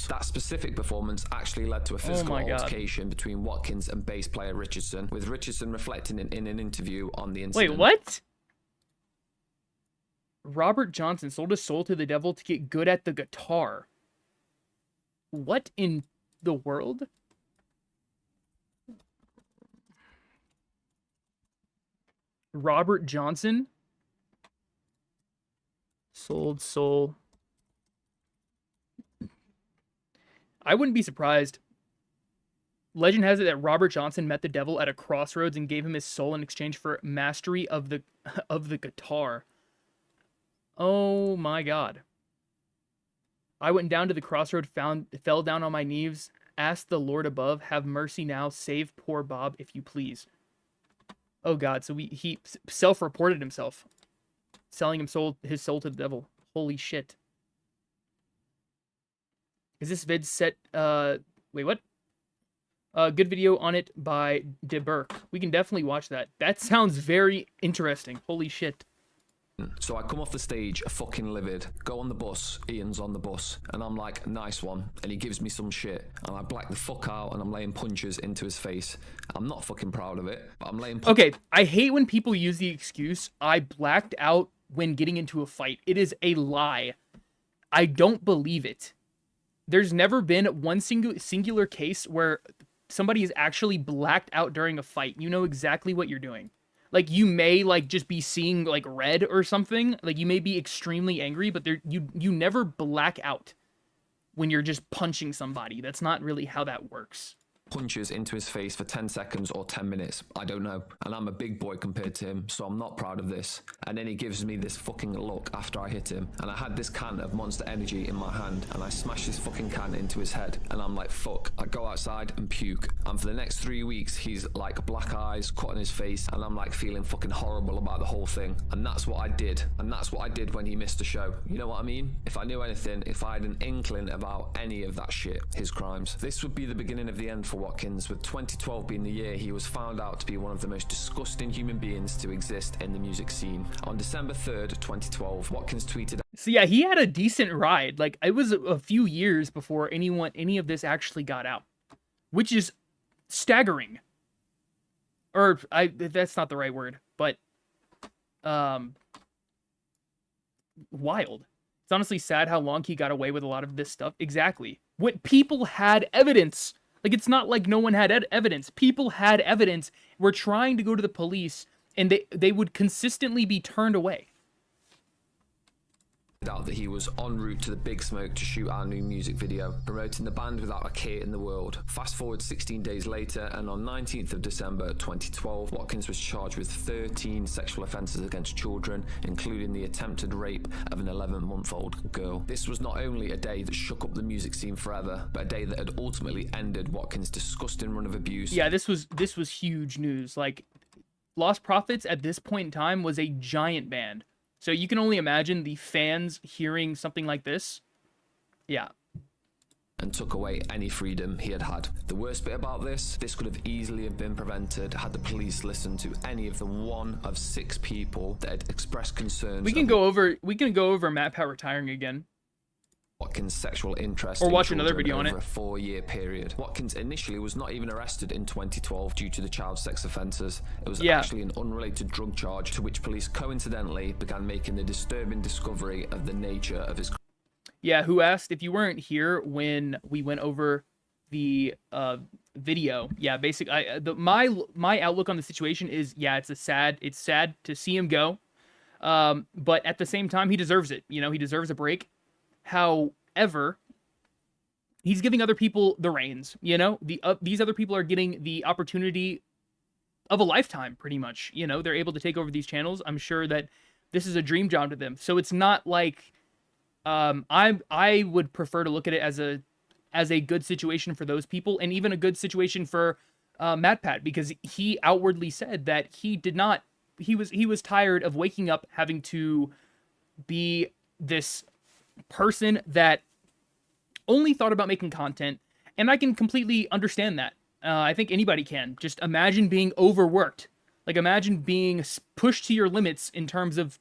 That specific performance actually led to a physical my God. altercation between Watkins and bass player Richardson, with Richardson reflecting in an interview on the incident. Wait, what? Robert Johnson sold his soul to the devil to get good at the guitar. What in the world? Robert Johnson sold soul. I wouldn't be surprised. Legend has it that Robert Johnson met the devil at a crossroads and gave him his soul in exchange for mastery of the guitar. Oh my God. I went down to the crossroad, fell down on my knees, asked the Lord above, have mercy now, save poor Bob, if you please. Oh God, so he self-reported himself, selling his soul to the devil. Holy shit. Is this vid set, wait, what? Good video on it by De Burke. We can definitely watch that. That sounds very interesting. Holy shit. So I come off the stage fucking livid, go on the bus, Ian's on the bus, and I'm like, nice one, and he gives me some shit, and I black the fuck out, and I'm laying punches into his face. I'm not fucking proud of it, but I'm laying Okay, I hate when people use the excuse, I blacked out when getting into a fight. It is a lie. I don't believe it. There's never been one singular case where somebody is actually blacked out during a fight. You know exactly what you're doing. Like, you may, like, just be seeing, like, red or something. Like, you may be extremely angry, but you never black out when you're just punching somebody. That's not really how that works. punches into his face for 10 seconds or 10 minutes. I don't know. And I'm a big boy compared to him, so I'm not proud of this. And then he gives me this fucking look after I hit him. And I had this can of Monster Energy in my hand, and I smashed this fucking can into his head. And I'm like, fuck. I go outside and puke. And for the next 3 weeks, he's like black eyes, cut on his face, and I'm like feeling fucking horrible about the whole thing. And that's what I did. And that's what I did when he missed the show. You know what I mean? If I knew anything, if I had an inkling about any of that shit, his crimes, this would be the beginning of the end for Watkins, with 2012 being the year he was found out to be one of the most disgusting human beings to exist in the music scene. On December 3rd, 2012, Watkins tweeted... So yeah, he had a decent ride. Like, it was a few years before any of this actually got out, which is staggering. Or, that's not the right word, but, wild. It's honestly sad how long he got away with a lot of this stuff. Exactly. What people had evidence. Like, it's not like no one had evidence. People had evidence. Were trying to go to the police, and they would consistently be turned away. out that he was en route to the Big Smoke to shoot our new music video, promoting the band without a care in the world. Fast forward 16 days later, and on 19th of December 2012, Watkins was charged with 13 sexual offences against children, including the attempted rape of an 11-month-old girl. This was not only a day that shook up the music scene forever, but a day that had ultimately ended Watkins' disgusting run of abuse. Yeah, this was huge news. Like, Lost Prophets at this point in time was a giant band. So you can only imagine the fans hearing something like this. Yeah. And took away any freedom he had had. The worst bit about this could have easily have been prevented had the police listened to any of the 1 of 6 people that had expressed concerns. We can go over Matpat Retiring again. Watkins' sexual interest or watch another video on it. Over a 4-year period. Watkins initially was not even arrested in 2012 due to the child sex offences. It was actually an unrelated drug charge to which police coincidentally began making the disturbing discovery of the nature of his... Yeah, who asked if you weren't here when we went over the video. Yeah, basically, my outlook on the situation is, yeah, it's sad to see him go, but at the same time, he deserves it. You know, he deserves a break. However, he's giving other people the reins, you know? These other people are getting the opportunity of a lifetime, pretty much. You know, they're able to take over these channels. I'm sure that this is a dream job to them. So it's not like, I would prefer to look at it as a good situation for those people, and even a good situation for Matpat, because he outwardly said that he was tired of waking up having to be this person that only thought about making content, and I can completely understand that. I think anybody can. Just imagine being overworked. Like, imagine being pushed to your limits in terms of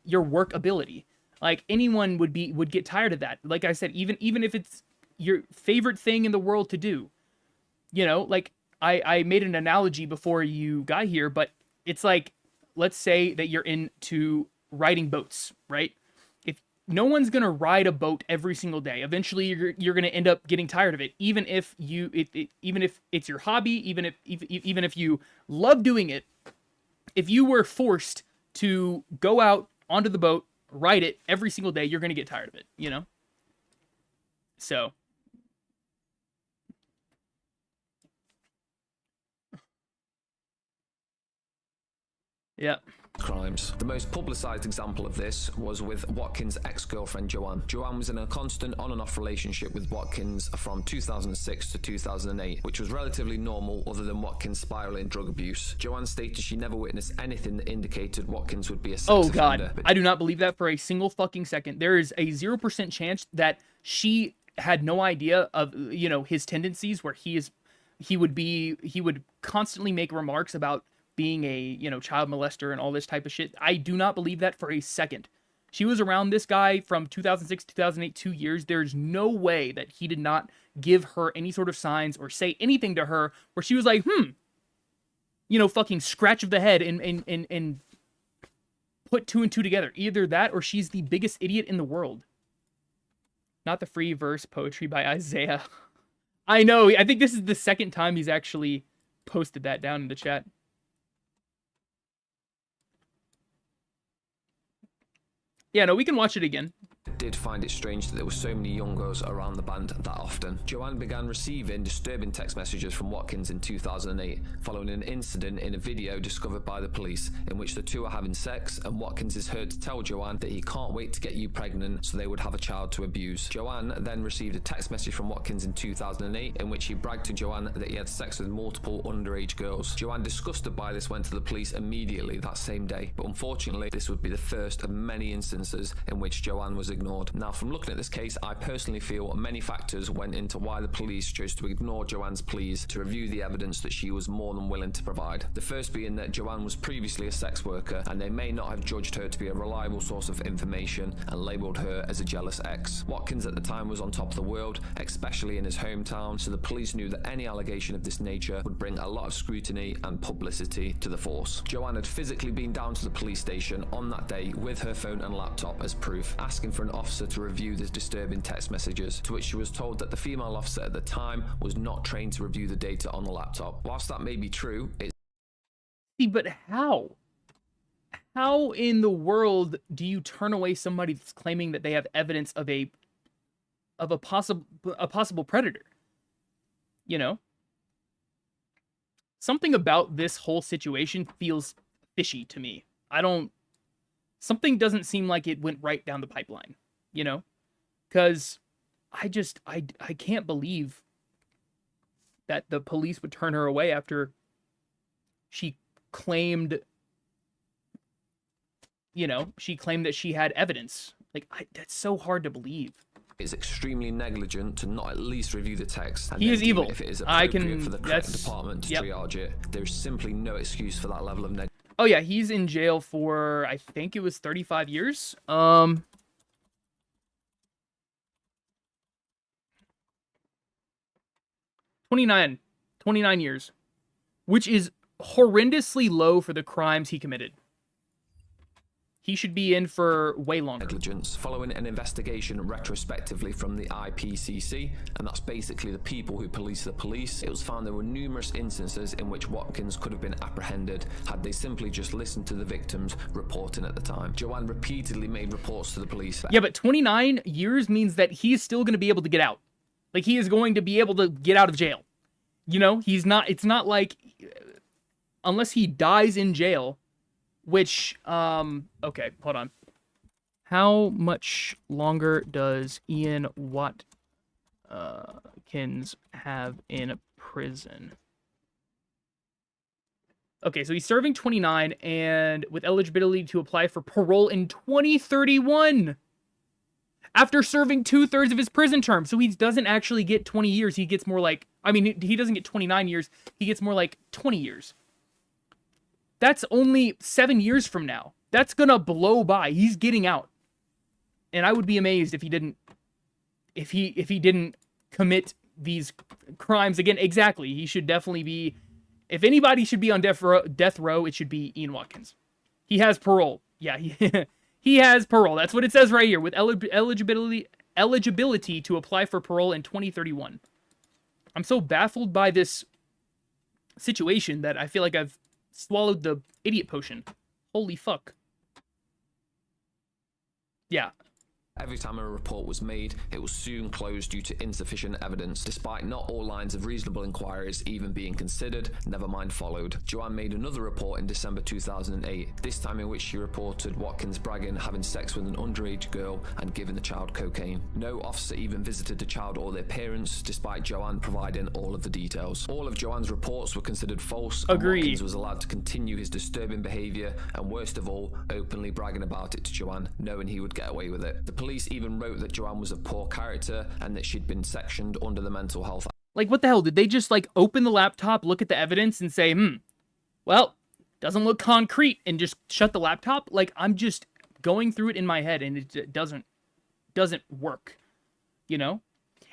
your work ability. Like, anyone would get tired of that. Like I said, even if it's your favorite thing in the world to do. You know, like I made an analogy before you got here, but it's like, let's say that you're into riding boats, right? If no one's gonna ride a boat every single day, eventually you're gonna end up getting tired of it. Even if even if it's your hobby, even if you love doing it, if you were forced to go out onto the boat, ride it every single day, you're gonna get tired of it, you know? So yeah. Crimes. The most publicised example of this was with Watkins' ex-girlfriend Joanne. Joanne was in a constant on and off relationship with Watkins from 2006 to 2008, which was relatively normal other than Watkins' spiraling drug abuse. Joanne stated she never witnessed anything that indicated Watkins would be a sex offender. God, I do not believe that for a single fucking second. There is a 0% chance that she had no idea of, you know, his tendencies, where he would constantly make remarks about being a, you know, child molester and all this type of shit. I do not believe that for a second. She was around this guy from 2006 to 2008, 2 years. There's no way that he did not give her any sort of signs or say anything to her where she was like, you know, fucking scratch of the head and put two and two together. Either that or she's the biggest idiot in the world. Not the free verse poetry by Isaiah. I know. I think this is the second time he's actually posted that down in the chat. Yeah, no, we can watch it again. Did find it strange that there were so many young girls around the band that often. Joanne began receiving disturbing text messages from Watkins in 2008, following an incident in a video discovered by the police in which the two are having sex, and Watkins is heard to tell Joanne that he can't wait to get you pregnant so they would have a child to abuse. Joanne then received a text message from Watkins in 2008 in which he bragged to Joanne that he had sex with multiple underage girls. Joanne, disgusted by this, went to the police immediately that same day, but unfortunately this would be the first of many instances in which Joanne was ignored. Now, from looking at this case, I personally feel many factors went into why the police chose to ignore Joanne's pleas to review the evidence that she was more than willing to provide. The first being that Joanne was previously a sex worker, and they may not have judged her to be a reliable source of information and labelled her as a jealous ex. Watkins at the time was on top of the world, especially in his hometown, so the police knew that any allegation of this nature would bring a lot of scrutiny and publicity to the force. Joanne had physically been down to the police station on that day with her phone and laptop as proof, asking for an officer to review the disturbing text messages, to which she was told that the female officer at the time was not trained to review the data on the laptop. Whilst that may be true, it's... But how? How in the world do you turn away somebody that's claiming that they have evidence of a possible predator? You know? Something about this whole situation feels fishy to me. Something doesn't seem like it went right down the pipeline, you know? Because I can't believe that the police would turn her away after she claimed, you know, that she had evidence. Like, that's so hard to believe. It's extremely negligent to not at least review the text. And he is evil. If it is appropriate for the correct department to triage it, there's simply no excuse for that level of negligence. Oh yeah, he's in jail for, I think it was 35 years. 29 years, which is horrendously low for the crimes he committed. He should be in for way longer. Negligence following an investigation retrospectively from the IPCC, and that's basically the people who police the police. It was found there were numerous instances in which Watkins could have been apprehended had they simply just listened to the victims reporting at the time. Joanne repeatedly made reports to the police. Yeah, but 29 years means that he's still going to be able to get out. Like, he is going to be able to get out of jail. You know, it's not like, unless he dies in jail, which, okay, hold on. How much longer does Ian Watkins have in prison? Okay, so he's serving 29 and with eligibility to apply for parole in 2031 after serving 2/3 of his prison term. So he doesn't actually get 20 years. He gets more like, I mean, he doesn't get 29 years. He gets more like 20 years. That's only 7 years from now. That's gonna blow by. He's getting out. And I would be amazed if he didn't commit these crimes again. Exactly. He should definitely be, if anybody should be on death row, it should be Ian Watkins. He has parole. Yeah, he has parole. That's what it says right here, with eligibility to apply for parole in 2031. I'm so baffled by this situation that I feel like I've swallowed the idiot potion. Holy fuck. Yeah. Every time a report was made, it was soon closed due to insufficient evidence, despite not all lines of reasonable inquiries even being considered, never mind followed. Joanne made another report in December 2008, this time in which she reported Watkins bragging having sex with an underage girl and giving the child cocaine. No officer even visited the child or their parents, despite Joanne providing all of the details. All of Joanne's reports were considered false, and Agreed. Watkins was allowed to continue his disturbing behavior, and worst of all, openly bragging about it to Joanne, knowing he would get away with it. The police even wrote that Joanne was a poor character and that she'd been sectioned under the Mental Health Act. Like, what the hell? Did they just, like, open the laptop, look at the evidence, and say, well, doesn't look concrete, and just shut the laptop? Like, I'm just going through it in my head, and it doesn't work, you know?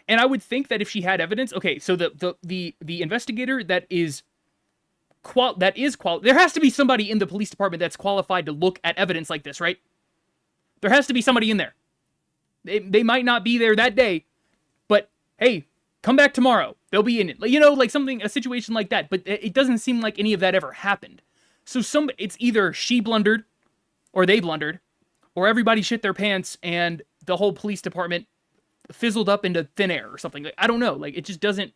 And I would think that if she had evidence, okay, so the investigator there has to be somebody in the police department that's qualified to look at evidence like this, right? There has to be somebody in there. They might not be there that day, but hey, come back tomorrow. They'll be in it. You know, like a situation like that. But it doesn't seem like any of that ever happened. So it's either she blundered, or they blundered, or everybody shit their pants and the whole police department fizzled up into thin air or something. Like, I don't know. Like, it just doesn't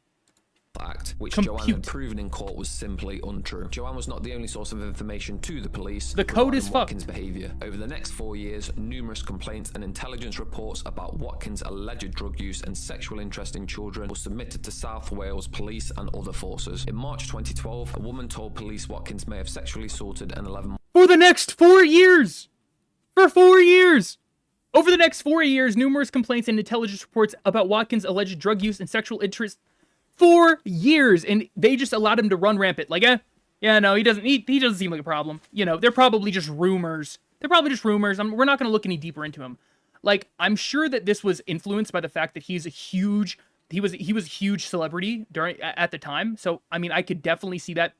Act, which compute. Joanne had proven in court was simply untrue. Joanne was not the only source of information to the police. The code is fucked. Watkins' behavior. Over the next 4 years, numerous complaints and intelligence reports about Watkins' alleged drug use and sexual interest in children were submitted to South Wales police and other forces. In March 2012, a woman told police Watkins may have sexually assaulted an 11 for the next 4 years. For 4 years. Over the next 4 years, numerous complaints and intelligence reports about Watkins' alleged drug use and sexual interest. 4 years, and they just allowed him to run rampant. Like, no, he doesn't seem like a problem. You know, they're probably just rumors. We're not going to look any deeper into him. Like, I'm sure that this was influenced by the fact that he was a huge celebrity at the time. So, I mean, I could definitely see that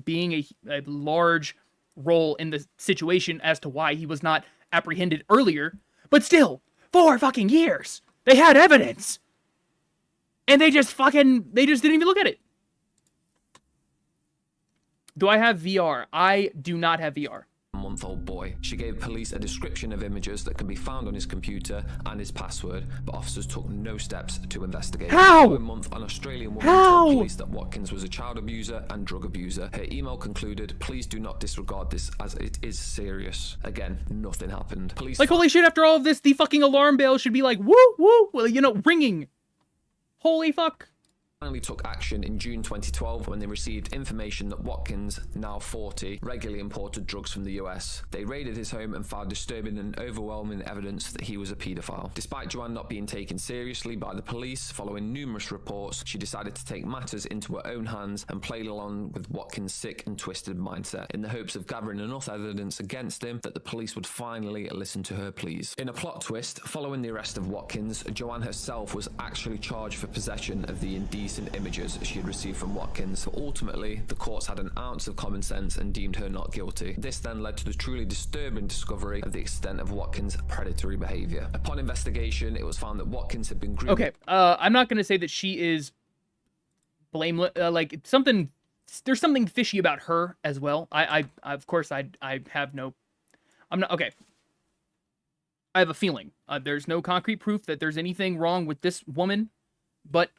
being a large role in the situation as to why he was not apprehended earlier. But still, 4 fucking years. They had evidence. And they just didn't even look at it. Do I have VR? I do not have VR. month-old boy. She gave police a description of images that can be found on his computer and his password, but officers took no steps to investigate. How? For a month, an Australian woman told police that Watkins was a child abuser and drug abuser. Her email concluded, "Please do not disregard this as it is serious." Again, nothing happened. Police like, holy shit, after all of this, the fucking alarm bell should be like, woo, woo, well, you know, ringing. Holy fuck. Finally took action in June 2012 when they received information that Watkins, now 40, regularly imported drugs from the US. They raided his home and found disturbing and overwhelming evidence that he was a paedophile. Despite Joanne not being taken seriously by the police, following numerous reports, she decided to take matters into her own hands and play along with Watkins' sick and twisted mindset, in the hopes of gathering enough evidence against him that the police would finally listen to her pleas. In a plot twist, following the arrest of Watkins, Joanne herself was actually charged for possession of the indecent images she had received from Watkins, but ultimately the courts had an ounce of common sense and deemed her not guilty. This then led to the truly disturbing discovery of the extent of Watkins' predatory behavior. Upon investigation, it was found that Watkins had been grooming. Okay, I'm not going to say that she is blameless, like, something, there's something fishy about her as well. Of course, I have no, I'm not, okay. I have a feeling. There's no concrete proof that there's anything wrong with this woman, but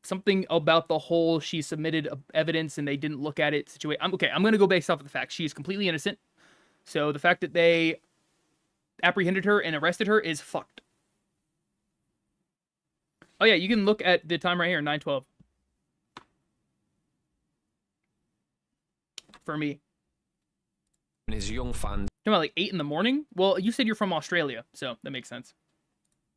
something about the whole she submitted evidence and they didn't look at it situation. I'm going to go based off of the fact she is completely innocent. So the fact that they apprehended her and arrested her is fucked. Oh yeah, you can look at the time right here, 9:12. For me. And his young fans. Talking about like 8 in the morning? Well, you said you're from Australia, so that makes sense.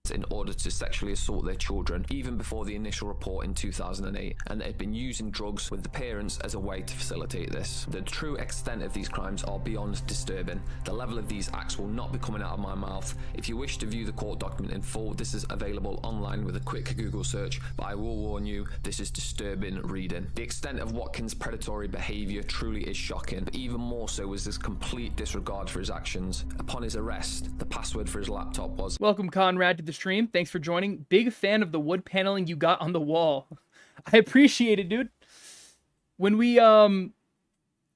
in order to sexually assault their children, even before the initial report in 2008, and they had been using drugs with the parents as a way to facilitate this. The true extent of these crimes are beyond disturbing. The level of these acts will not be coming out of my mouth. If you wish to view the court document in full, this is available online with a quick Google search, but I will warn you, this is disturbing reading. The extent of Watkins' predatory behaviour truly is shocking, but even more so was his complete disregard for his actions. Upon his arrest, the password for his laptop was Welcome, Conrad, to the stream. Thanks for joining. Big fan of the wood paneling you got on the wall. I appreciate it, dude. When we bought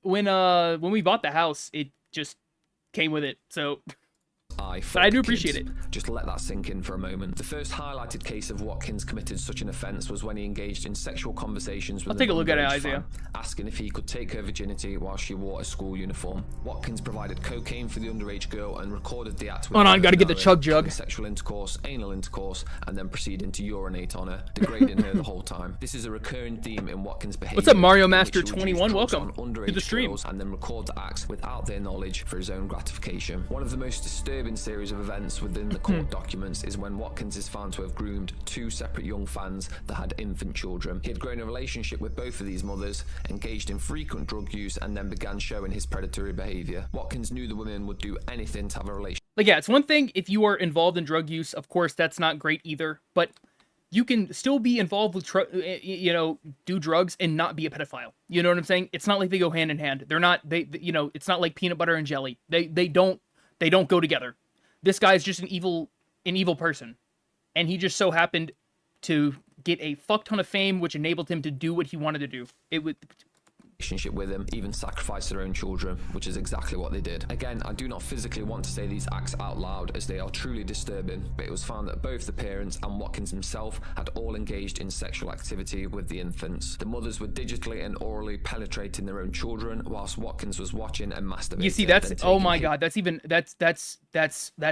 the house, it just came with it. So but I do appreciate it. Just let that sink in for a moment. The first highlighted case of Watkins committed such an offence was when he engaged in sexual conversations with I'll take a look at it, underage Isaiah. fan, asking if he could take her virginity while she wore a school uniform. Watkins provided cocaine for the underage girl and recorded the act with Hold on, gotta get the chug jug. sexual intercourse, anal intercourse, and then proceeding to urinate on her, degrading her the whole time. This is a recurring theme in Watkins' behaviour. What's up, Mario in which Master he would use 21? drugs Welcome on to underage the stream. girls and then record the acts without their knowledge for his own gratification. One of the most disturbing series of events within the court documents is when Watkins is found to have groomed two separate young fans that had infant children. He had grown a relationship with both of these mothers, engaged in frequent drug use, and then began showing his predatory behaviour. Watkins knew the women would do anything to have a relationship. Like, yeah, it's one thing if you are involved in drug use. Of course, that's not great either. But you can still be involved with, do drugs and not be a pedophile. You know what I'm saying? It's not like they go hand in hand. They're not. It's not like peanut butter and jelly. They don't go together. This guy is just an evil person, and he just so happened to get a fuck ton of fame, which enabled him to do what he wanted to do. Relationship with him, even sacrifice their own children, which is exactly what they did. Again, I do not physically want to say these acts out loud as they are truly disturbing, but it was found that both the parents and Watkins himself had all engaged in sexual activity with the infants. The mothers were digitally and orally penetrating their own children whilst Watkins was watching and masturbating. You see, oh my god, that's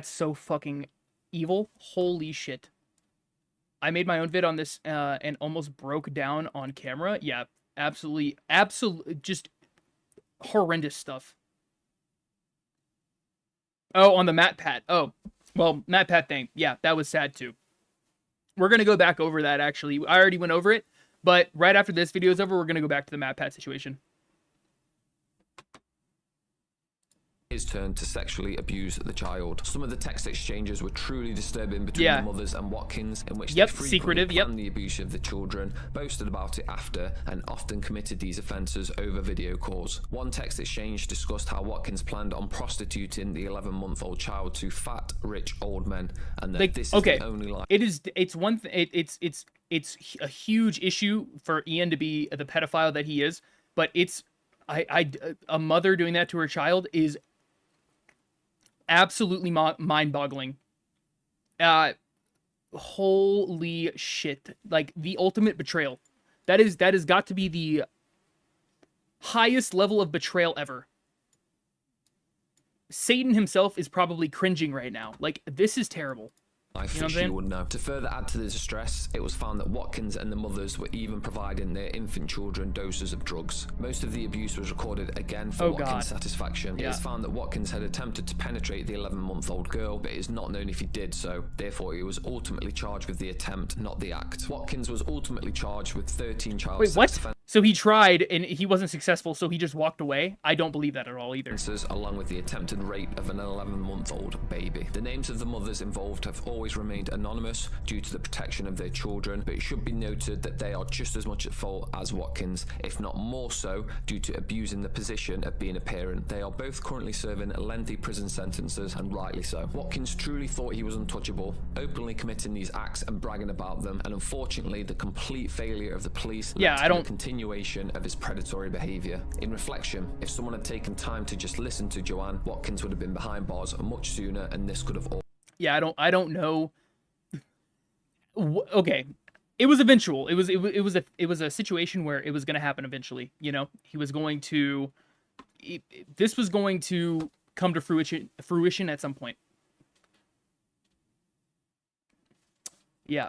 so fucking evil. Holy shit. I made my own vid on this and almost broke down on camera. Yeah. Absolutely, just horrendous stuff. Oh, on the Matpat. Oh, well, Matpat thing. Yeah, that was sad too. We're going to go back over that, actually. I already went over it, but right after this video is over, we're going to go back to the Matpat situation. His turn to sexually abuse the child. Some of the text exchanges were truly disturbing between the mothers and Watkins, in which they frequently planned the abuse of the children, boasted about it after, and often committed these offences over video calls. One text exchange discussed how Watkins planned on prostituting the 11-month-old child to fat, rich old men, and that this is the only line. It's a huge issue for Ian to be the pedophile that he is, but a mother doing that to her child is absolutely mind-boggling. Holy shit. Like, the ultimate betrayal. That has got to be the highest level of betrayal ever. Satan himself is probably cringing right now. Like, this is terrible. I think you would know. To further add to the distress, it was found that Watkins and the mothers were even providing their infant children doses of drugs. Most of the abuse was recorded again for Watkins' satisfaction. It is found that Watkins had attempted to penetrate the 11-month-old girl, but it is not known if he did so. Therefore, he was ultimately charged with the attempt, not the act. Watkins was ultimately charged with 13 child sex offences. So he tried and he wasn't successful, so he just walked away? I don't believe that at all either. Along with the attempted rape of an 11-month-old baby. The names of the mothers involved have always remained anonymous due to the protection of their children, but it should be noted that they are just as much at fault as Watkins, if not more so, due to abusing the position of being a parent. They are both currently serving lengthy prison sentences, and rightly so. Watkins truly thought he was untouchable, openly committing these acts and bragging about them, and unfortunately the complete failure of the police led to the continuation of his predatory behaviour. In reflection, if someone had taken time to just listen to Joanne, Watkins would have been behind bars much sooner, and this could have all... Yeah, I don't know. Okay, it was eventual. It was a situation where it was going to happen eventually. You know, he was going to. This was going to come to fruition at some point. Yeah.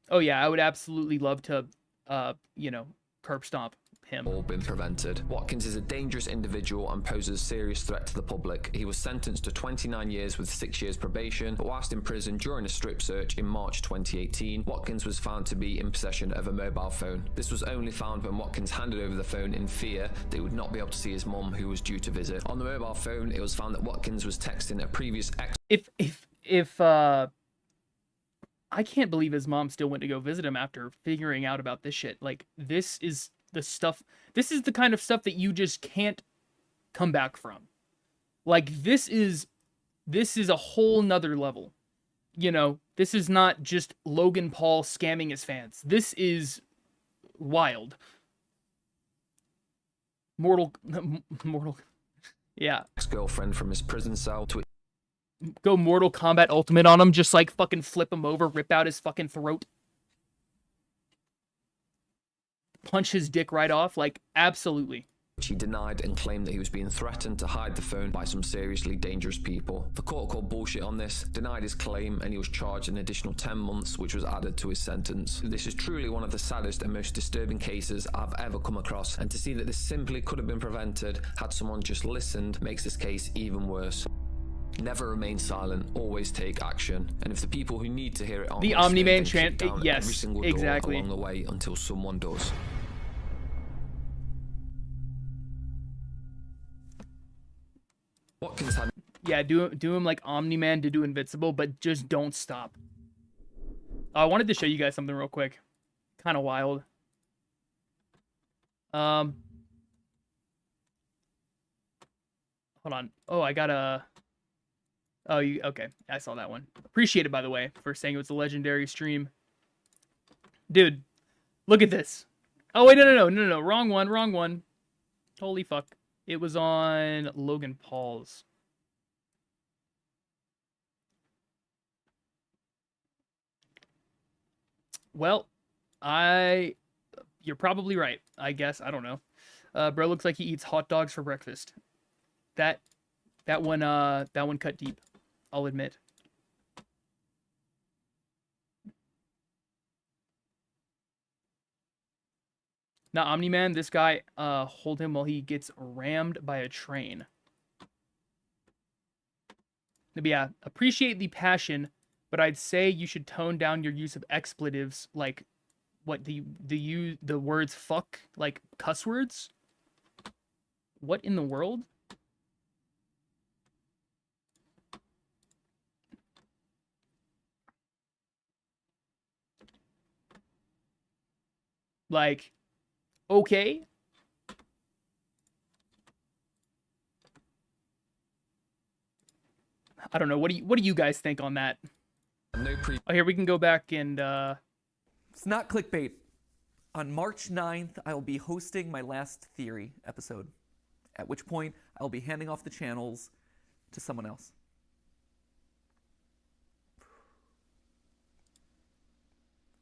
Oh yeah, I would absolutely love to, curb stomp him. All been prevented. Watkins is a dangerous individual and poses a serious threat to the public. He was sentenced to 29 years with 6 years probation, but whilst in prison during a strip search in March 2018, Watkins was found to be in possession of a mobile phone. This was only found when Watkins handed over the phone in fear that he would not be able to see his mum, who was due to visit. On the mobile phone, it was found that Watkins was texting a previous ex. If I can't believe his mom still went to go visit him after figuring out about this shit. Like, this is the stuff, this is the kind of stuff that you just can't come back from. Like, this is a whole nother level. You know, this is not just Logan Paul scamming his fans. This is wild. Mortal, yeah. Ex-girlfriend from his prison cell to Go Mortal Kombat Ultimate on him, just like fucking flip him over, rip out his fucking throat. Punch his dick right off, like, absolutely. which he denied and claimed that he was being threatened to hide the phone by some seriously dangerous people. The court called bullshit on this, denied his claim, and he was charged an additional 10 months, which was added to his sentence. This is truly one of the saddest and most disturbing cases I've ever come across, and to see that this simply could have been prevented had someone just listened makes this case even worse. Never remain silent, always take action. And if the people who need to hear it aren't the listening, Omni-Man then kick chant, down yes, every single door exactly. along the way until someone does. Watkins had... Yeah, do him like Omni-Man to do Invincible, but just don't stop. I wanted to show you guys something real quick. Kind of wild. Hold on. Oh, I got a... Oh, you okay. I saw that one. Appreciate it, by the way, for saying it was a legendary stream. Dude, look at this. Oh, wait, no. Wrong one. Holy fuck. It was on Logan Paul's. Well, you're probably right, I guess. I don't know. Bro looks like he eats hot dogs for breakfast. That one cut deep, I'll admit. Now, Omni-Man, this guy, hold him while he gets rammed by a train. But yeah, appreciate the passion, but I'd say you should tone down your use of expletives, like, what, the words fuck, like, cuss words? What in the world? Like, okay. I don't know. What do you guys think on that? Oh, here we can go back and It's not clickbait. On March 9th, I will be hosting my last Theory episode, at which point I will be handing off the channels to someone else.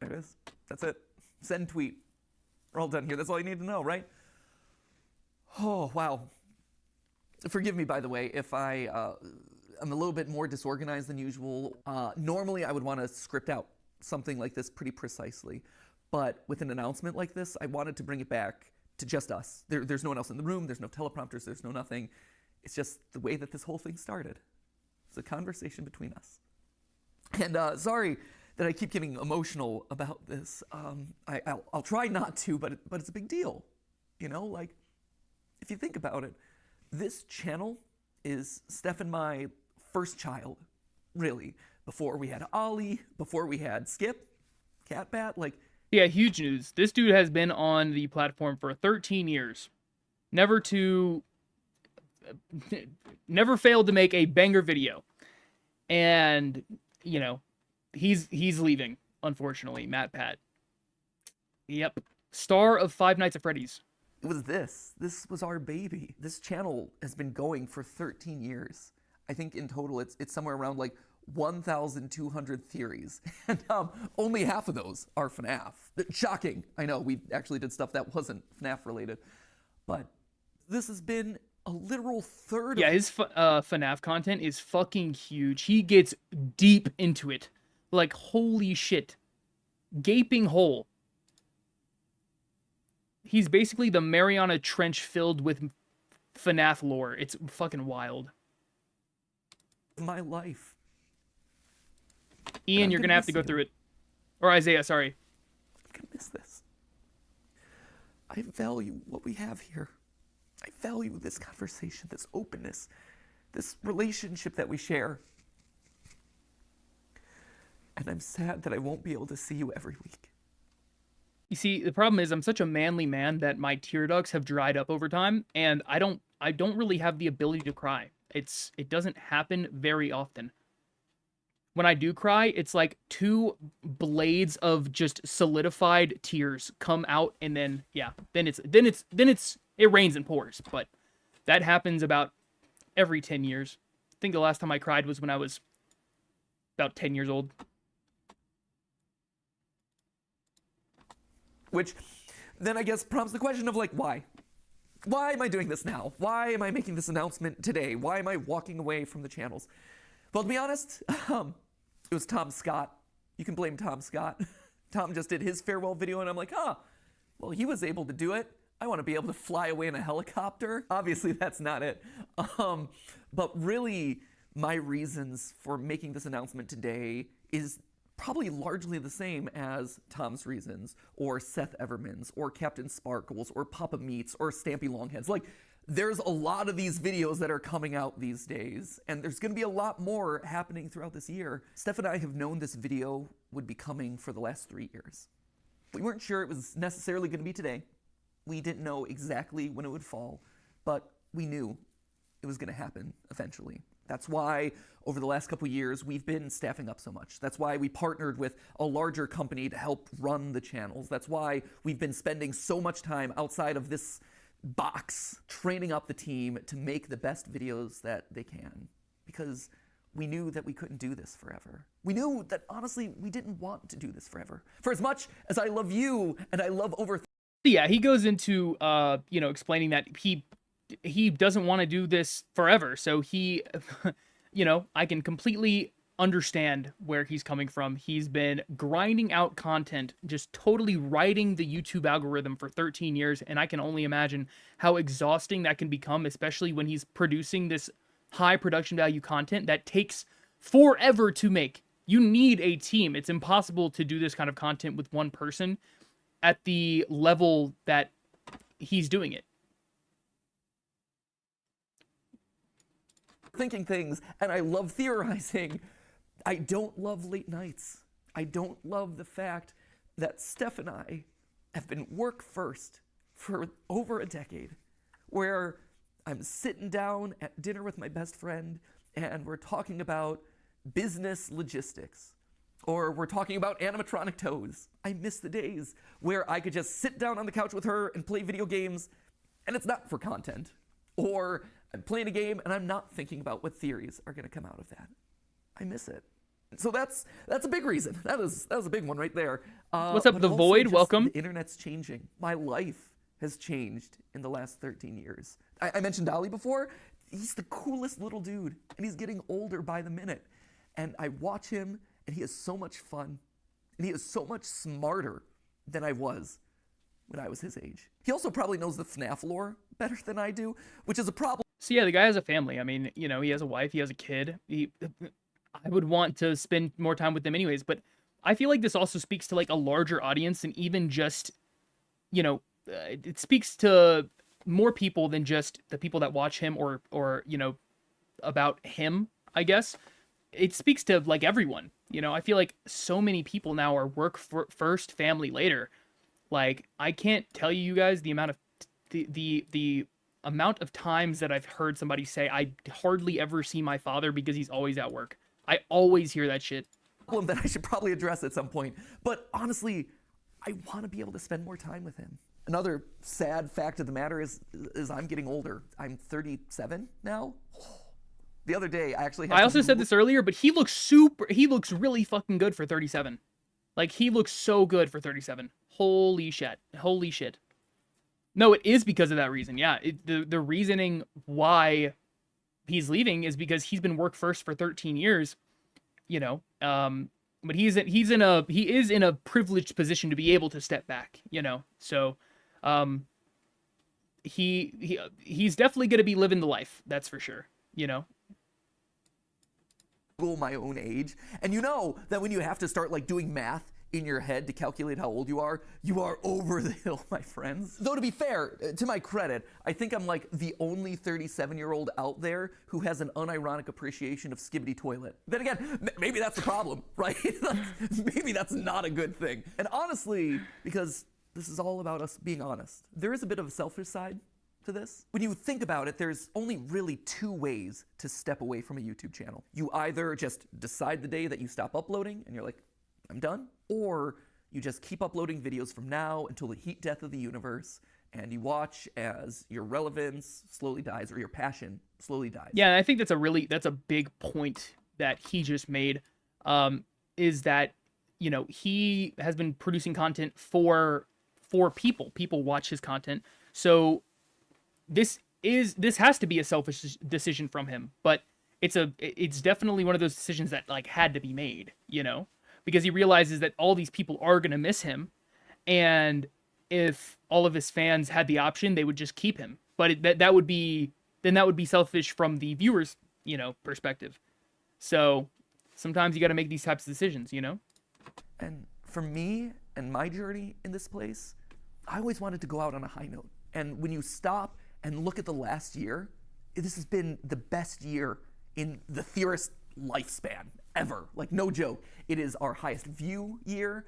There it is. That's it. Send tweet. We're all done here. That's all you need to know, right? Oh, wow. Forgive me, by the way, if I'm a little bit more disorganized than usual. Normally, I would want to script out something like this pretty precisely. But with an announcement like this, I wanted to bring it back to just us. There's no one else in the room. There's no teleprompters. There's no nothing. It's just the way that this whole thing started. It's a conversation between us. And sorry that I keep getting emotional about this. I'll try not to, but it's a big deal. You know, like, if you think about it, this channel is Steph and my first child, really. Before we had Ollie, before we had Skip, Catbat, like... Yeah, huge news. This dude has been on the platform for 13 years. Never failed to make a banger video. And, you know, he's leaving, unfortunately, Matpat. Yep. Star of Five Nights at Freddy's. It was this. This was our baby. This channel has been going for 13 years. I think in total it's somewhere around like 1,200 theories. And only half of those are FNAF. Shocking. I know, we actually did stuff that wasn't FNAF related. But this has been a literal third of... his FNAF content is fucking huge. He gets deep into it. Like, holy shit. Gaping hole. He's basically the Mariana Trench filled with FNAF lore. It's fucking wild. My life. Ian, you're gonna have to go through it. Or Isaiah, sorry. I'm gonna miss this. I value what we have here. I value this conversation, this openness, this relationship that we share. And I'm sad that I won't be able to see you every week. You see, the problem is I'm such a manly man that my tear ducts have dried up over time, and I don't really have the ability to cry. It doesn't happen very often. When I do cry, it's like 2 blades of just solidified tears come out, and then it rains and pours. But that happens about every 10 years. I think the last time I cried was when I was about 10 years old. Which then I guess prompts the question of like, why? Why am I doing this now? Why am I making this announcement today? Why am I walking away from the channels? Well, to be honest, it was Tom Scott. You can blame Tom Scott. Tom just did his farewell video, and I'm like, well, he was able to do it. I want to be able to fly away in a helicopter. Obviously, that's not it. But really, my reasons for making this announcement today is probably largely the same as Tom's reasons, or Seth Everman's, or Captain Sparkles, or Papa Meats, or Stampy Longheads. Like, there's a lot of these videos that are coming out these days, and there's gonna be a lot more happening throughout this year. Steph and I have known this video would be coming for the last 3 years. We weren't sure it was necessarily gonna be today. We didn't know exactly when it would fall, but we knew it was gonna happen eventually. That's why over the last couple years, we've been staffing up so much. That's why we partnered with a larger company to help run the channels. That's why we've been spending so much time outside of this box training up the team to make the best videos that they can. Because we knew that we couldn't do this forever. We knew that, honestly, we didn't want to do this forever. For as much as I love you and I love over... Yeah, he goes into, explaining that he doesn't want to do this forever. So he, I can completely understand where he's coming from. He's been grinding out content, just totally writing the YouTube algorithm for 13 years. And I can only imagine how exhausting that can become, especially when he's producing this high production value content that takes forever to make. You need a team. It's impossible to do this kind of content with one person at the level that he's doing it. Thinking things, and I love theorizing. I don't love late nights. I don't love the fact that Steph and I have been work first for over a decade, where I'm sitting down at dinner with my best friend and we're talking about business logistics, or we're talking about animatronic toes. I miss the days where I could just sit down on the couch with her and play video games, and it's not for content. Or I'm playing a game and I'm not thinking about what theories are gonna come out of that. I miss it. So that's a big reason. That was a big one right there. What's up, but The also Void? just Welcome. The internet's changing. My life has changed in the last 13 years. I mentioned Dilly before. He's the coolest little dude, and he's getting older by the minute. And I watch him, and he has so much fun, and he is so much smarter than I was when I was his age. He also probably knows the FNAF lore better than I do, which is a problem. So yeah, the guy has a family. I mean, he has a wife, he has a kid. I would want to spend more time with them anyways, but I feel like this also speaks to like a larger audience, and even just, it speaks to more people than just the people that watch him or about him, I guess. It speaks to like everyone. I feel like so many people now are work first, family later. Like, I can't tell you guys the amount of the amount of times that I've heard somebody say, I hardly ever see my father because he's always at work. I always hear that shit. Problem that I should probably address at some point. But honestly, I want to be able to spend more time with him. Another sad fact of the matter is I'm getting older. I'm 37 now. The other day, I actually had I also said this earlier, but he looks really fucking good for 37. Like, he looks so good for 37. Holy shit. Holy shit. No, it is because of that reason. Yeah, the reasoning why he's leaving is because he's been work first for 13 years, but he is in a privileged position to be able to step back, So He's definitely going to be living the life. That's for sure. You know. My own age, and you know that when you have to start like doing math in your head to calculate how old you are over the hill, my friends. Though to be fair, to my credit, I think I'm like the only 37-year-old out there who has an unironic appreciation of Skibbity Toilet. Then again, maybe that's the problem, right? Maybe that's not a good thing. And honestly, because this is all about us being honest, there is a bit of a selfish side to this. When you think about it, there's only really two ways to step away from a YouTube channel. You either just decide the day that you stop uploading and you're like, I'm done, or you just keep uploading videos from now until the heat death of the universe, and you watch as your relevance slowly dies or your passion slowly dies. Yeah, I think that's a big point that he just made, is that, you know, he has been producing content for people. People watch his content. So this has to be a selfish decision from him, but it's definitely one of those decisions that like had to be made, you know? Because he realizes that all these people are going to miss him, and if all of his fans had the option, they would just keep him. But that would be selfish from the viewers, you know, perspective. So sometimes you got to make these types of decisions, you know? And for me and my journey in this place, I always wanted to go out on a high note. And when you stop and look at the last year, this has been the best year in the theorist lifespan ever. Like, no joke. It is our highest view year.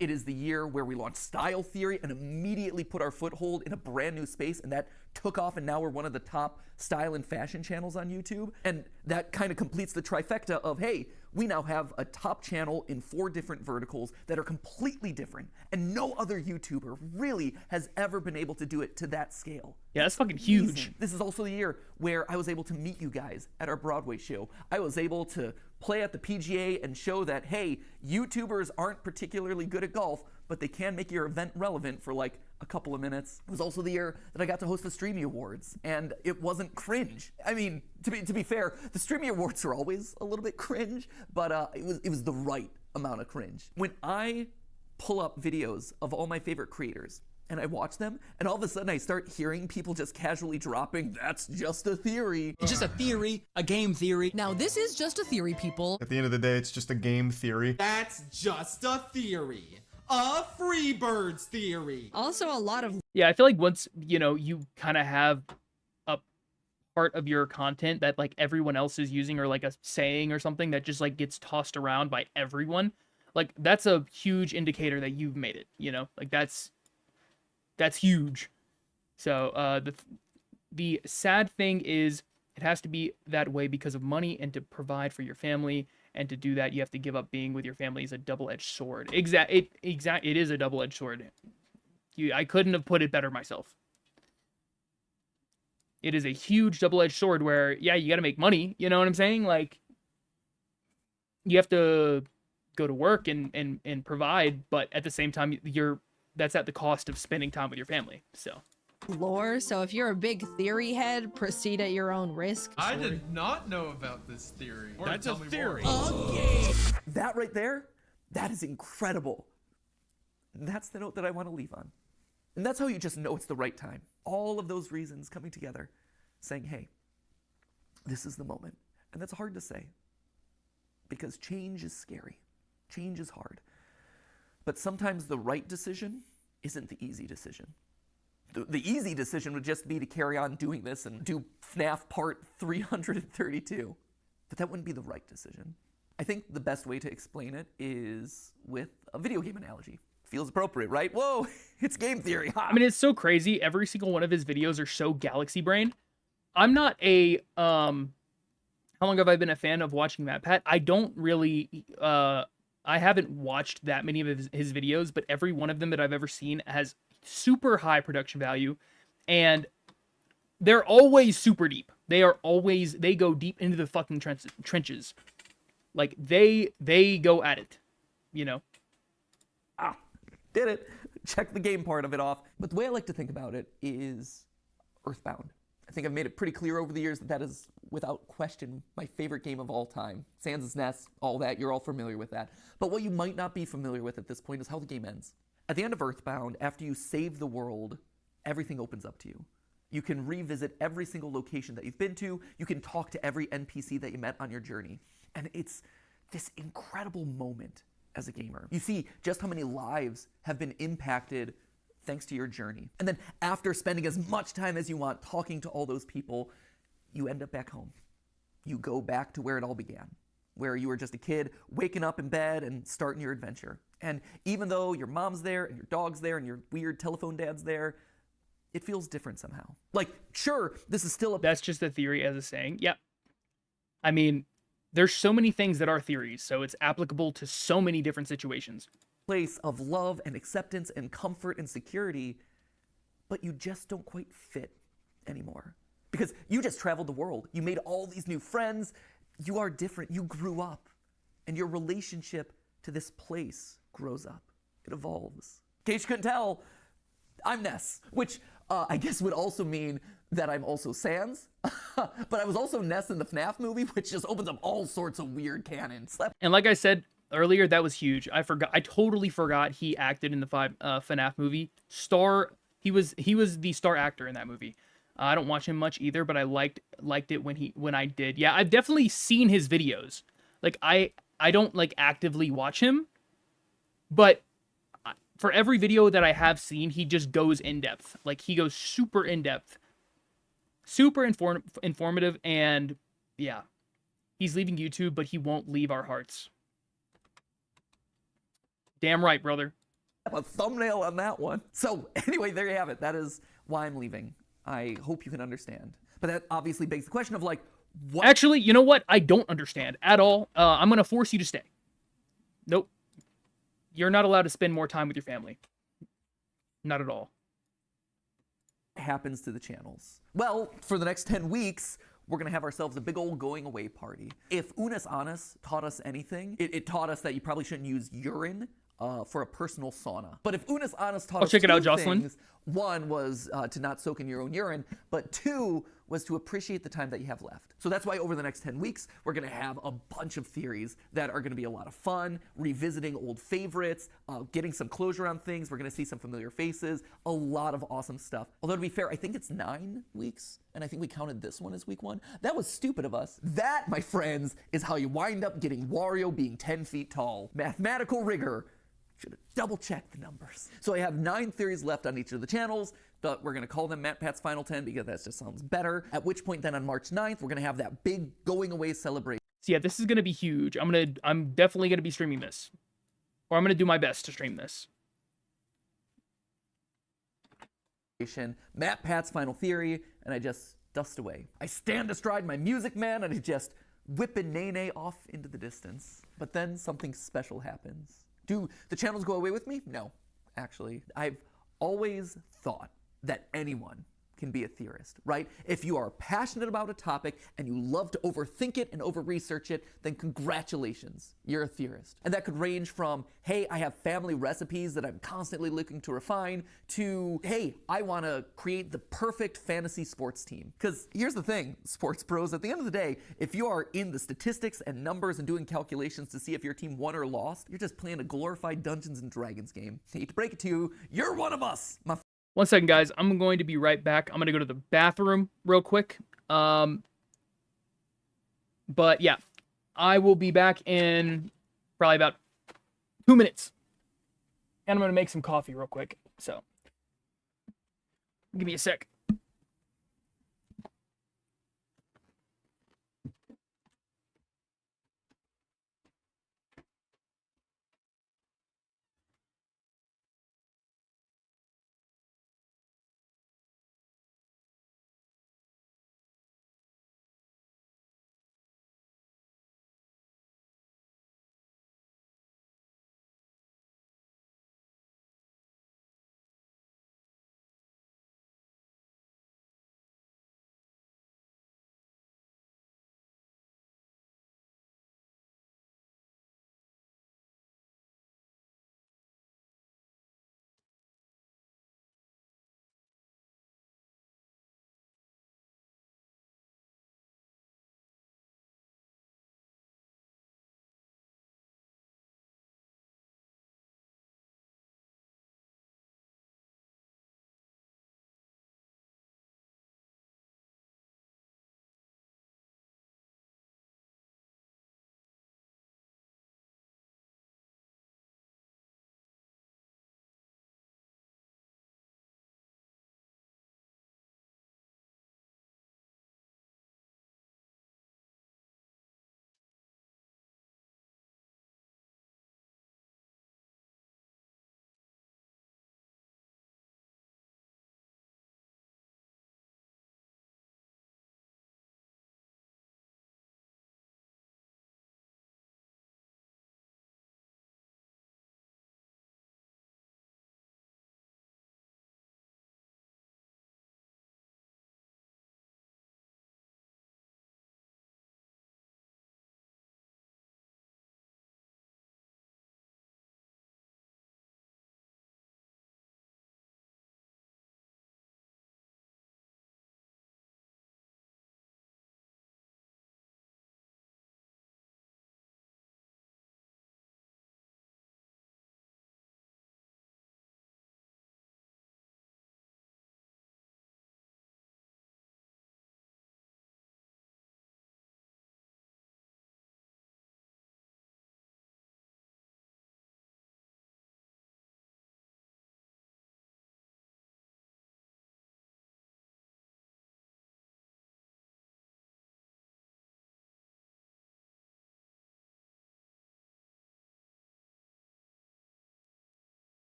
It is the year where we launched Style Theory and immediately put our foothold in a brand new space, and that took off, and now we're one of the top style and fashion channels on YouTube. And that kind of completes the trifecta of, hey, we now have a top channel in 4 different verticals that are completely different, and no other YouTuber really has ever been able to do it to that scale. Yeah, that's fucking huge. Amazing. This is also the year where I was able to meet you guys at our Broadway show. I was able to play at the PGA and show that, hey, YouTubers aren't particularly good at golf, but they can make your event relevant for like a couple of minutes. It was also the year that I got to host the Streamy Awards, and it wasn't cringe. I mean, to be fair, the Streamy Awards are always a little bit cringe, but it was the right amount of cringe. When I pull up videos of all my favorite creators, and I watch them, and all of a sudden I start hearing people just casually dropping, "That's just a theory." It's just a theory, a game theory. Now, this is just a theory, people. At the end of the day, it's just a game theory. That's just a theory. A Freebirds theory. Also, a lot of Yeah, I feel like once, you know, you kind of have a part of your content that like everyone else is using, or like a saying or something that just like gets tossed around by everyone, like that's a huge indicator that you've made it, you know? Like that's huge. So the sad thing is it has to be that way because of money and to provide for your family, and to do that you have to give up being with your family is a double-edged sword. It is a double-edged sword. I couldn't have put it better myself. It is a huge double-edged sword where, yeah, you got to make money, you know what I'm saying? Like, you have to go to work and provide, but at the same time that's at the cost of spending time with your family. So lore, so if you're a big theory head, proceed at your own risk. I did not know about this theory. That's a theory. That right there, that is incredible. That's the note that I want to leave on. And that's how you just know it's the right time. All of those reasons coming together, saying, hey, this is the moment. And that's hard to say, because change is scary. Change is hard. But sometimes the right decision isn't the easy decision. The easy decision would just be to carry on doing this and do FNAF part 332. But that wouldn't be the right decision. I think the best way to explain it is with a video game analogy. Feels appropriate, right? Whoa, it's game theory. Ha! I mean, it's so crazy. Every single one of his videos are so galaxy brain. I'm not a how long have I been a fan of watching Matpat? I don't really I haven't watched that many of his videos, but every one of them that I've ever seen has super high production value, and they're always super deep. They go deep into the fucking trenches. Like they go at it, you know. Did it. Check the game part of it off. But the way I like to think about it is Earthbound. I think I've made it pretty clear over the years that is, without question, my favorite game of all time. Sans' Nest, all that, you're all familiar with that. But what you might not be familiar with at this point is how the game ends. At the end of Earthbound, after you save the world everything opens up to you. You can revisit every single location that you've been to. You can talk to every NPC that you met on your journey. And it's this incredible moment as a gamer. You see just how many lives have been impacted thanks to your journey. And then after spending as much time as you want talking to all those people, you end up back home. You go back to where it all began, where you were just a kid waking up in bed and starting your adventure. And even though your mom's there and your dog's there and your weird telephone dad's there, it feels different somehow. Like, sure, this is still a... That's just a theory as a saying. Yeah. I mean, there's so many things that are theories, so it's applicable to so many different situations. Place of love and acceptance and comfort and security, but you just don't quite fit anymore. Because you just traveled the world. You made all these new friends. You are different. You grew up. And your relationship to this place grows up. It evolves. In case you couldn't tell, I'm Ness, which I guess would also mean that I'm also Sans. But I was also Ness in the FNAF movie, which just opens up all sorts of weird canon. And like I said earlier, that was huge. I totally forgot he acted in the FNAF movie. He was the star actor in that movie. I don't watch him much either, but I liked it when I did. Yeah, I've definitely seen his videos. Like I don't like actively watch him, but for every video that I have seen, he just goes in depth. Like he goes super in depth, super informative, and yeah, he's leaving YouTube, but he won't leave our hearts. Damn right, brother. A thumbnail on that one. So anyway, there you have it. That is why I'm leaving. I hope you can understand. But that obviously begs the question of like, what? Actually, you know what? I don't understand at all. I'm going to force you to stay. Nope. You're not allowed to spend more time with your family. Not at all. Happens to the channels? Well, for the next 10 weeks, we're going to have ourselves a big old going away party. If Unis Anus taught us anything, it taught us that you probably shouldn't use urine for a personal sauna. But if Unis Anus taught us check it out, two Jocelyn. things, one was to not soak in your own urine, but two was to appreciate the time that you have left. So that's why over the next 10 weeks, we're gonna have a bunch of theories that are gonna be a lot of fun, revisiting old favorites, getting some closure on things. We're gonna see some familiar faces, a lot of awesome stuff. Although to be fair, I think it's 9 weeks, and I think we counted this one as week 1. That was stupid of us. That, my friends, is how you wind up getting Wario being 10 feet tall. Mathematical rigor. Should have double-checked the numbers. So I have 9 theories left on each of the channels, but we're going to call them Matpat's Final 10 because that just sounds better. At which point then on March 9th, we're going to have that big going away celebration. So yeah, this is going to be huge. I'm definitely going to be streaming this. Or I'm going to do my best to stream this. Matpat's Final Theory, and I just dust away. I stand astride my music man, and I just whip a nene off into the distance. But then something special happens. Do the channels go away with me? No, actually. I've always thought that anyone can be a theorist, right? If you are passionate about a topic and you love to overthink it and over-research it, then congratulations, you're a theorist. And that could range from, hey, I have family recipes that I'm constantly looking to refine, to, hey, I want to create the perfect fantasy sports team. Because here's the thing, sports pros, at the end of the day, if you are in the statistics and numbers and doing calculations to see if your team won or lost, you're just playing a glorified Dungeons and Dragons game. I hate to break it to you, you're one of us, my 1 second, guys. I'm going to be right back. I'm going to go to the bathroom real quick. But yeah, I will be back in probably about 2 minutes. And I'm going to make some coffee real quick. So give me a sec.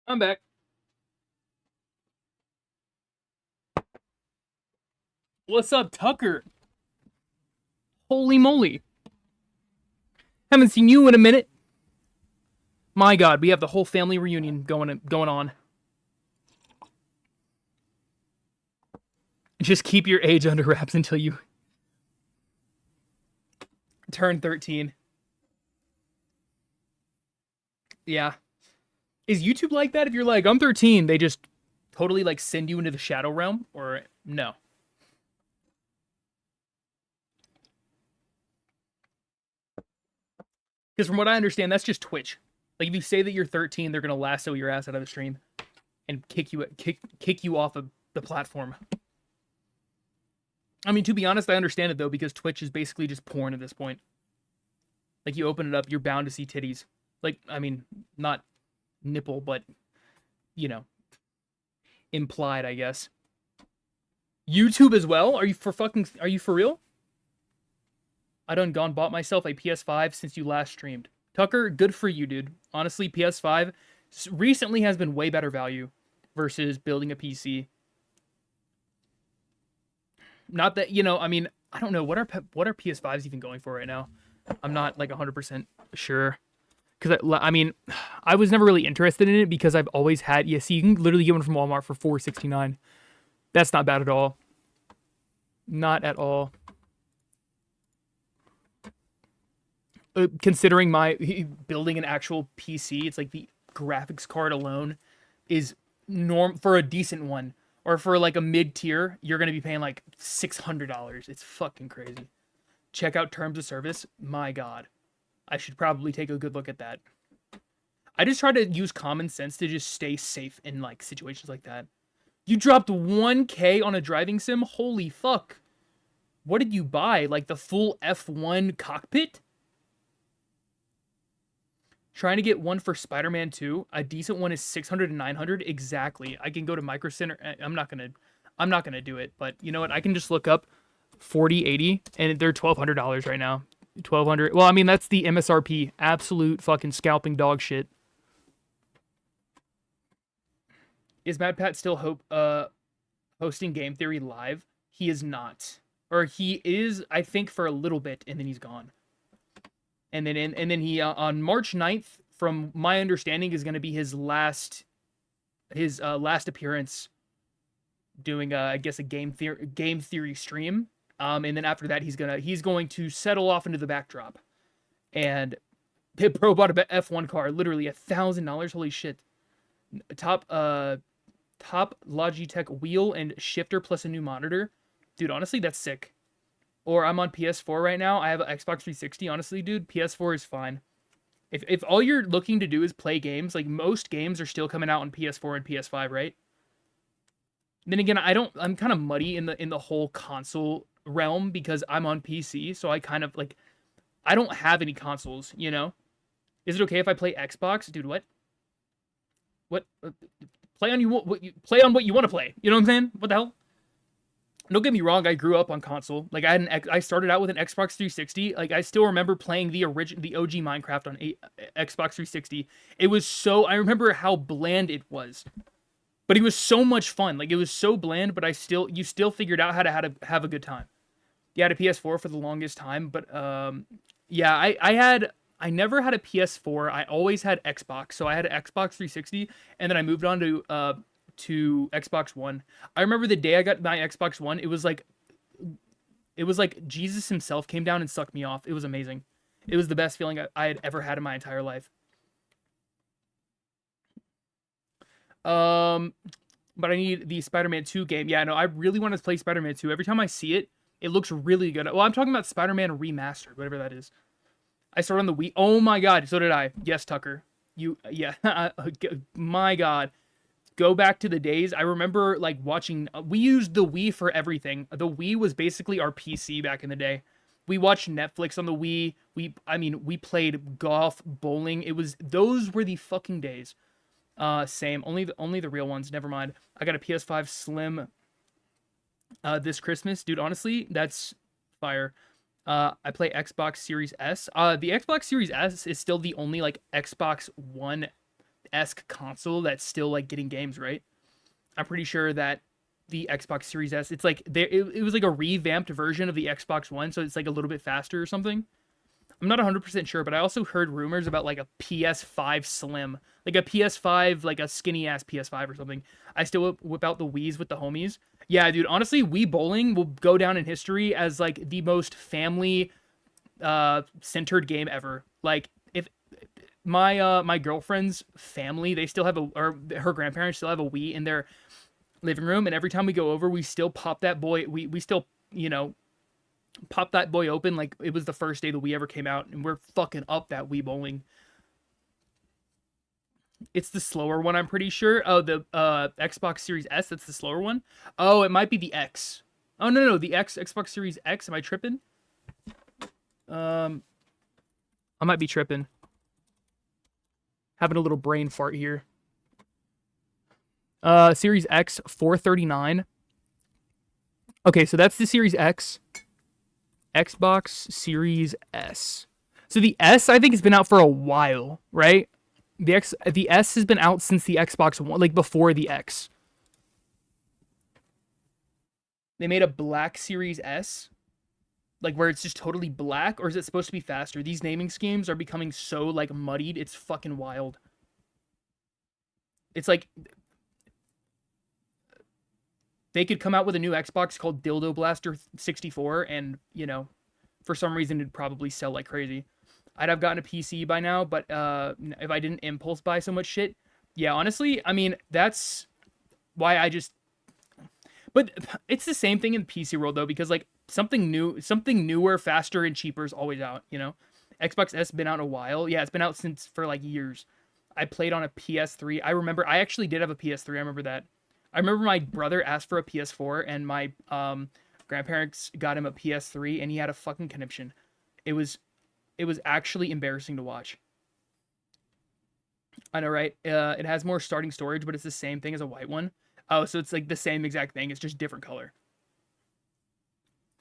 I'm back. What's up, Tucker? Holy moly. Haven't seen you in a minute. My God, we have the whole family reunion going on. Just keep your age under wraps until you turn 13. Yeah. Is YouTube like that? If you're like, I'm 13, they just totally like send you into the shadow realm, or no? Because from what I understand, that's just Twitch. Like if you say that you're 13, they're gonna lasso your ass out of the stream and kick you off of the platform. I mean, to be honest, I understand it though, because Twitch is basically just porn at this point. Like you open it up, you're bound to see titties. Like, I mean, not nipple, but you know, implied, I guess. YouTube as well? Are you for real? I done bought myself a PS5 since you last streamed. Tucker, good for you, dude. Honestly, PS5 recently has been way better value versus building a PC. Not that, you know, I mean, I don't know, what are PS5s even going for right now? I'm not like 100% sure. Because, I mean, I was never really interested in it because I've always had, see, you can literally get one from Walmart for $4.69. That's not bad at all. Not at all. Considering my building an actual PC, it's like the graphics card alone is norm for a decent one, or for like a mid tier, you're gonna be paying like $600. It's fucking crazy. Check out terms of service. My God, I should probably take a good look at that. I just try to use common sense to just stay safe in like situations like that. You dropped 1K on a driving sim? Holy fuck. What did you buy? Like the full F1 cockpit? Trying to get one for Spider-Man 2. A decent one is 600 and 900. Exactly. I can go to Micro Center. I'm not gonna do it, but you know what? I can just look up 4080 and they're $1,200 right now. 1,200. Well, I mean, that's the MSRP. Absolute fucking scalping dog shit. Is Matpat still hosting Game Theory live? He is not. Or he is, I think, for a little bit, and then he's gone. And then he on March 9th, from my understanding, is going to be his last appearance doing I guess a game theory stream. And then after that, he's going to settle off into the backdrop. And Bro bought a F1 car, literally $1,000. Holy shit! Top Logitech wheel and shifter plus a new monitor, dude. Honestly, that's sick. Or I'm on PS4 right now. I have an Xbox 360. Honestly, dude, PS4 is fine. If all you're looking to do is play games, like most games are still coming out on PS4 and PS5, right? Then again, I'm kind of muddy in the whole console realm because I'm on PC, so I kind of like I don't have any consoles, you know? Is it okay if I play Xbox? Dude, what? Play on what you want to play. You know what I'm saying? What the hell? Don't get me wrong, I grew up on console. Like I started out with an Xbox 360. Like I still remember playing the OG Minecraft on Xbox 360. It was I remember how bland it was. But it was so much fun. Like it was so bland, but you still figured out how to have a good time. You had a PS4 for the longest time, but yeah, I never had a PS4. I always had Xbox. So I had an Xbox 360 and then I moved on to Xbox One. I remember the day I got my Xbox One, it was like Jesus himself came down and sucked me off. It was amazing. It was the best feeling I had ever had in my entire life. But I need the Spider-Man 2 game. Yeah, no, I really want to play Spider-Man 2. Every time I see it, it looks really good. Well, I'm talking about Spider-Man Remastered, whatever that is. I started on the Wii. Oh my God, so did I. Yes, Tucker. Yeah, my God. Go back to the days. I remember like watching, we used the Wii for everything. The Wii was basically our PC back in the day. We watched Netflix on the Wii. We played golf, bowling. Those were the fucking days. Same. Only the real ones. Never mind. I got a PS5 Slim this Christmas. Dude, honestly, that's fire. I play Xbox Series S. The Xbox Series S is still the only like Xbox One esque console that's still like getting games, right? I'm pretty sure that the Xbox Series S, it's like it was like a revamped version of the Xbox One, so it's like a little bit faster or something. I'm not 100% sure, but I also heard rumors about like a PS5 Slim, like a PS5, like a skinny ass PS5 or something. I still whip out the Wii's with the homies. Yeah, dude, honestly, Wii Bowling will go down in history as like the most family centered game ever. Like if my girlfriend's family, they still have or her grandparents still have a Wii in their living room, and every time we go over, we still pop that boy. We still, pop that boy open like it was the first day that we ever came out, and we're fucking up that Wii Bowling. It's the slower one, I'm pretty sure. Oh, the Xbox Series S, that's the slower one. Oh, it might be the X. Oh, no, the Xbox Series X. Am I tripping? I might be tripping. Having a little brain fart here. Series X, 439. Okay, so that's the Series X. Xbox Series S. So the S, I think, has been out for a while, right? The S has been out since the Xbox One, like before the X. They made a black Series S, like where it's just totally black, or is it supposed to be faster? These naming schemes are becoming so like muddied, it's fucking wild. It's like they could come out with a new Xbox called Dildo Blaster 64, and for some reason it'd probably sell like crazy. I'd have gotten a PC by now, but if I didn't impulse buy so much shit, yeah, honestly, I mean, that's why I just. But it's the same thing in the PC world though, because like something newer, faster, and cheaper is always out. Xbox S has been out a while. Yeah, it's been out for like years. I played on a PS3. I remember I actually did have a PS3. I remember that. I remember my brother asked for a PS4, and my grandparents got him a PS3, and he had a fucking conniption. It was actually embarrassing to watch. I know, right? It has more starting storage, but it's the same thing as a white one. Oh, so it's like the same exact thing. It's just different color.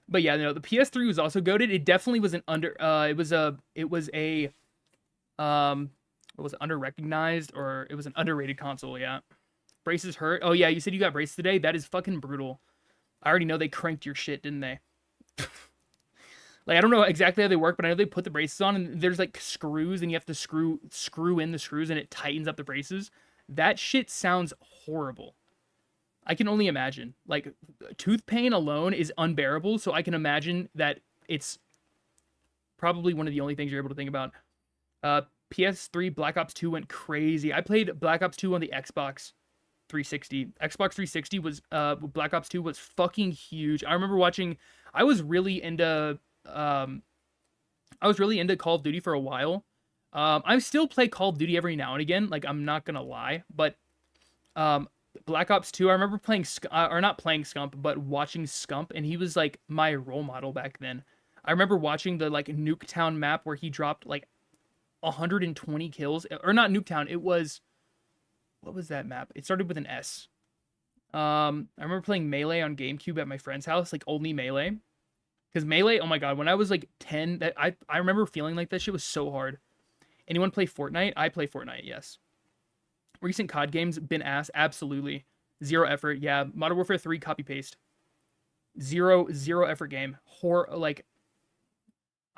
But yeah, the PS3 was also goated. It definitely was under-recognized, or it was an underrated console, yeah. Braces hurt. Oh yeah, you said you got braces today? That is fucking brutal. I already know they cranked your shit, didn't they? Like, I don't know exactly how they work, but I know they put the braces on, and there's like screws, and you have to screw in the screws, and it tightens up the braces. That shit sounds horrible. I can only imagine. Like, tooth pain alone is unbearable, so I can imagine that it's probably one of the only things you're able to think about. PS3 Black Ops 2 went crazy. I played Black Ops 2 on the Xbox 360. Xbox 360 was Black Ops 2 was fucking huge. I remember watching. I was really into Call of Duty for a while. I still play Call of Duty every now and again. Like, I'm not gonna lie, but Black Ops 2. I remember playing or not playing Scump, but watching Scump, and he was like my role model back then. I remember watching the like Nuketown map where he dropped like 120 kills, or not Nuketown. It was. What was that map? It started with an S. I remember playing Melee on GameCube at my friend's house, like only Melee. Because Melee, oh my god, when I was like 10, I remember feeling like that shit was so hard. Anyone play Fortnite? I play Fortnite, yes. Recent COD games, been ass, absolutely. Zero effort, yeah. Modern Warfare 3, copy-paste. Zero effort game. I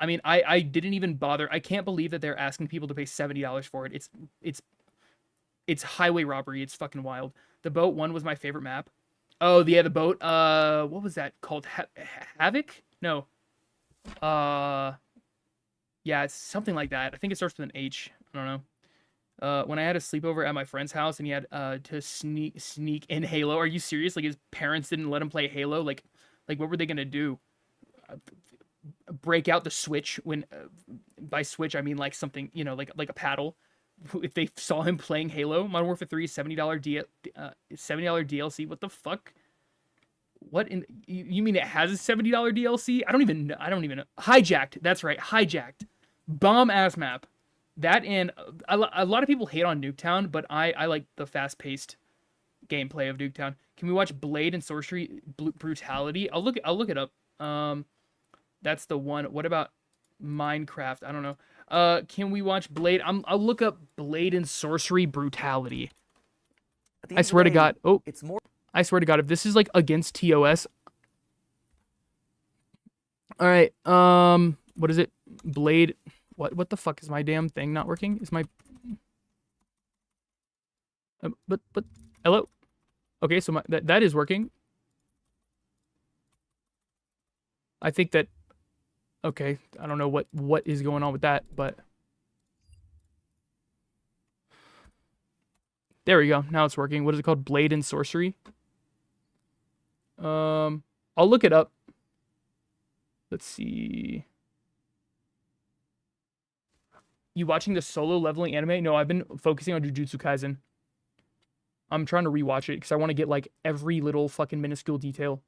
mean, I didn't even bother. I can't believe that they're asking people to pay $70 for it. It's highway robbery. It's fucking wild. The boat one was my favorite map. Oh, yeah, the boat. What was that called? Havoc? No. Yeah, it's something like that. I think it starts with an H. I don't know. When I had a sleepover at my friend's house and he had to sneak in Halo. Are you serious? Like, his parents didn't let him play Halo? Like what were they gonna do? Break out the Switch when by Switch I mean like something, like a paddle. If they saw him playing Halo. Modern Warfare 3 $70 DLC. What the fuck? What in you mean it has a $70 DLC? I don't even know. Hijacked. That's right. Hijacked. Bomb ass map. That, and a lot of people hate on Nuketown, but I like the fast-paced gameplay of Nuketown. Can we watch Blade and Sorcery Brutality? I'll look it up. That's the one. What about Minecraft? I don't know. Can we watch Blade? I'll look up Blade and Sorcery Brutality. I swear to God. Oh, it's more. I swear to God, if this is like against TOS. All right. What is it? Blade. What the fuck is my damn thing not working? Is my but hello? Okay, so that is working. I think that okay, I don't know what is going on with that, but there we go. Now it's working. What is it called? Blade and Sorcery. I'll look it up. Let's see. You watching the solo leveling anime? No, I've been focusing on Jujutsu Kaisen. I'm trying to rewatch it because I want to get like every little fucking minuscule detail.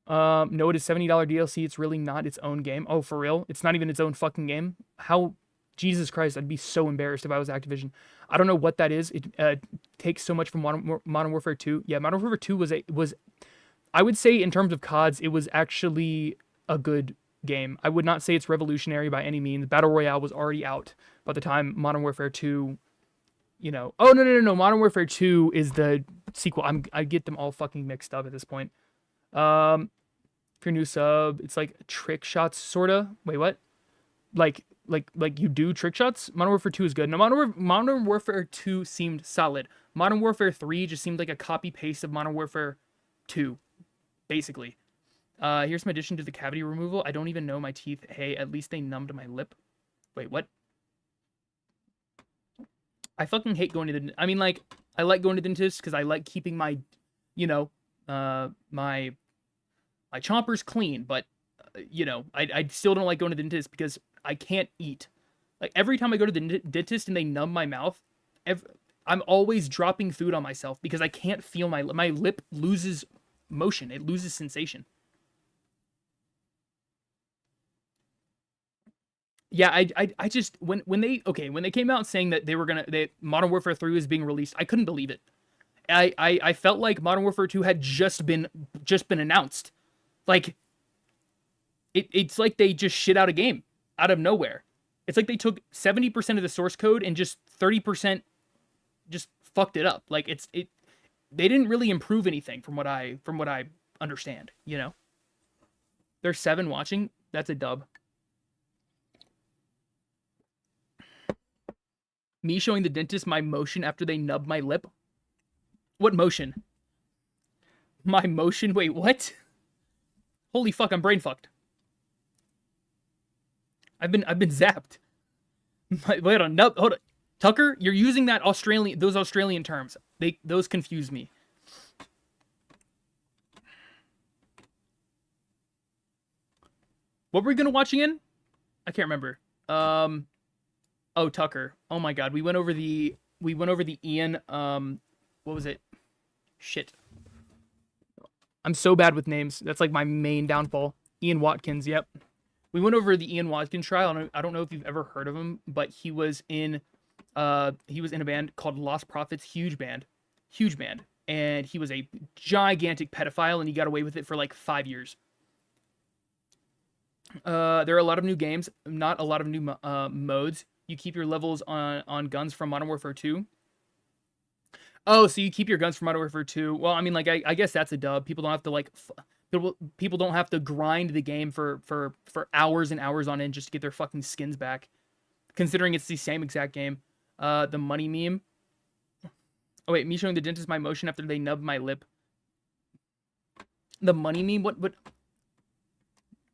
No, it is $70 DLC. It's really not its own game. Oh, for real? It's not even its own fucking game? How? Jesus Christ, I'd be so embarrassed if I was Activision. I don't know what that is. It takes so much from Modern Warfare 2. Yeah, Modern Warfare 2 was I would say in terms of CODs, it was actually a good game. I would not say it's revolutionary by any means. Battle Royale was already out by the time Modern Warfare 2, you know. Oh, no. Modern Warfare 2 is the sequel. I get them all fucking mixed up at this point. If you're new sub, it's like trick shots, sorta. Wait, what? Like you do trick shots? Modern Warfare 2 is good. No, Modern Warfare 2 seemed solid. Modern Warfare 3 just seemed like a copy-paste of Modern Warfare 2, basically. Here's my addition to the cavity removal. I don't even know my teeth. Hey, at least they numbed my lip. Wait, what? I fucking hate going to the... I mean, like, I like going to the dentist because I like keeping my, you know, my chompers clean, but, you know, I still don't like going to the dentist because I can't eat. Like, every time I go to the dentist and they numb my mouth, I'm always dropping food on myself because I can't feel my lip loses motion. It loses sensation. Yeah, I just when they came out saying that Modern Warfare 3 was being released, I couldn't believe it. I felt like Modern Warfare 2 had just been announced. Like it's like they just shit out a game out of nowhere. It's like they took 70% of the source code and just 30% just fucked it up. Like they didn't really improve anything from what I understand, you know. There's 7 watching. That's a dub. Me showing the dentist my motion after they nub my lip? What motion? My motion? Wait, what? Holy fuck, I'm brain fucked. I've been zapped. Wait on, nub. Hold on. Tucker, you're using those Australian terms. Those confuse me. What were we gonna watch again? I can't remember. Oh, Tucker. Oh my God. We went over the Ian. What was it? Shit. I'm so bad with names. That's like my main downfall. Ian Watkins. Yep. We went over the Ian Watkins trial. I don't know if you've ever heard of him, but he was in a band called Lost Prophets. Huge band. And he was a gigantic pedophile, and he got away with it for like 5 years. There are a lot of new games, not a lot of new modes. You keep your levels on guns from Modern Warfare 2. Oh, so you keep your guns from Modern Warfare 2. Well, I mean, like, I guess that's a dub. People don't have to, like, people don't have to grind the game for hours and hours on end just to get their fucking skins back. Considering it's the same exact game. The money meme. Oh, wait, me showing the dentist my motion after they nubbed my lip. The money meme? What?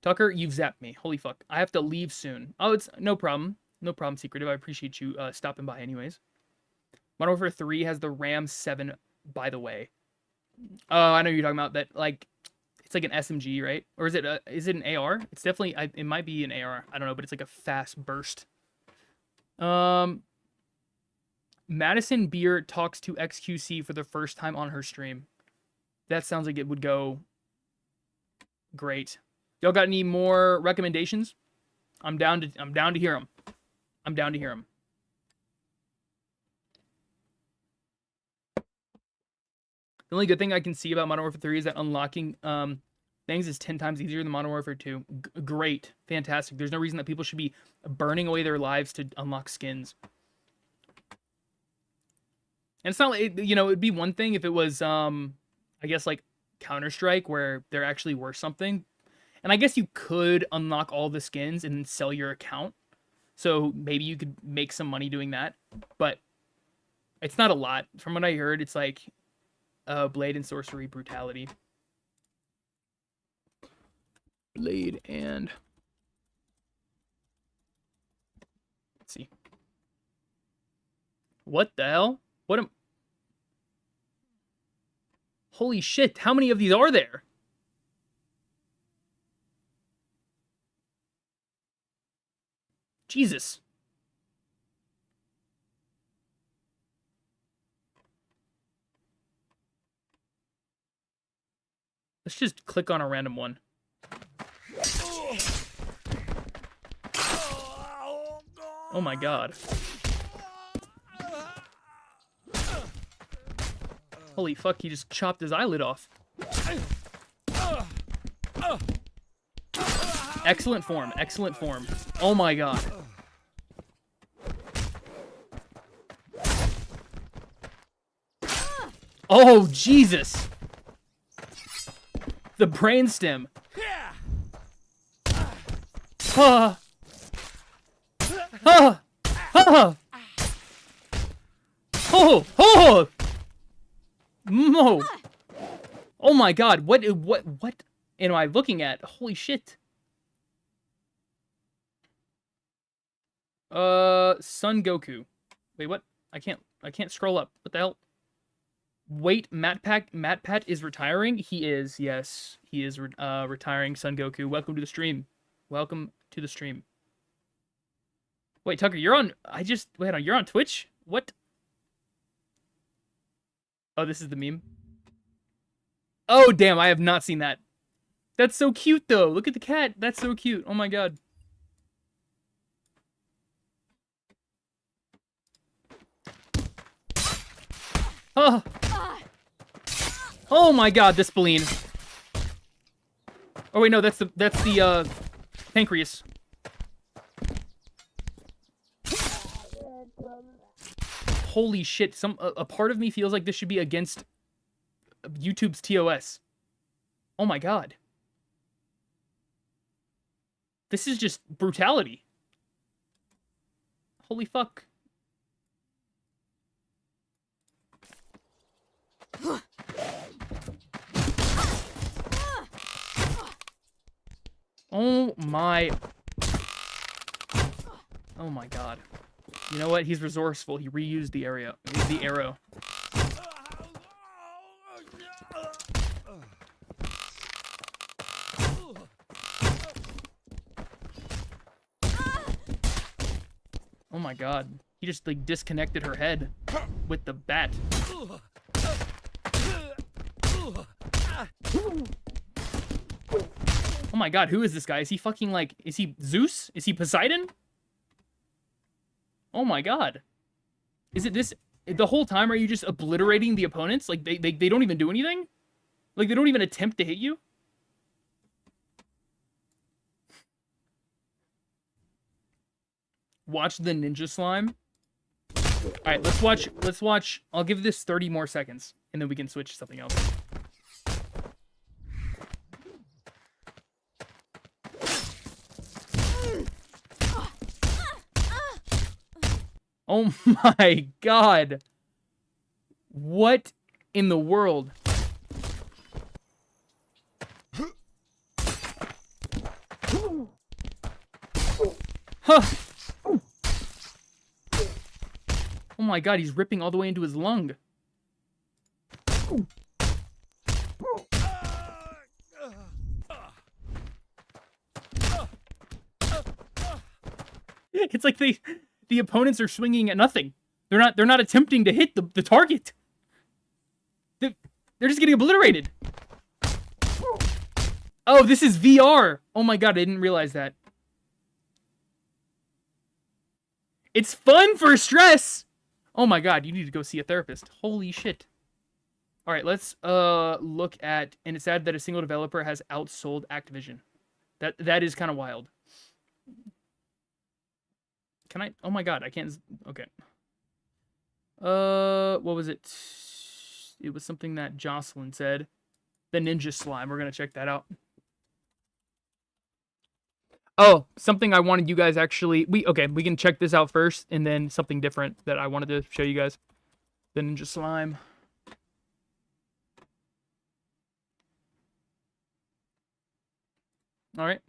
Tucker, you've zapped me. Holy fuck. I have to leave soon. Oh, it's no problem. No problem, Secretive. I appreciate you stopping by anyways. Modern Warfare 3 has the RAM 7, by the way. Oh, I know you're talking about that, like, it's like an SMG, right? Or is it an AR? It's definitely, it might be an AR. I don't know, but it's like a fast burst. Madison Beer talks to XQC for the first time on her stream. That sounds like it would go great. Y'all got any more recommendations? I'm down to hear them. I'm down to hear them. The only good thing I can see about Modern Warfare 3 is that unlocking Things is 10 times easier than Modern Warfare 2. Great. Fantastic. There's no reason that people should be burning away their lives to unlock skins. And it's not like, you know, it'd be one thing if it was, I guess, like Counter-Strike, where there actually were something. And I guess you could unlock all the skins and then sell your account. So maybe you could make some money doing that. But it's not a lot. From what I heard, it's like Blade and Sorcery Brutality. Blade and... Let's see. What the hell? What am... Holy shit, how many of these are there? Jesus. Let's just click on a random one. Oh my god. Holy fuck, he just chopped his eyelid off. Excellent form, excellent form. Oh my god. Oh, Jesus. The brainstem. Ha. Ha. Ha. Oh, oh. Mo. Oh my god, what am I looking at? Holy shit. Son Goku. Wait, what? I can't scroll up. What the hell? Wait, Matpat is retiring? He is, yes. He is retiring, Son Goku. Welcome to the stream. Welcome to the stream. Wait, Tucker, you're on... Wait on, you're on Twitch? What? Oh, this is the meme? Oh, damn, I have not seen that. That's so cute, though. Look at the cat. That's so cute. Oh, my God. Oh. Oh, my God, this spleen. Oh, wait, no, that's the pancreas. Holy shit, a part of me feels like this should be against YouTube's TOS. Oh my god. This is just brutality. Holy fuck. Oh my... Oh my god. You know what? He's resourceful. He reused the arrow. Oh my god. He just like disconnected her head with the bat. Oh my god, who is this guy? Is he fucking like... Is he Zeus? Is he Poseidon? Oh my god. Is it this... The whole time are you just obliterating the opponents? Like, they don't even do anything? Like, they don't even attempt to hit you? Watch the ninja slime. Alright, let's watch... I'll give this 30 more seconds, and then we can switch to something else. Oh my god. What in the world? Huh. Oh my god, he's ripping all the way into his lung. It's like the opponents are swinging at nothing. They're not attempting to hit the target. They're just getting obliterated. Oh, this is VR. Oh my god, I didn't realize that. It's fun for stress. Oh my god, you need to go see a therapist. Holy shit. All right, let's look at, and it's sad that a single developer has outsold Activision. That is kind of wild. Can I? Oh my god, I can't. Okay. What was it? It was something that Jocelyn said. The Ninja Slime. We're gonna check that out. Oh, something I wanted you guys actually. We can check this out first, and then something different that I wanted to show you guys. The Ninja Slime. All right.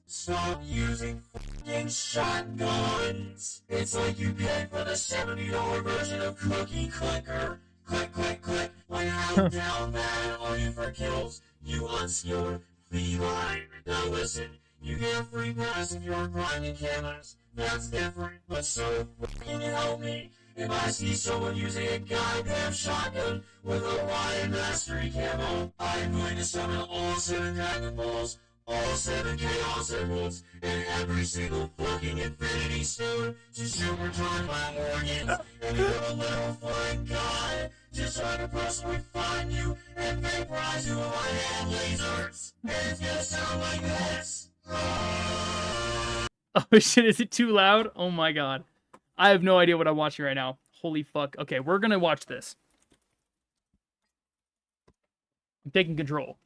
Stop using f***ing shotguns. It's like you paid for the $70 version of Cookie Clicker. Click, click, click. When you're down bad, looking for kills, you unskilled feline. Now listen, you get free pass if you're grinding cameras. That's different, but so f***ing help me. If I see someone using a goddamn shotgun with a Lion Mastery camo, I'm going to summon all 7 Dragon Balls, all 7 Chaos Emeralds, and every single fucking Infinity Stone to supercharge my organs, and you're a little flying god, just trying to personally find you and vaporize you with my hand lasers. And it's gonna sound like this. Oh shit, is it too loud? Oh my god. I have no idea what I'm watching right now. Holy fuck. Okay, we're gonna watch this. I'm taking control.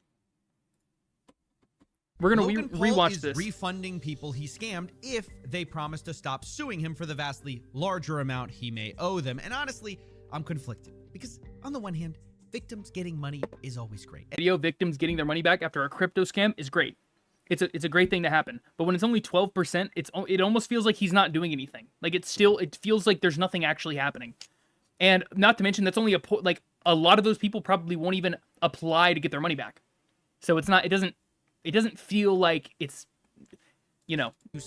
We're gonna rewatch this. Refunding people he scammed if they promise to stop suing him for the vastly larger amount he may owe them. And honestly, I'm conflicted because on the one hand, victims getting money is always great. Video victims getting their money back after a crypto scam is great. It's a great thing to happen. But when it's only 12%, it almost feels like he's not doing anything. Like it feels like there's nothing actually happening. And not to mention that's only a lot of those people probably won't even apply to get their money back. So it doesn't feel like it's, it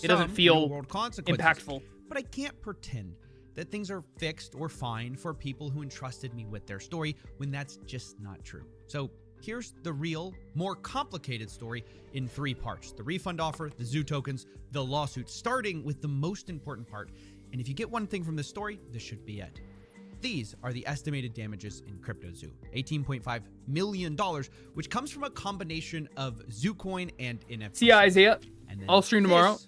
doesn't feel impactful. But I can't pretend that things are fixed or fine for people who entrusted me with their story when that's just not true. So here's the real, more complicated story in 3 parts. The refund offer, the zoo tokens, the lawsuit, starting with the most important part. And if you get one thing from this story, this should be it. These are the estimated damages in CryptoZoo, $18.5 million, which comes from a combination of ZooCoin and NFT. See ya, Isaiah. And then I'll stream tomorrow.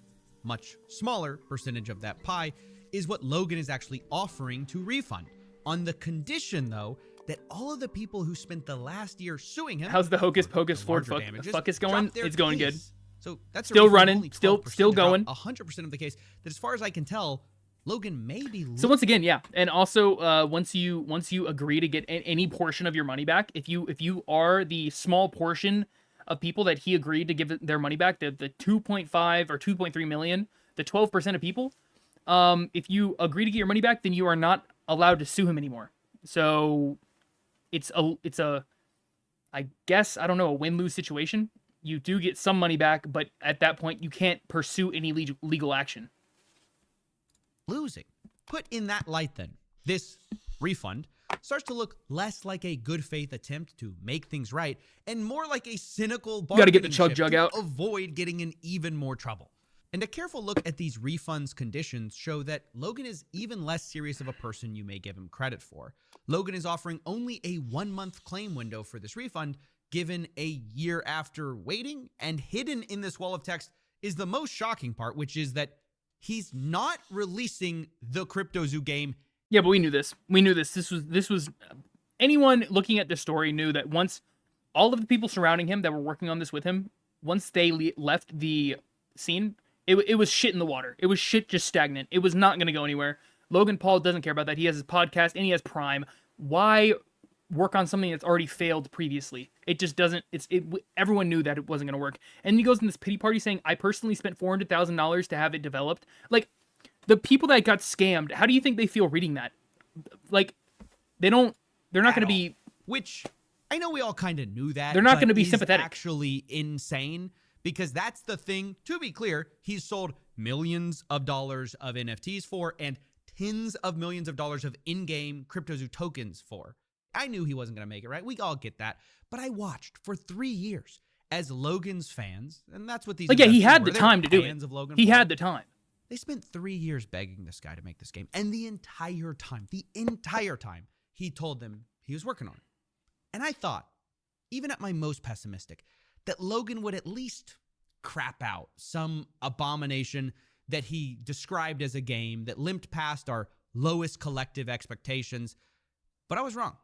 Much smaller percentage of that pie is what Logan is actually offering to refund. On the condition, though, that all of the people who spent the last year suing him. How's the Hocus Pocus Ford fuck is going? It's going good. So that's still running, still going. 100% of the case that, as far as I can tell, Logan may be. So once again, yeah, and also once you agree to get any portion of your money back, if you are the small portion of people that he agreed to give their money back, the 2.5 or 2.3 million, the 12% of people, if you agree to get your money back, then you are not allowed to sue him anymore. So it's a I guess, I don't know, a win-lose situation. You do get some money back, but at that point you can't pursue any legal action. Losing. Put in that light then, this refund starts to look less like a good faith attempt to make things right and more like a cynical bargaining gotta get the chug jug out. Avoid getting in even more trouble. And a careful look at these refunds conditions show that Logan is even less serious of a person you may give him credit for. Logan is offering only a 1-month claim window for this refund, given a year after waiting, and hidden in this wall of text is the most shocking part, which is that he's not releasing the CryptoZoo game. Yeah, but we knew this. This was anyone looking at this story knew that once all of the people surrounding him that were working on this with him, once they left the scene, it was shit in the water. It was shit just stagnant. It was not going to go anywhere. Logan Paul doesn't care about that. He has his podcast and he has Prime. Why work on something that's already failed previously? It just doesn't. Everyone knew that it wasn't going to work. And he goes in this pity party saying, I personally spent $400,000 to have it developed. Like, the people that got scammed, how do you think they feel reading that? Like, they're not going to be... Which, I know we all kind of knew that. They're not going to be sympathetic. Actually insane, because that's the thing. To be clear, he's sold millions of dollars of NFTs for and tens of millions of dollars of in-game CryptoZoo tokens for. I knew he wasn't going to make it, right? We all get that. But I watched for 3 years as Logan's fans, and that's what these... Like, yeah, he had the time to do it. He had the time. They spent 3 years begging this guy to make this game. And the entire time, he told them he was working on it. And I thought, even at my most pessimistic, that Logan would at least crap out some abomination that he described as a game that limped past our lowest collective expectations. But I was wrong.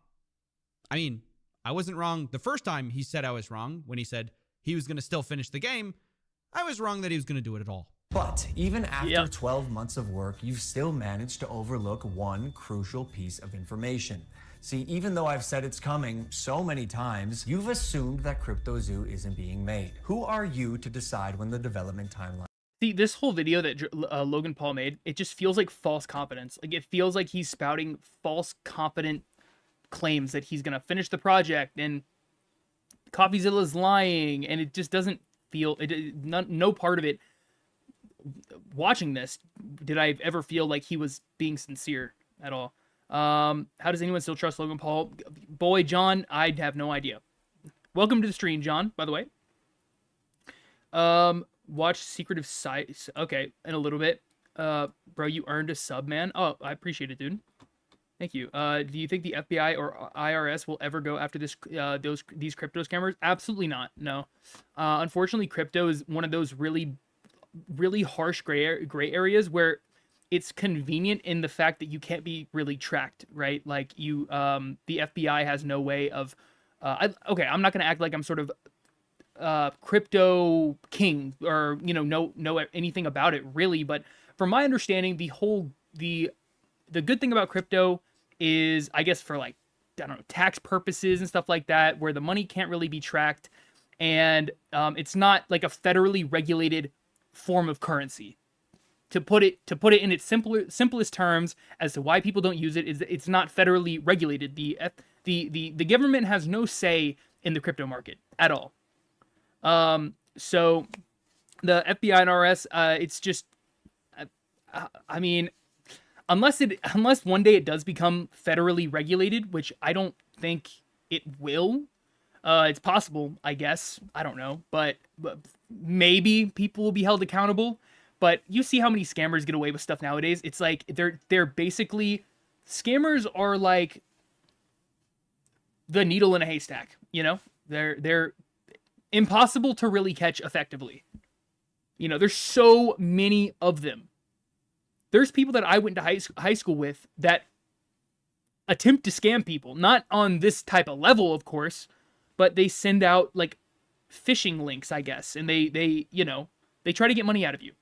I mean, I wasn't wrong the first time he said I was wrong when he said he was going to still finish the game. I was wrong that he was going to do it at all. But even after 12 months of work, you've still managed to overlook one crucial piece of information. See, even though I've said it's coming so many times, you've assumed that CryptoZoo isn't being made. Who are you to decide when the development timeline? See, this whole video that Logan Paul made, it just feels like false confidence. Like, it feels like he's spouting false confident claims that he's going to finish the project and CopyZilla's lying, and it just doesn't feel, no part of it, watching this, did I ever feel like he was being sincere at all. How does anyone still trust Logan Paul? Boy, John, I have no idea. Welcome to the stream, John, by the way. Watch Secretive Sites. Okay, in a little bit. Bro, you earned a sub, man. Oh, I appreciate it, dude. Thank you. Do you think the FBI or IRS will ever go after these crypto scammers? Absolutely not. No. Unfortunately, crypto is one of those really harsh gray areas where it's convenient in the fact that you can't be really tracked, right? Like the FBI has no way of, okay, I'm not going to act like I'm sort of crypto king or, know anything about it really. But from my understanding, the good thing about crypto is, I guess, for like, I don't know, tax purposes and stuff like that, where the money can't really be tracked. And it's not like a federally regulated form of currency. To put it in its simplest terms as to why people don't use it is it's not federally regulated. The government has no say in the crypto market at all. So the FBI and RS, it's just, I mean, unless one day it does become federally regulated, which I don't think it will. It's possible, I guess. I don't know, but maybe people will be held accountable. But you see how many scammers get away with stuff nowadays. It's like they're basically, scammers are like the needle in a haystack. They're impossible to really catch effectively. There's so many of them. There's people that I went to high school with that attempt to scam people, not on this type of level, of course, but they send out like phishing links, I guess, and they try to get money out of you.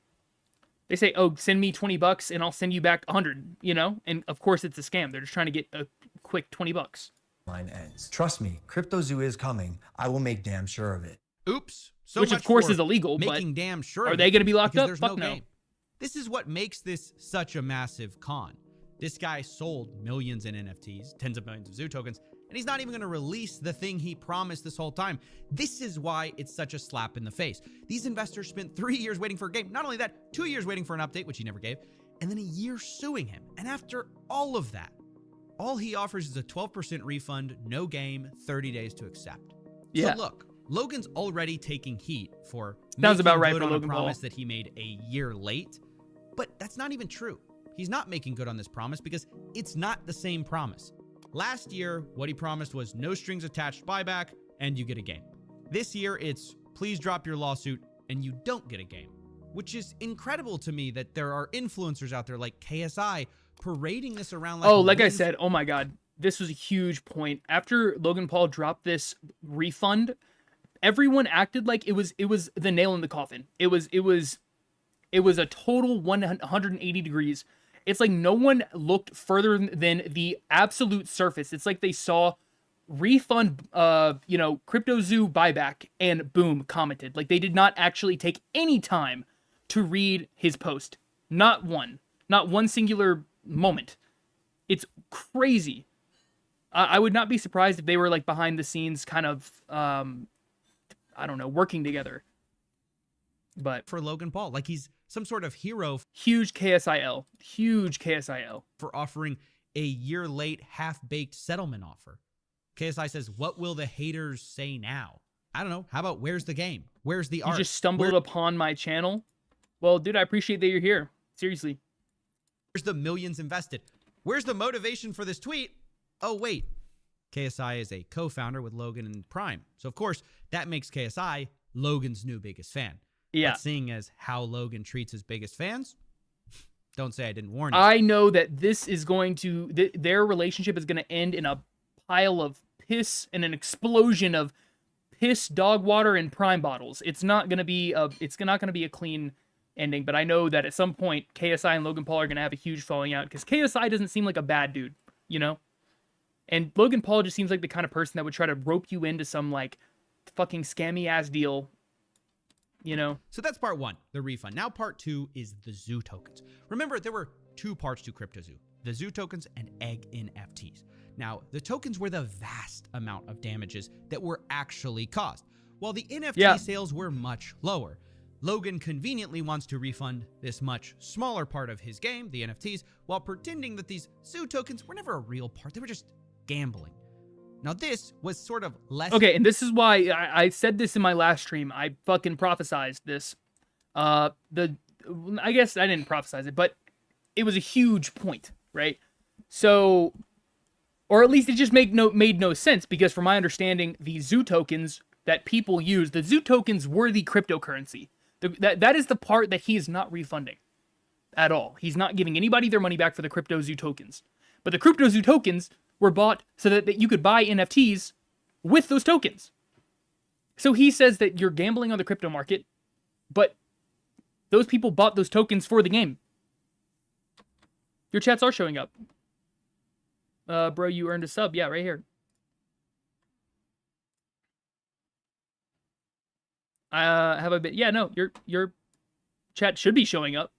They say, "Oh, send me $20 and I'll send you back 100." And of course it's a scam. They're just trying to get a quick $20. Line ends. Trust me, CryptoZoo is coming. I will make damn sure of it. Oops. Which of course is illegal, but making damn sure. Are they going to be locked up? There's Fuck no no. game. This is what makes this such a massive con. This guy sold millions in NFTs, tens of millions of Zoo tokens, and he's not even going to release the thing he promised this whole time. This is why it's such a slap in the face. These investors spent 3 years waiting for a game. Not only that, 2 years waiting for an update, which he never gave, and then a year suing him. And after all of that, all he offers is a 12% refund, no game, 30 days to accept. Yeah. So look, Logan's already taking heat for Sounds about right good for on Logan a promise Paul. that he made a year late. But that's not even true. He's not making good on this promise because it's not the same promise. Last year, what he promised was no strings attached buyback and you get a game. This year, it's please drop your lawsuit and you don't get a game, which is incredible to me that there are influencers out there like KSI parading this around like I said, oh my God, this was a huge point. After Logan Paul dropped this refund, everyone acted like it was the nail in the coffin. It was a total 180 degrees. It's like no one looked further than the absolute surface. It's like they saw refund, CryptoZoo buyback and boom, commented. Like they did not actually take any time to read his post. Not one singular moment. It's crazy. I would not be surprised if they were like behind the scenes kind of, I don't know, working together. But for Logan Paul, like he's some sort of hero. Huge KSIL For offering a year late half-baked settlement offer. KSI says, what will the haters say now? I don't know. How about where's the game? Where's the art? You just stumbled upon my channel. Well, dude, I appreciate that you're here. Seriously. Where's the millions invested? Where's the motivation for this tweet? Oh, wait. KSI is a co-founder with Logan and Prime. So, of course, that makes KSI Logan's new biggest fan. Yeah. But seeing as how Logan treats his biggest fans, don't say I didn't warn you. I know that this is going to, their relationship is going to end in a pile of piss and an explosion of piss, dog water, and Prime bottles. It's not going to be a clean ending, but I know that at some point, KSI and Logan Paul are going to have a huge falling out, because KSI doesn't seem like a bad dude, you know? And Logan Paul just seems like the kind of person that would try to rope you into some, like, fucking scammy-ass deal, you know? So that's part one, the refund. Now part two is the zoo tokens. Remember, there were two parts to CryptoZoo, the zoo tokens and egg NFTs. Now, the tokens were the vast amount of damages that were actually caused, while the NFT sales were much lower. Logan conveniently wants to refund this much smaller part of his game, the NFTs, while pretending that these zoo tokens were never a real part. They were just gambling. Now, this was sort of less... Okay, and this is why I said this in my last stream. I fucking prophesized this. I guess I didn't prophesize it, but it was a huge point, right? So, or at least it just made no sense, because from my understanding, the zoo tokens that people use, the zoo tokens were the cryptocurrency. That is the part that he is not refunding at all. He's not giving anybody their money back for the crypto zoo tokens. But the crypto zoo tokens were bought so that you could buy NFTs with those tokens. So he says that you're gambling on the crypto market, but those people bought those tokens for the game. Your chats are showing up. Bro, you earned a sub. Yeah, right here. Have I been? Yeah, no, your chat should be showing up.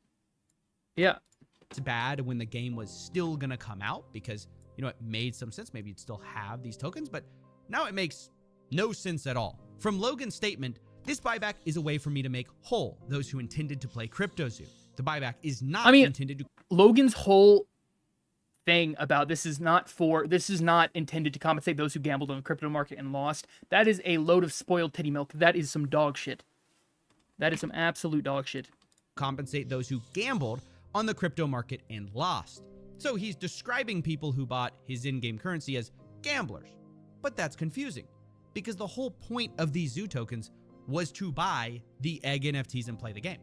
Yeah. It's bad when the game was still gonna come out, because, you know, it made some sense. Maybe you'd still have these tokens, but now it makes no sense at all. From Logan's statement, this buyback is a way for me to make whole those who intended to play CryptoZoo. The buyback is not intended to... Logan's whole thing about this is not intended to compensate those who gambled on the crypto market and lost. That is a load of spoiled titty milk. That is some dog shit. That is some absolute dog shit. Compensate those who gambled on the crypto market and lost. So he's describing people who bought his in-game currency as gamblers. But that's confusing, because the whole point of these zoo tokens was to buy the egg NFTs and play the game.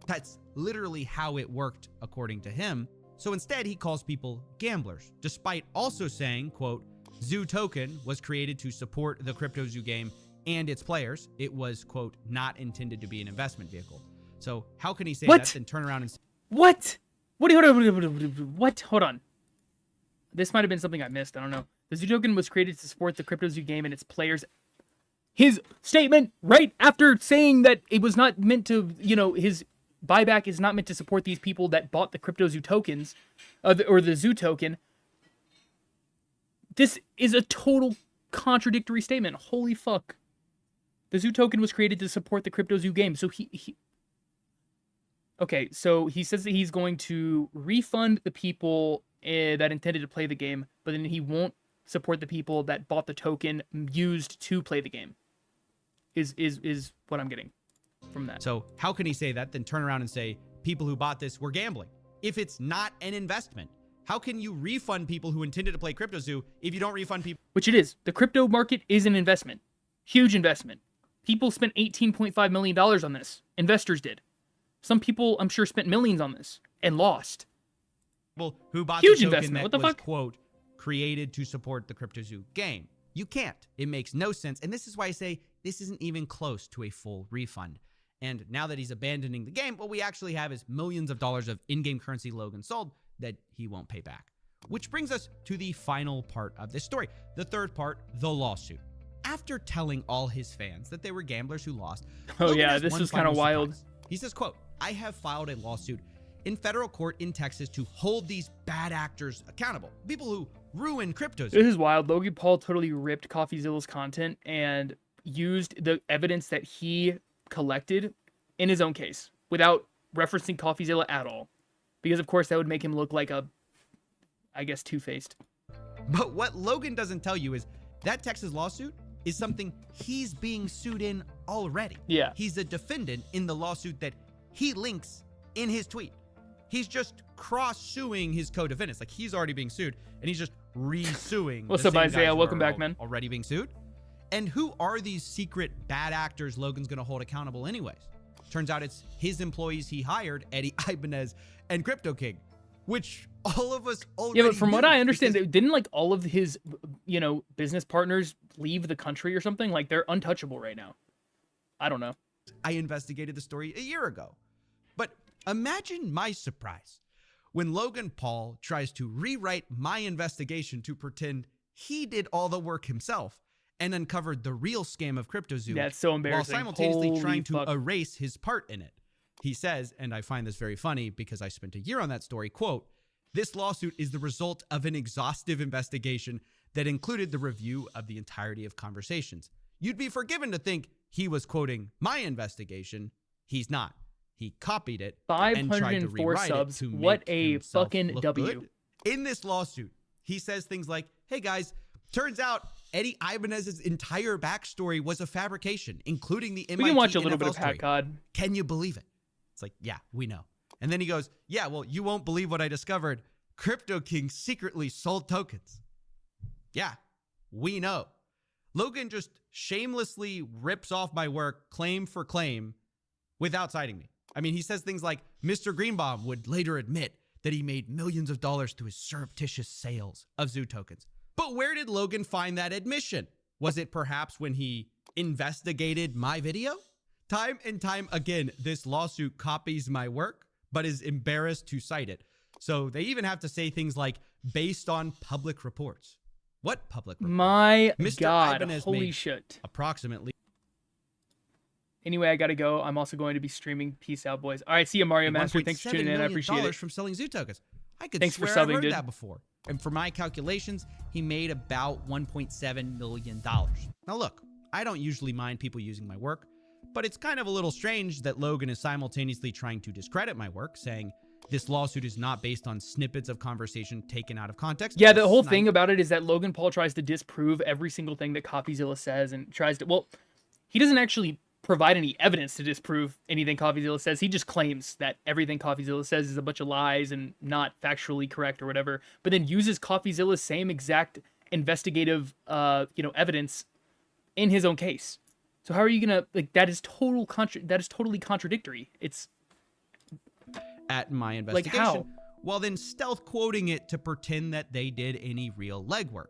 That's literally how it worked according to him. So instead, he calls people gamblers, despite also saying, quote, Zoo token was created to support the CryptoZoo game and its players. It was, quote, not intended to be an investment vehicle. So how can he say that and turn around and say... What? What? Hold on. This might have been something I missed. I don't know. The Zoo token was created to support the CryptoZoo game and its players. His statement right after saying that it was not meant to, you know, his buyback is not meant to support these people that bought the CryptoZoo tokens, or the Zoo token. This is a total contradictory statement. Holy fuck. The Zoo token was created to support the CryptoZoo game. So okay, so he says that he's going to refund the people that intended to play the game, but then he won't support the people that bought the token used to play the game. Is what I'm getting from that. So how can he say that, then turn around and say people who bought this were gambling? If it's not an investment, how can you refund people who intended to play CryptoZoo if you don't refund people? Which it is. The crypto market is an investment. Huge investment. People spent $18.5 million on this. Investors did. Some people, I'm sure, spent millions on this and lost. People who bought huge the token investment. that What the was, fuck? Quote, created to support the CryptoZoo game. You can't. It makes no sense. And this is why I say this isn't even close to a full refund. And now that he's abandoning the game, what we actually have is millions of dollars of in-game currency Logan sold that he won't pay back. Which brings us to the final part of this story. The third part, the lawsuit. After telling all his fans that they were gamblers who lost, oh Logan yeah, has this one is kind of final wild. surprise. He says, quote, I have filed a lawsuit in federal court in Texas to hold these bad actors accountable. People who ruin CryptoZoo. This is wild. Logan Paul totally ripped CoffeeZilla's content and used the evidence that he collected in his own case without referencing CoffeeZilla at all. Because, of course, that would make him look like a, I guess, two-faced. But what Logan doesn't tell you is that Texas lawsuit is something he's being sued in already. Yeah. He's a defendant in the lawsuit that he links in his tweet. He's just cross-suing his co-defendants. Like, he's already being sued, and he's just re-suing. What's the up, same Isaiah? guys who Welcome are back, man. Already being sued. And who are these secret bad actors Logan's going to hold accountable anyways? Turns out it's his employees he hired, Eddie Ibanez and Crypto King, which all of us already Yeah, but from what knew I understand, because- didn't like all of his, business partners leave the country or something? Like they're untouchable right now. I don't know. I investigated the story a year ago. But imagine my surprise when Logan Paul tries to rewrite my investigation to pretend he did all the work himself and uncovered the real scam of CryptoZoo. That's so embarrassing. While simultaneously Holy trying to fuck. erase his part in it. He says, and I find this very funny because I spent a year on that story, quote, "This lawsuit is the result of an exhaustive investigation that included the review of the entirety of conversations. You'd be forgiven to think he was quoting my investigation. He's not. He copied it and tried to 504 rewrite subs. it to What make a himself fucking look W. good. In this lawsuit, he says things like, hey guys, turns out Eddie Ibanez's entire backstory was a fabrication, including the MIT We can watch a little NFL bit of story. Pat Cod. Can you believe it? It's like, yeah, we know. And then he goes, yeah, well, you won't believe what I discovered. Crypto King secretly sold tokens. Yeah, we know. Logan just shamelessly rips off my work claim for claim without citing me. I mean, he says things like, Mr. Greenbaum would later admit that he made millions of dollars through his surreptitious sales of Zoo tokens. But where did Logan find that admission? Was it perhaps when he investigated my video? Time and time again, this lawsuit copies my work, but is embarrassed to cite it. So they even have to say things like, based on public reports. What public reports? My Mr. God, Ibanez holy made shit. approximately. Anyway, I gotta go. I'm also going to be streaming. Peace out, boys. All right, see you, Mario Master. Thanks for tuning in. I appreciate it. From selling Zoo tokens. I could Thanks for swear I've subbing, heard dude. that before. And for my calculations, he made about $1.7 million. Now look, I don't usually mind people using my work, but it's kind of a little strange that Logan is simultaneously trying to discredit my work, saying this lawsuit is not based on snippets of conversation taken out of context. Yeah, the whole Snipe- thing about it is that Logan Paul tries to disprove every single thing that CoffeeZilla says and tries to, well, he doesn't actually provide any evidence to disprove anything CoffeeZilla says. He just claims that everything CoffeeZilla says is a bunch of lies and not factually correct or whatever, but then uses CoffeeZilla's same exact investigative, evidence in his own case. So how are you gonna, like, that is totally contradictory. It's at my investigation, how? while then stealth quoting it to pretend that they did any real legwork.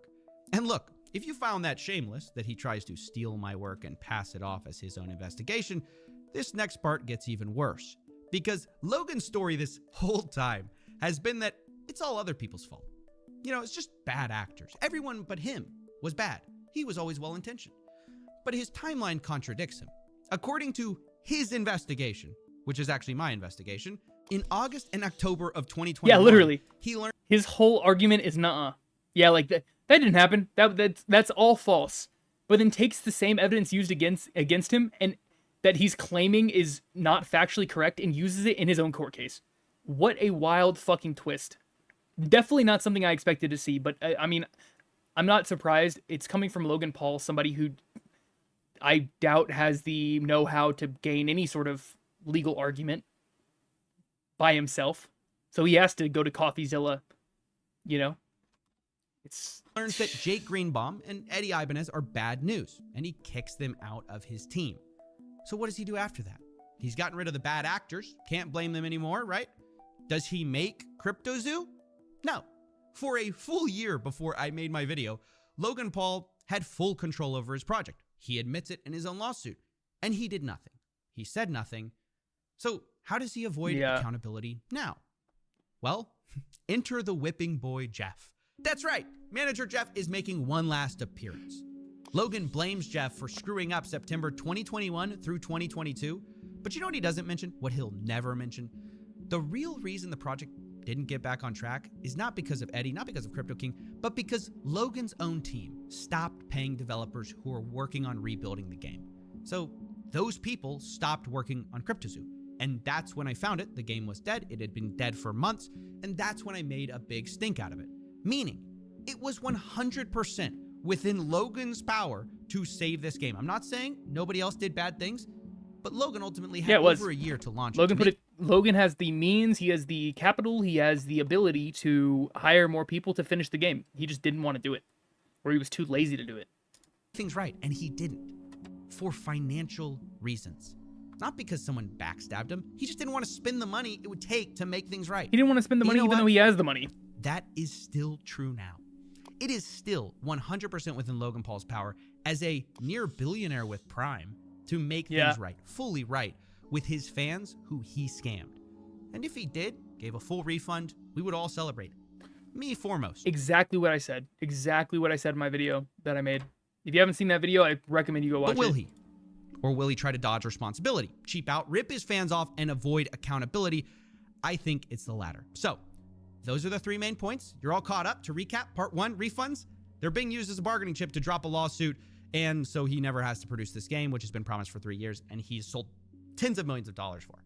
And look, if you found that shameless, that he tries to steal my work and pass it off as his own investigation, this next part gets even worse. Because Logan's story this whole time has been that it's all other people's fault. You know, it's just bad actors. Everyone but him was bad. He was always well-intentioned. But his timeline contradicts him. According to his investigation, which is actually my investigation, in August and October of 2021, yeah, literally. he learned His whole argument is nuh-uh. Yeah, like that didn't happen. That's all false. But then takes the same evidence used against him and that he's claiming is not factually correct and uses it in his own court case. What a wild fucking twist. Definitely not something I expected to see, but I mean, I'm not surprised. It's coming from Logan Paul, somebody who I doubt has the know-how to gain any sort of legal argument by himself. So he has to go to CoffeeZilla, learns that Jake Greenbaum and Eddie Ibanez are bad news, and he kicks them out of his team. So what does he do after that? He's gotten rid of the bad actors. Can't blame them anymore, right? Does he make CryptoZoo? No. For a full year before I made my video, Logan Paul had full control over his project. He admits it in his own lawsuit. And he did nothing. He said nothing. So how does he avoid accountability now? Well, enter the whipping boy Jeff. That's right. Manager Jeff is making one last appearance. Logan blames Jeff for screwing up September 2021 through 2022. But you know what he doesn't mention? What he'll never mention? The real reason the project didn't get back on track is not because of Eddie, not because of Crypto King, but because Logan's own team stopped paying developers who were working on rebuilding the game. So those people stopped working on CryptoZoo. And that's when I found it. The game was dead. It had been dead for months. And that's when I made a big stink out of it. Meaning, it was 100% within Logan's power to save this game. I'm not saying nobody else did bad things, but Logan ultimately had over a year to launch it. Logan put it Logan has the means, he has the capital, he has the ability to hire more people to finish the game. He just didn't want to do it, or he was too lazy to do it. Things right, and he didn't, for financial reasons. Not because someone backstabbed him. He just didn't want to spend the money it would take to make things right. He didn't want to spend the money even though he has the money. That is still true now. It is still 100% within Logan Paul's power as a near billionaire with Prime to make things right, fully right, with his fans who he scammed. And if he gave a full refund, we would all celebrate. Me foremost. Exactly what I said. Exactly what I said in my video that I made. If you haven't seen that video, I recommend you go watch it. But will he? Or will he try to dodge responsibility, cheap out, rip his fans off, and avoid accountability? I think it's the latter. So, those are the 3 main points. You're all caught up. To recap, part 1, refunds. They're being used as a bargaining chip to drop a lawsuit, and so he never has to produce this game, which has been promised for 3 years, and he's sold tens of millions of dollars for.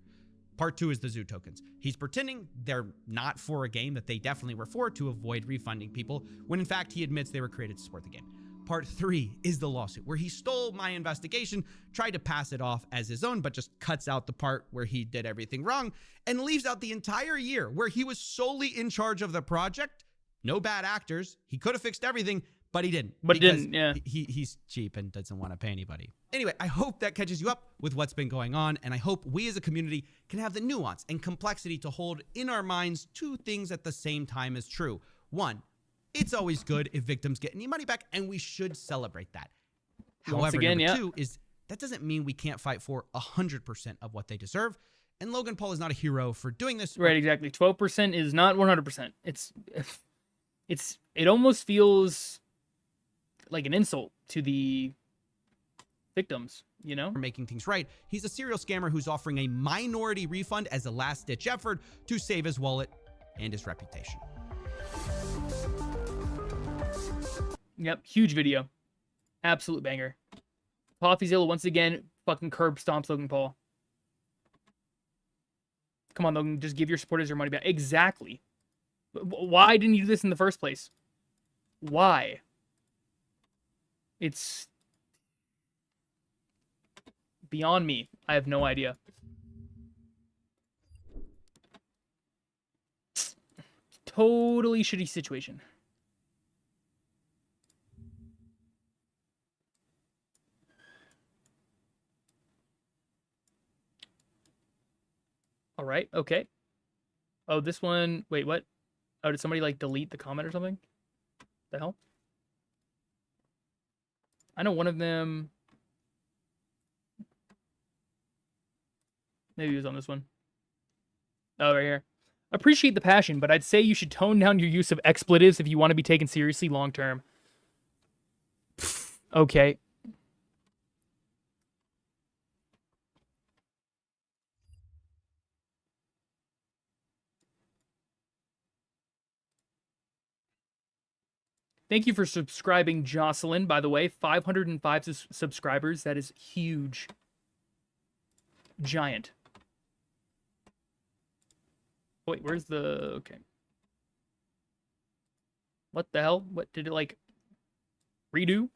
Part 2 is the zoo tokens. He's pretending they're not for a game that they definitely were for to avoid refunding people, when in fact he admits they were created to support the game. Part 3 is the lawsuit, where he stole my investigation, tried to pass it off as his own, but just cuts out the part where he did everything wrong and leaves out the entire year where he was solely in charge of the project. No bad actors. He could have fixed everything, but he didn't. But didn't, yeah. He's cheap and doesn't want to pay anybody. Anyway, I hope that catches you up with what's been going on, and I hope we as a community can have the nuance and complexity to hold in our minds 2 things at the same time as true. 1, it's always good if victims get any money back, and we should celebrate that. However, number 2 is that doesn't mean we can't fight for 100% of what they deserve. And Logan Paul is not a hero for doing this. Right, exactly. 12% is not 100%. It almost feels like an insult to the victims, you know? For making things right. He's a serial scammer who's offering a minority refund as a last-ditch effort to save his wallet and his reputation. Yep, huge video. Absolute banger. Coffeezilla once again fucking curb stomps Logan Paul. Come on, Logan, just give your supporters their money back. Exactly. Why didn't you do this in the first place? Why? It's beyond me. I have no idea. Totally shitty situation. All right, okay. Oh, this one, wait, what? Oh, did somebody like delete the comment or something? The hell? I know one of them. Maybe it was on this one. Oh, right here. Appreciate the passion, but I'd say you should tone down your use of expletives if you want to be taken seriously long term. Okay. Thank you for subscribing, Jocelyn. By the way, 505 subscribers. That is huge. Giant. Wait, where's the... Okay. What the hell? What did it, like, redo?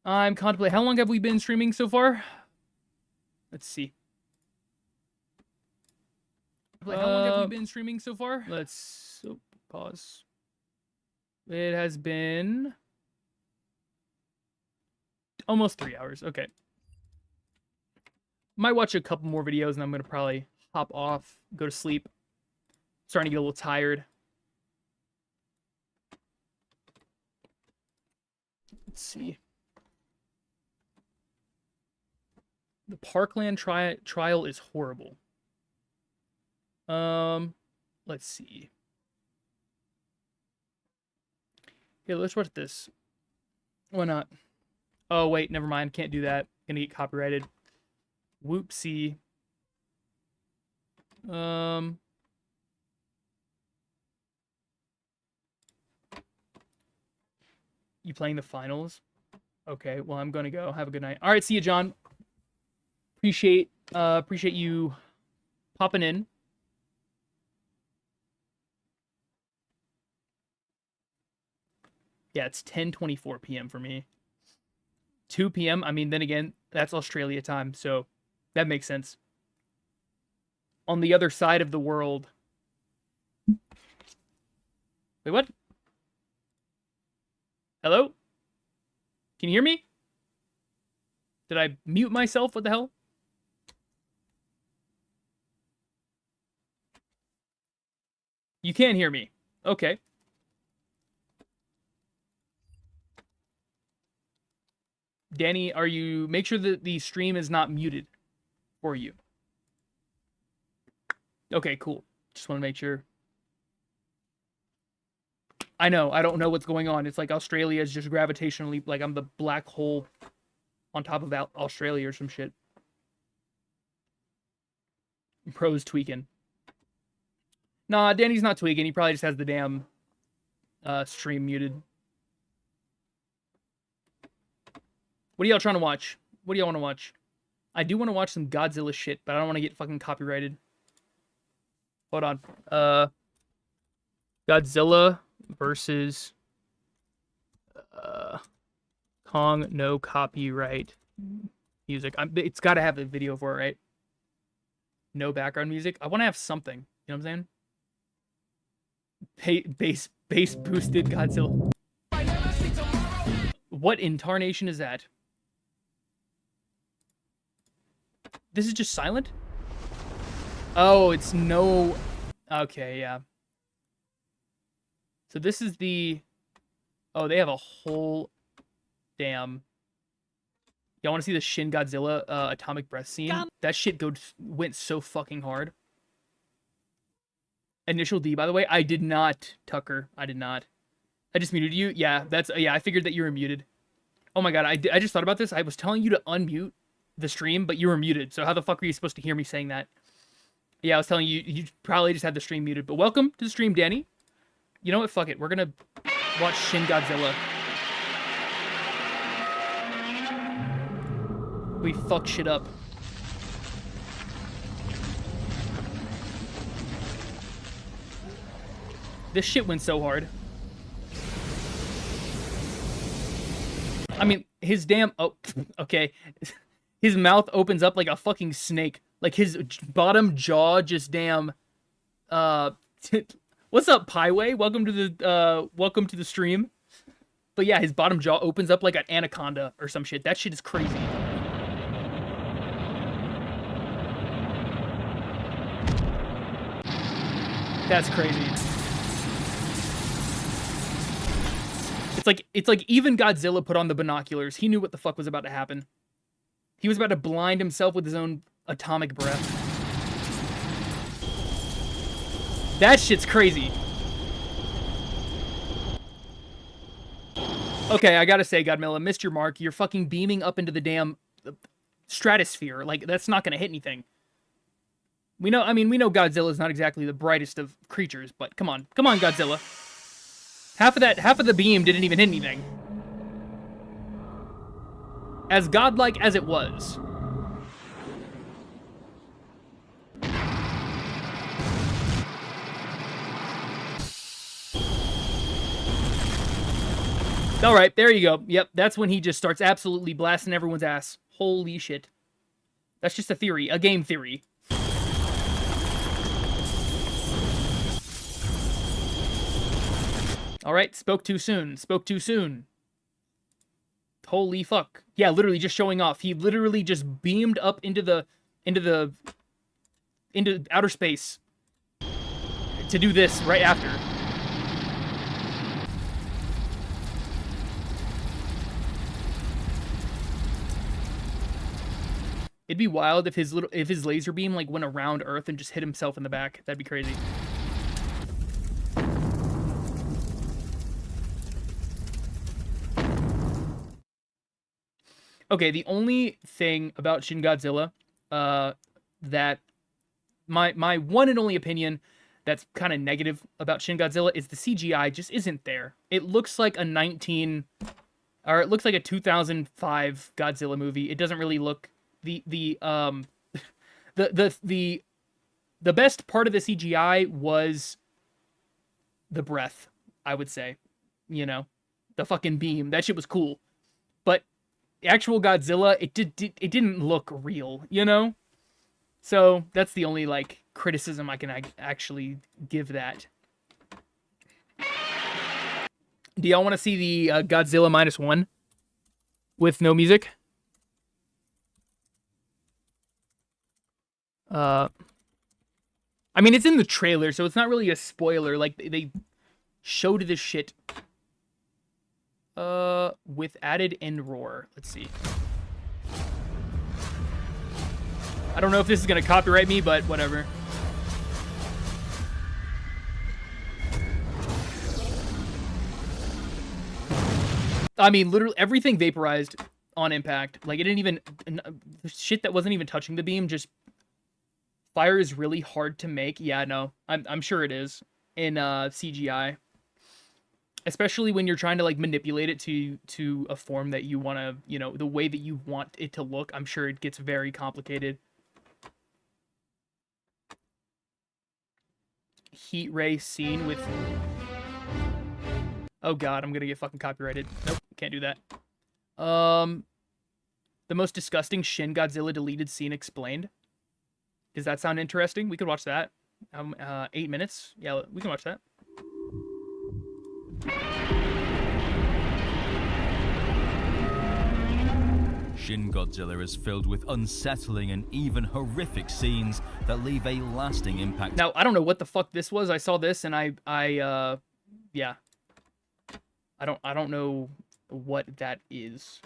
I'm contemplating... How long have we been streaming so far? Let's see. How long have we been streaming so far? Let's... Oh, pause. It has been... almost 3 hours. Okay. Might watch a couple more videos and I'm going to probably hop off, go to sleep. Starting to get a little tired. Let's see. The Parkland trial is horrible. Let's see. Okay, let's watch this. Why not? Oh, wait, never mind. Can't do that. Gonna get copyrighted. Whoopsie. You playing the finals? Okay, well, I'm gonna go. Have a good night. All right, see you, John. Appreciate you popping in. Yeah, it's 10:24 p.m. for me. 2 p.m. I mean, then again, that's Australia time, so that makes sense. on the other side of the world. Wait, what? Hello? Can you hear me? Did I mute myself? What the hell? You can hear me. Okay. Danny, are you... Make sure that the stream is not muted for you. Okay, cool. Just want to make sure. I know. I don't know what's going on. It's like Australia is just gravitationally... Like, I'm the black hole on top of Australia or some shit. Pro's tweaking. Nah, Danny's not tweaking. He probably just has the damn stream muted. What are y'all trying to watch? What do y'all want to watch? I do want to watch some Godzilla shit, but I don't want to get fucking copyrighted. Hold on. Godzilla versus Kong, no copyright music. It's got to have a video for it, right? No background music. I want to have something. You know what I'm saying? Bass boosted Godzilla. What incarnation is that? This is just silent? Oh, it's no... Okay, yeah. So this is the... Oh, they have a whole... Damn. Y'all want to see the Shin Godzilla atomic breath scene? That shit went so fucking hard. Initial D, by the way. I did not, Tucker. I did not. I just muted you. Yeah, that's... Yeah, I figured that you were muted. Oh my god, I just thought about this. I was telling you to unmute the stream, but you were muted. So how the fuck are you supposed to hear me saying that? Yeah, I was telling you, you probably just had the stream muted. But welcome to the stream, Danny. You know what? Fuck it. We're gonna watch Shin Godzilla. We fuck shit up. This shit went so hard. I mean, his damn... Oh, okay. His mouth opens up like a fucking snake. Like, his bottom jaw just damn... What's up, Pieway? Welcome to the stream. But yeah, his bottom jaw opens up like an anaconda or some shit. That shit is crazy. That's crazy. It's like even Godzilla put on the binoculars. He knew what the fuck was about to happen. He was about to blind himself with his own atomic breath. That shit's crazy. Okay, I gotta say, Godmilla, missed your mark. You're fucking beaming up into the damn stratosphere. Like, that's not gonna hit anything. We know Godzilla's not exactly the brightest of creatures, but come on, Godzilla. Half of the beam didn't even hit anything. As godlike as it was. Alright, there you go. Yep, that's when he just starts absolutely blasting everyone's ass. Holy shit. That's just a theory, a game theory. Alright, spoke too soon. Spoke too soon. Holy fuck. Yeah, literally just showing off. He literally just beamed up into outer space to do this right after. It'd be wild if his laser beam like went around Earth and just hit himself in the back. That'd be crazy. Okay, the only thing about Shin Godzilla, that my one and only opinion that's kind of negative about Shin Godzilla is the CGI just isn't there. It looks like a 2005 Godzilla movie. It doesn't really look the best part of the CGI was the breath, I would say. You know, the fucking beam. That shit was cool. But actual Godzilla, it didn't look real, you know? So that's the only like criticism I can actually give that. Do y'all want to see the Godzilla -1 with no music? I mean, it's in the trailer, so it's not really a spoiler. Like, they showed this shit with added end roar. Let's see. I don't know if this is gonna copyright me, but whatever. I mean, literally everything vaporized on impact. Like, it didn't even... Shit that wasn't even touching the beam, just... Fire is really hard to make. Yeah, no. I'm sure it is. In CGI. Especially when you're trying to, like, manipulate it to a form that you want to... You know, the way that you want it to look. I'm sure it gets very complicated. Heat ray scene with... Oh god, I'm gonna get fucking copyrighted. Nope, can't do that. The most disgusting Shin Godzilla deleted scene explained. Does that sound interesting? We could watch that. 8 minutes. Yeah, we can watch that. Shin Godzilla is filled with unsettling and even horrific scenes that leave a lasting impact. Now, I don't know what the fuck this was. I saw this and yeah. I don't know what that is.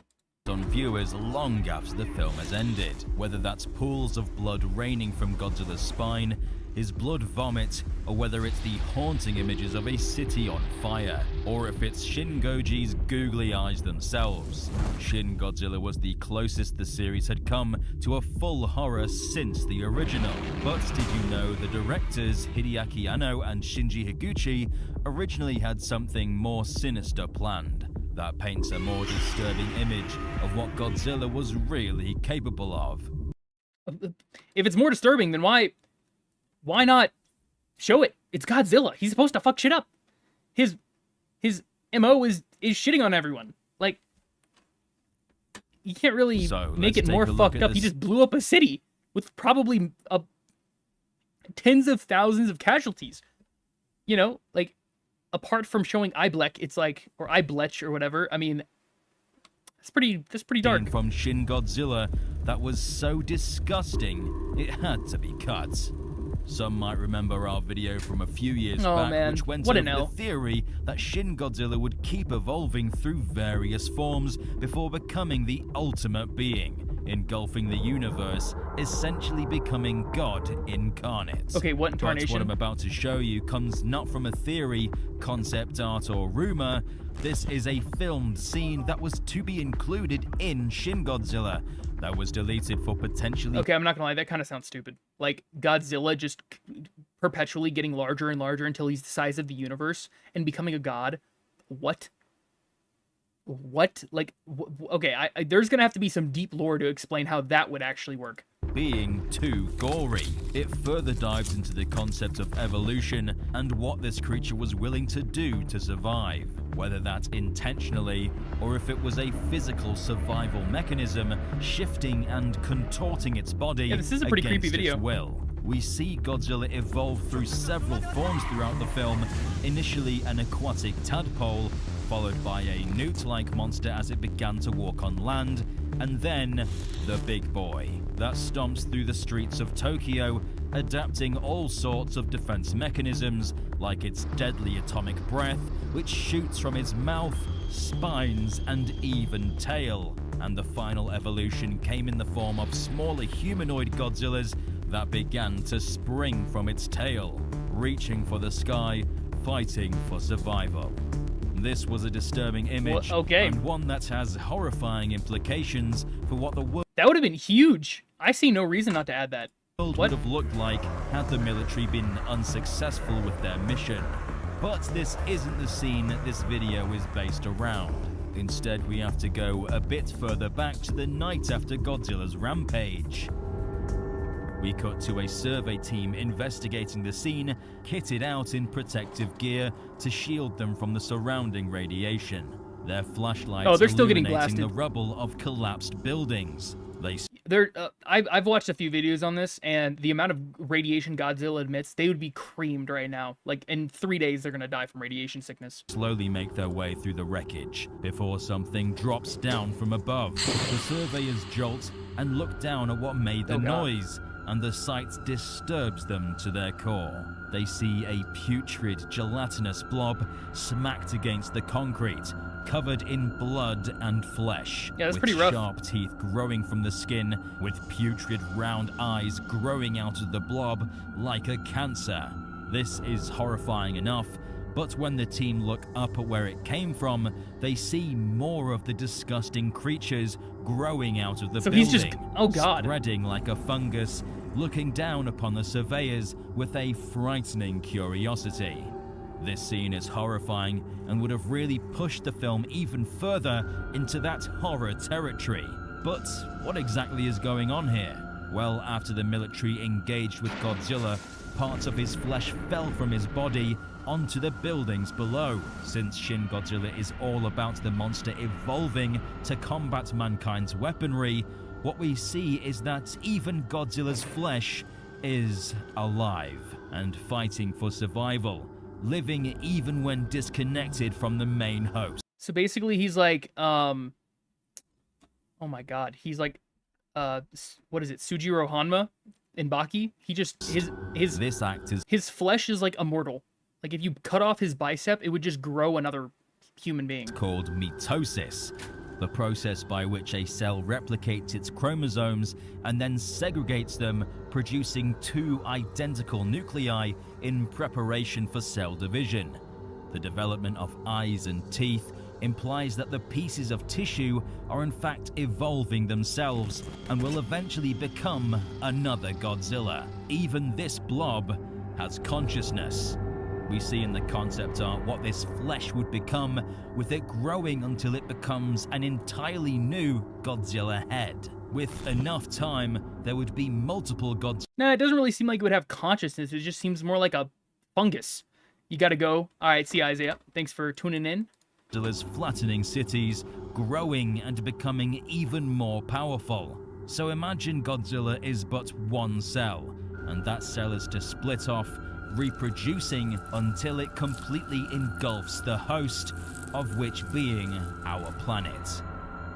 On viewers long after the film has ended, whether that's pools of blood raining from Godzilla's spine, his blood vomit, or whether it's the haunting images of a city on fire, or if it's Shin Goji's googly eyes themselves. Shin Godzilla was the closest the series had come to a full horror since the original. But did you know the directors Hideaki Anno and Shinji Higuchi originally had something more sinister planned? That paints a more disturbing image of what Godzilla was really capable of. If it's more disturbing, then why not show it? It's Godzilla. He's supposed to fuck shit up. His MO is shitting on everyone. Like, you can't really make it more fucked up. He just blew up a city with probably tens of thousands of casualties. You know, like, apart from showing Eyeblech, it's like, or Eyeblech or whatever. I mean, that's pretty dark. From Shin Godzilla that was so disgusting, it had to be cut. Some might remember our video from a few years back, which went over the theory that Shin Godzilla would keep evolving through various forms before becoming the ultimate being, engulfing the universe, essentially becoming God incarnate. Okay, what incarnation? But what I'm about to show you comes not from a theory, concept art, or rumor. This is a filmed scene that was to be included in Shin Godzilla that was deleted for potentially... Okay, I'm not gonna lie, that kind of sounds stupid. Like, Godzilla just perpetually getting larger and larger until he's the size of the universe and becoming a god. What? What? Like, okay, there's gonna have to be some deep lore to explain how that would actually work. Being too gory. It further dives into the concept of evolution and what this creature was willing to do to survive, whether that's intentionally or if it was a physical survival mechanism shifting and contorting its body. Yeah, this is a pretty creepy video. Its will. We see Godzilla evolve through several forms throughout the film, initially an aquatic tadpole, followed by a newt-like monster as it began to walk on land, and then the big boy that stomps through the streets of Tokyo, adapting all sorts of defense mechanisms, like its deadly atomic breath, which shoots from its mouth, spines, and even tail. And the final evolution came in the form of smaller humanoid Godzillas that began to spring from its tail, reaching for the sky, fighting for survival. This was a disturbing image, and one that has horrifying implications for what the world... That would have been huge. I see no reason not to add that. Would have looked like had the military been unsuccessful with their mission. But this isn't the scene that this video is based around. Instead, we have to go a bit further back to the night after Godzilla's rampage. We cut to a survey team investigating the scene, kitted out in protective gear to shield them from the surrounding radiation. Their flashlights they're still getting blasted. the rubble of collapsed buildings. I've watched a few videos on this, and the amount of radiation Godzilla emits, they would be creamed right now. Like, in 3 days, they're gonna die from radiation sickness. Slowly make their way through the wreckage before something drops down from above. The surveyors jolt and look down at what made the noise, and the sight disturbs them to their core. They see a putrid, gelatinous blob smacked against the concrete, covered in blood and flesh. Yeah, that's with pretty rough. Sharp teeth growing from the skin, with putrid round eyes growing out of the blob like a cancer. This is horrifying enough, but when the team look up at where it came from, they see more of the disgusting creatures growing out of the building. He's just, oh god, spreading like a fungus, looking down upon the surveyors with a frightening curiosity. This scene is horrifying and would have really pushed the film even further into that horror territory. But what exactly is going on here? Well, after the military engaged with Godzilla, parts of his flesh fell from his body onto the buildings below. Since Shin Godzilla is all about the monster evolving to combat mankind's weaponry, what we see is that even Godzilla's flesh is alive and fighting for survival, living even when disconnected from the main host. So basically, he's like, oh my god, he's like, what is it, Sujiro Hanma in Baki? He just, his flesh is like immortal. Like, if you cut off his bicep, it would just grow another human being. Called mitosis, the process by which a cell replicates its chromosomes and then segregates them, producing 2 identical nuclei in preparation for cell division. The development of eyes and teeth implies that the pieces of tissue are in fact evolving themselves and will eventually become another Godzilla. Even this blob has consciousness. We see in the concept art what this flesh would become, with it growing until it becomes an entirely new Godzilla head. With enough time, there would be multiple Godzilla. No, it doesn't really seem like it would have consciousness. It just seems more like a fungus. You gotta go. All right, see you, Isaiah. Thanks for tuning in. Godzilla's flattening cities, growing and becoming even more powerful. So imagine Godzilla is but one cell, and that cell is to split off, reproducing until it completely engulfs the host, of which being our planet.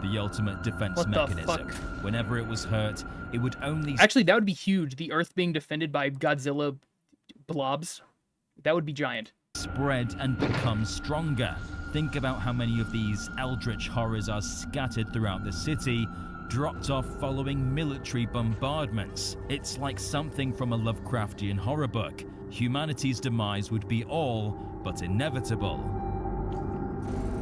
The ultimate defense mechanism. Whenever it was hurt, it would only... Actually, that would be huge. The Earth being defended by Godzilla blobs. That would be giant. Spread and become stronger. Think about how many of these eldritch horrors are scattered throughout the city, dropped off following military bombardments. It's like something from a Lovecraftian horror book. Humanity's demise would be all but inevitable.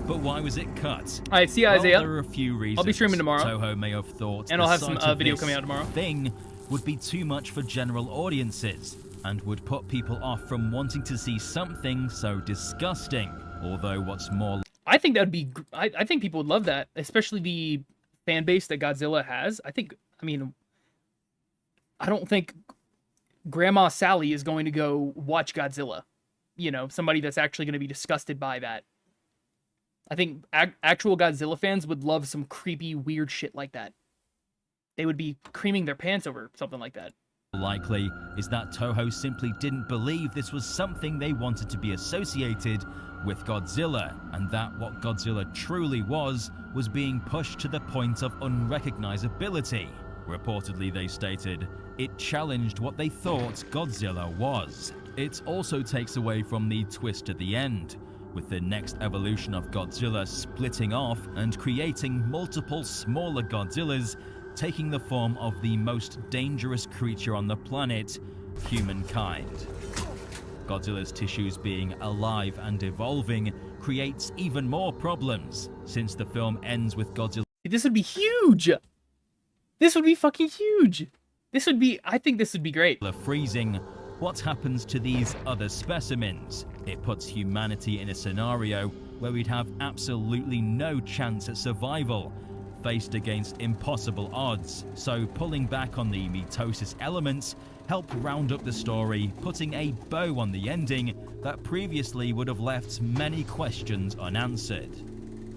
But why was it cut? All right, see you, Isaiah. Well, there are a few reasons. I'll be streaming tomorrow. Toho may have thought, and I'll have some video coming out tomorrow. Thing would be too much for general audiences and would put people off from wanting to see something so disgusting. Although what's more, I think that would be. I think people would love that, especially the fan base that Godzilla has. I don't think Grandma Sally is going to go watch Godzilla. You know, somebody that's actually going to be disgusted by that. I think actual Godzilla fans would love some creepy, weird shit like that. They would be creaming their pants over something like that. Likely is that Toho simply didn't believe this was something they wanted to be associated with Godzilla, and that what Godzilla truly was being pushed to the point of unrecognizability. Reportedly, they stated, it challenged what they thought Godzilla was. It also takes away from the twist at the end, with the next evolution of Godzilla splitting off and creating multiple smaller Godzillas, taking the form of the most dangerous creature on the planet, humankind. Godzilla's tissues being alive and evolving creates even more problems, since the film ends with Godzilla. This would be huge! This would be fucking huge! I think this would be great. Freezing. What happens to these other specimens? It puts humanity in a scenario where we'd have absolutely no chance at survival, faced against impossible odds. So pulling back on the mitosis elements helped round up the story, putting a bow on the ending that previously would have left many questions unanswered.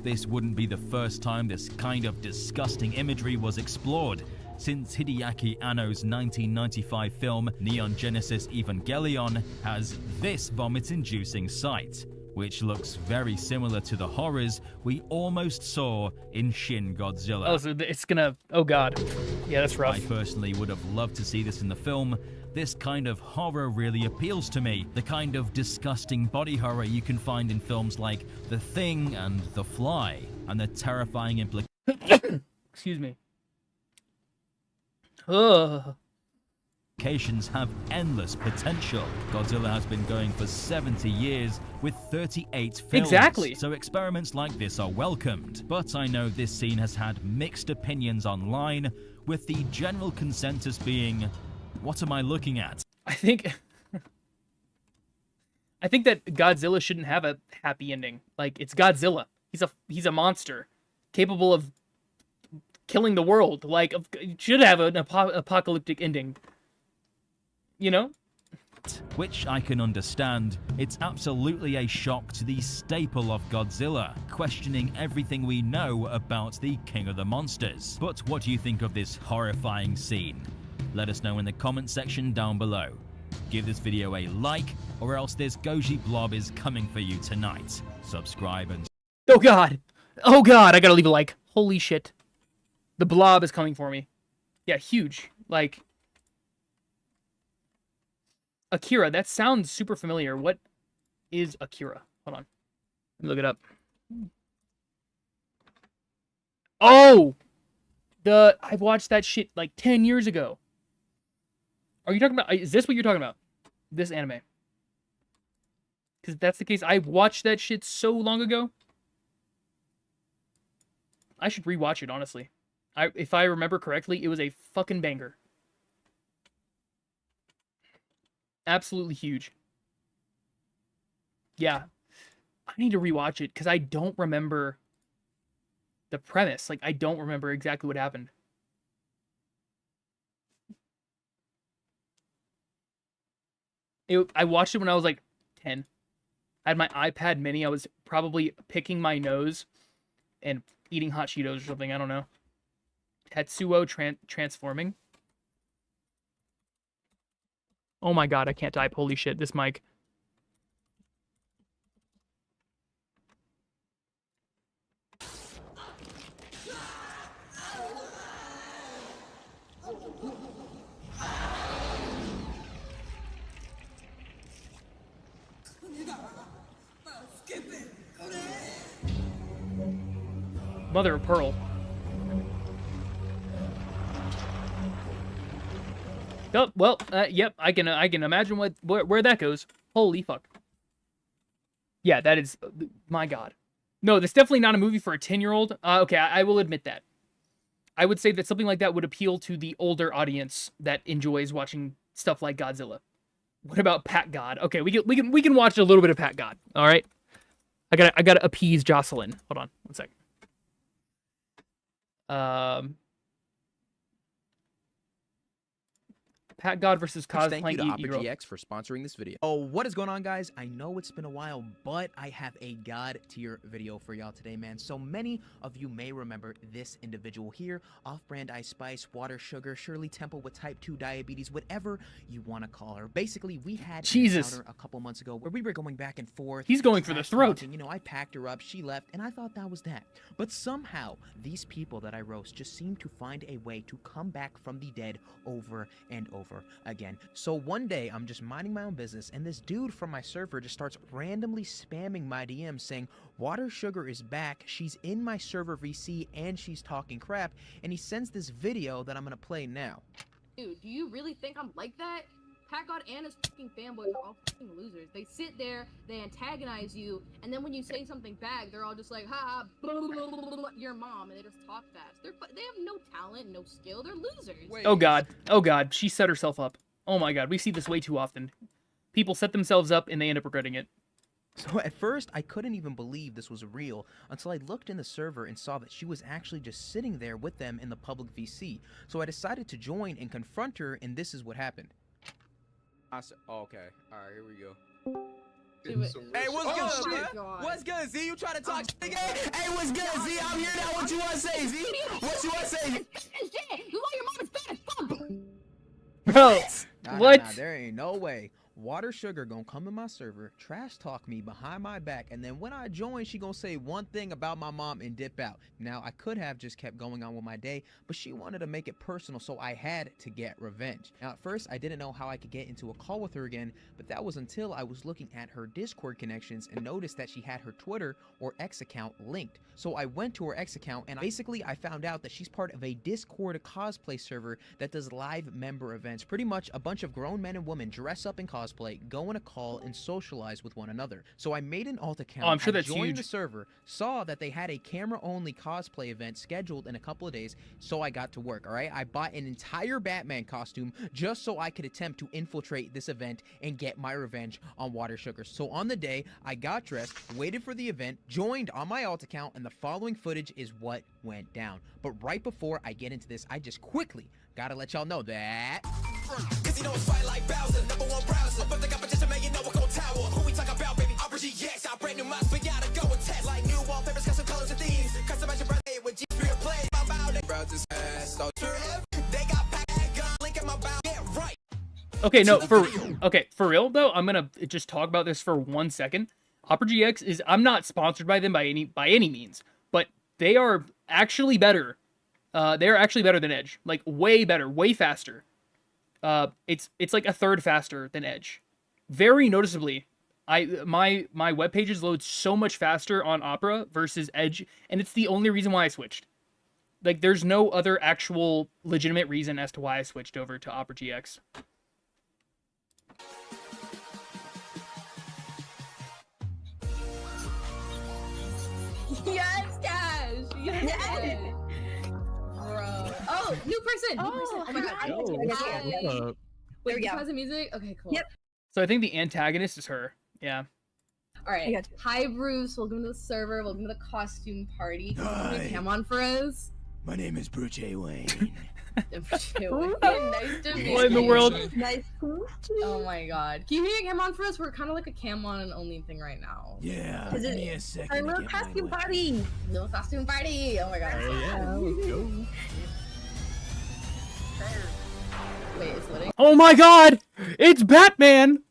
This wouldn't be the first time this kind of disgusting imagery was explored. since Hideaki Anno's 1995 film Neon Genesis Evangelion has this vomit-inducing sight, which looks very similar to the horrors we almost saw in Shin Godzilla. Oh, so it's gonna... Oh, God. Yeah, that's rough. I personally would have loved to see this in the film. This kind of horror really appeals to me. The kind of disgusting body horror you can find in films like The Thing and The Fly, and the terrifying Excuse me. Ugh. implications have endless potential. Godzilla has been going for 70 years with 38 films. Exactly. So experiments like this are welcomed. But I know this scene has had mixed opinions online, with the general consensus being, what am I looking at? I think that Godzilla shouldn't have a happy ending. Like, it's Godzilla. He's a monster capable of killing the world. Like, it should have an apocalyptic ending. You know? Which I can understand. It's absolutely a shock to the staple of Godzilla, questioning everything we know about the King of the Monsters. But what do you think of this horrifying scene? Let us know in the comment section down below. Give this video a like, or else this Goji blob is coming for you tonight. Subscribe and... Oh God! Oh God, I gotta leave a like. Holy shit. The blob is coming for me. Yeah, huge. Like... Akira, that sounds super familiar. What is Akira? Hold on. Let me look it up. Oh! I watched that shit like 10 years ago. Are you talking about... Is this what you're talking about? This anime? Because if that's the case, I watched that shit so long ago. I should rewatch it, honestly. If I remember correctly, it was a fucking banger. Absolutely huge. Yeah. I need to rewatch it because I don't remember the premise. Like, I don't remember exactly what happened. I watched it when I was like 10. I had my iPad mini. I was probably picking my nose and eating hot Cheetos or something. I don't know. Tetsuo transforming. Oh my God, I can't type. Holy shit, this mic. Mother of pearl. Oh, well, yep, I can imagine where that goes. Holy fuck. Yeah, that is, my God. No, that's definitely not a movie for a 10-year-old. Okay, I will admit that. I would say that something like that would appeal to the older audience that enjoys watching stuff like Godzilla. What about Pat God? Okay, we can watch a little bit of Pat God. All right, I gotta appease Jocelyn. Hold on, one sec. Pat God versus Cosplaying. Thank you to Opera GX for sponsoring this video. Oh, what is going on, guys? I know it's been a while, but I have a God tier video for y'all today, man. So many of you may remember this individual here, Off-Brand Ice Spice, Water Sugar, Shirley Temple with type 2 diabetes, whatever you want to call her. Basically, we had an encounter a couple months ago where we were going back and forth. He's going for the throat. You know, I packed her up, she left, and I thought that was that. But somehow, these people that I roast just seem to find a way to come back from the dead over and over again. So one day I'm just minding my own business and this dude from my server just starts randomly spamming my DMs saying Water Sugar is back, she's in my server VC and she's talking crap, and he sends this video that I'm gonna play now. Dude, do you really think I'm like that? Pat God and his fucking fanboys are all fucking losers. They sit there, they antagonize you, and then when you say something back, they're all just like, ha, blah, blah, blah, blah, blah, your mom, and they just talk fast. They have no talent, no skill, they're losers. Oh God, oh God, she set herself up. Oh my God, we see this way too often. People set themselves up and they end up regretting it. So at first, I couldn't even believe this was real until I looked in the server and saw that she was actually just sitting there with them in the public VC. So I decided to join and confront her, and this is what happened. Okay, alright, here we go. Hey, what's good, man? What's good, Z? You trying to talk shit again? Hey, what's good, Z? I'm here now. What you want to say, Z? What you want to say? Shit! You want your mom is Bro, what? Nah, there ain't no way. Water Sugar gonna come in my server, trash talk me behind my back, and then when I join, she gonna say one thing about my mom and dip out. Now, I could have just kept going on with my day, but she wanted to make it personal, so I had to get revenge. Now, at first, I didn't know how I could get into a call with her again, but that was until I was looking at her Discord connections and noticed that she had her Twitter or X account linked. So I went to her X account, and basically, I found out that she's part of a Discord cosplay server that does live member events. Pretty much a bunch of grown men and women dress up in cosplay, go in a call, and socialize with one another. So I made an alt account. Oh, I'm sure that's joined huge. the server, saw that they had a camera-only cosplay event scheduled in a couple of days, so I got to work, all right? I bought an entire Batman costume just so I could attempt to infiltrate this event and get my revenge on Water Sugar. So on the day, I got dressed, waited for the event, joined on my alt account, and the following footage is what went down. But right before I get into this, I just quickly gotta let y'all know that... Cause you know it's fight like Bowser, #1 browser. But the competition, man, you know we're gon' tower. Who we talk about, baby? RGX, our brand new mouse, we gotta go and test. Like new wallpapers, custom colors and themes. Customize your birthday with G-Spirit play. I'm about it, bro, this ass. So they got pack gun, link in my bow. Yeah, right. Okay, no, for real though, I'm gonna just talk about this for 1 second. Opera GX is, I'm not sponsored by them by any means, but they are actually better. They're actually better than Edge, like way better, way faster. It's like a third faster than Edge, very noticeably. My web pages load so much faster on Opera versus Edge, and it's the only reason why I switched. Like, there's no other actual legitimate reason as to why I switched over to Opera GX. Yes, Cash. Yes. Bro. Oh, new person. New person. Oh my god. What's up? Wait, there we go. Music? Okay, cool. Yep. So I think the antagonist is her. Yeah. All right. Hi, Bruce. Welcome to the server. Welcome to the costume party. Can you put a cam on for us? My name is Bruce Wayne. Nice to meet you. What in the world? Nice to meet you. Oh my god. Can you put a cam on for us? We're kind of like a cam on and only thing right now. Yeah. Give me a second. Our little costume party. Little costume party. Oh my god. Oh yeah. Let's go. Wait, it's loading. Oh my god! It's Batman!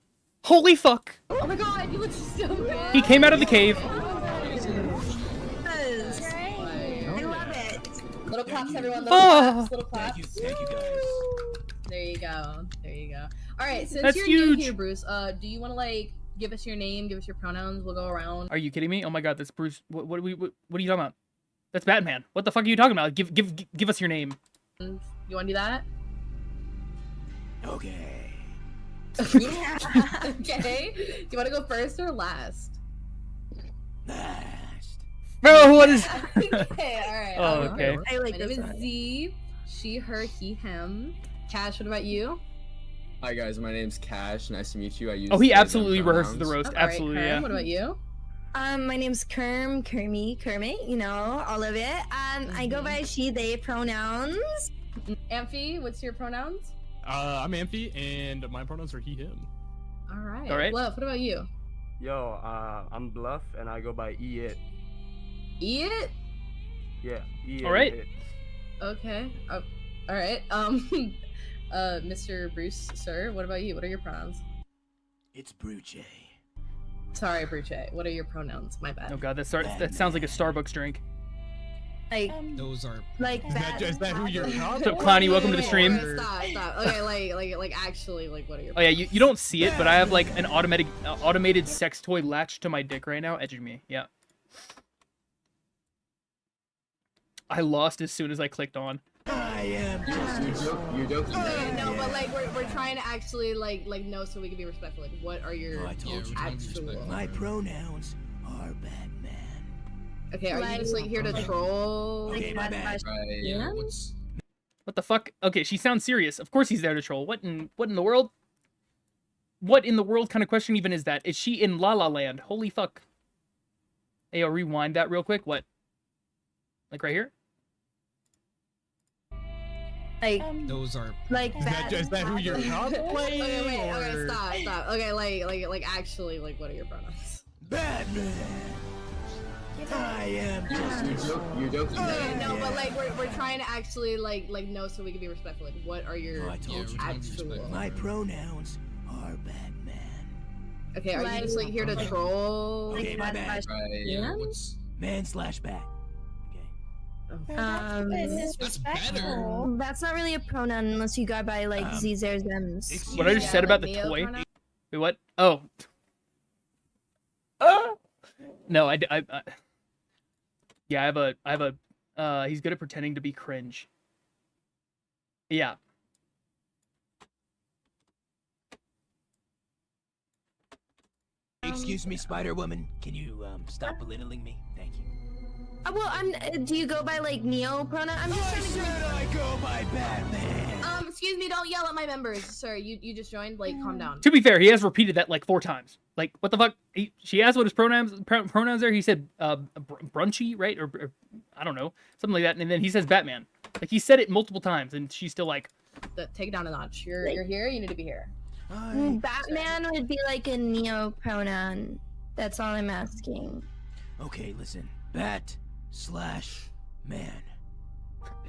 Holy fuck! Oh my god, you look so good. He came out of the cave. I love it. Little claps, everyone. Little claps. Little claps. Thank you guys. There you go. There you go. All right, since That's you're huge. new here, Bruce, do you want to like give us your name, give us your pronouns? We'll go around. Are you kidding me? Oh my god, that's Bruce. What are you talking about? That's Batman. What the fuck are you talking about? Give us your name. You want to do that? Okay. Yeah. Okay. Do you want to go first or last? Last. Bro, what is? Okay. All right. Oh, okay. I like My name is Z. She, her, he, him. Cash. What about you? Hi guys, my name's Cash. Nice to meet you. I use. Oh, he they, them absolutely rehearses the pronouns. roast. Absolutely, Kerm, yeah. What about you? My name's Kermit, you know, all of it. I go by she, they pronouns. Amphi, what's your pronouns? I'm Amphi, and my pronouns are he, him. All right. All right. Bluff, what about you? Yo, I'm Bluff, and I go by It. It? Yeah, It. All right. It. Okay. All right. Mr. Bruce, sir, what about you? What are your pronouns? It's Bruce. Sorry, Bruce. What are your pronouns? My bad. Oh god, that sounds like a Starbucks drink. Like those are like Is that who you're not? So, Clowny, welcome to the stream. Stop. Okay, like actually, like, what are your? Oh yeah, you don't see it, but I have like an automated sex toy latched to my dick right now, edging me. Yeah. I lost as soon as I clicked on. I am You're joking. No, but like we're trying to actually like know so we can be respectful. Like, what are your I told you. actual? My pronouns are Batman. Okay, are you just like here to troll? Okay, my bad. Right, yeah. What the fuck? Okay, she sounds serious. Of course he's there to troll. What in the world? What in the world kind of question even is that? Is she in La La Land? Holy fuck. Hey, I'll rewind that real quick. What? Like right here? like those are like Is that who you're not playing? Okay, wait. or... Okay, stop. Okay, like actually, like, what are your pronouns? Batman. I am just You're joking. No, but like we're trying to actually like know so we can be respectful. Like, what are your I told you. actual? My pronouns are Batman. Okay, are you just like here to troll? Okay, my bad. Man/bat. That's better. That's not really a pronoun unless you go by like Z's, there's, M's. What I just said about the toy. Wait, what? Oh. No, yeah, I have a, he's good at pretending to be cringe. Yeah. Excuse me, Spider-Woman. Can you stop belittling me? Thank you. Well, do you go by like Neo pronoun? I'm just trying to. I go by Batman. Excuse me, don't yell at my members, sir. You just joined. Like, calm down. To be fair, he has repeated that like 4 times. Like, what the fuck? She asked what his pronouns are. He said brunchy, right? Or I don't know, something like that. And then he says Batman. Like, he said it multiple times, and she's still like, take it down a notch. You're here. You need to be here. Batman would be like a Neo pronoun. That's all I'm asking. Okay, listen. Bat/man.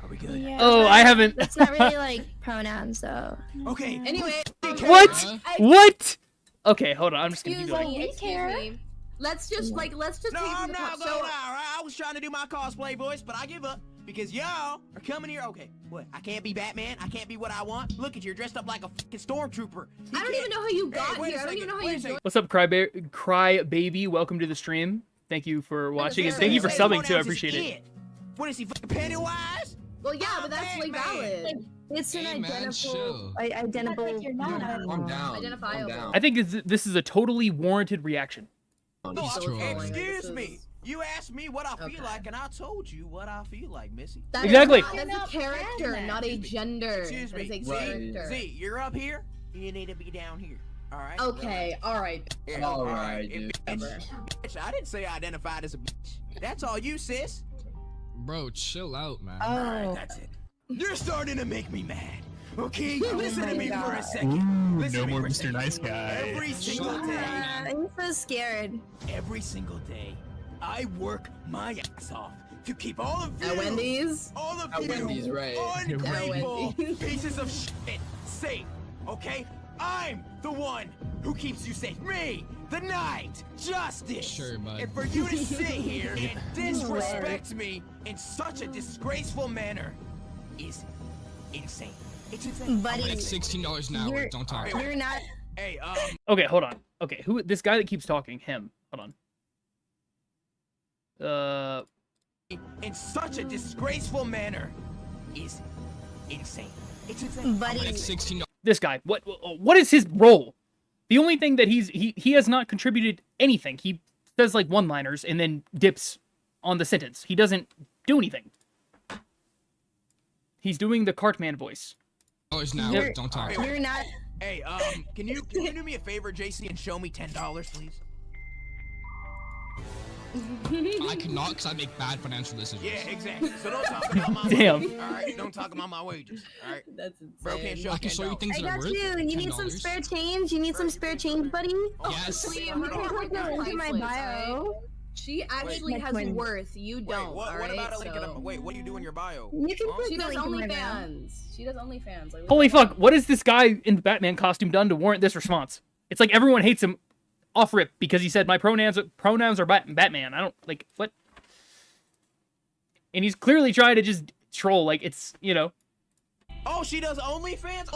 Are we good? Yeah, oh, I haven't. That's not really like pronouns, though. Okay. Anyway. What? What? Okay, hold on. I'm just gonna keep going. Excuse me. Let's just No, take I'm not going out. I was trying to do my cosplay voice, but I give up because y'all are coming here. Okay, what? I can't be Batman. I can't be what I want. Look at you, dressed up like a fucking stormtrooper. I don't even know how you got here. I don't even know how you joined. What's up, Cry Baby? Welcome to the stream. Thank you for watching, and thank you for subbing too. I appreciate it. What is he, fucking Pennywise? Well, yeah, but that's like valid. It's an identifiable. Identifiable. I think this is a totally warranted reaction. Excuse me. You asked me what I feel like, and I told you what I feel like, Missy. Exactly. That's a character, not a gender. Excuse me. That's a character. Z, you're up here. You need to be down here. All right. Okay. All right. All right. Bitch, I didn't say I identified as a bitch. That's all you, sis. Bro, chill out, man. Alright, that's it. You're starting to make me mad. Okay, listen to me for a second. Listen no to me more for a Mr. second. Nice Guy. Every single day. I'm so scared. Every single day, I work my ass off to keep all of you. At Wendy's. All of At you. Wendy's, right. Ungrateful pieces of shit safe. Okay, I'm the one who keeps you safe. Me, the Knight, Justice. Sure, bud. And for you to sit here and disrespect me in such a disgraceful manner is insane. It's insane. Buddy, I'm like $16 an hour. Don't talk. You're not. Hey, Okay, hold on. Okay, who? This guy that keeps talking. Him. Hold on. In such a disgraceful manner is insane. It's insane. Buddy. Like $16. This guy. What is his role? The only thing that he has not contributed anything. He says like one-liners and then dips on the sentence. He doesn't do anything. He's doing the Cartman voice. An hour. Don't talk. You're not. Hey, can you do me a favor, JC, and show me $10, please? I could not, because I make bad financial decisions. Yeah, exactly. So don't talk about my Damn. wages. All right, don't talk about my wages. All right. That's insane. Bro, can't show I can show you $10. things I that are got worth you. You need some $10. spare change. You need some spare change, buddy. Yes. Please, You can click the link in my bio. She actually Wait, has twin. worth. You Wait, don't. what alright? about a link in So- the, wait, what do you do in your bio? You can click She the does link in my bio. OnlyFans. She does OnlyFans. Like, Holy fuck! What is this guy in the Batman costume done to warrant this response? It's like everyone hates him off rip because he said my pronouns are Batman. I don't like what. And he's clearly trying to just troll. Like it's Oh, she does OnlyFans?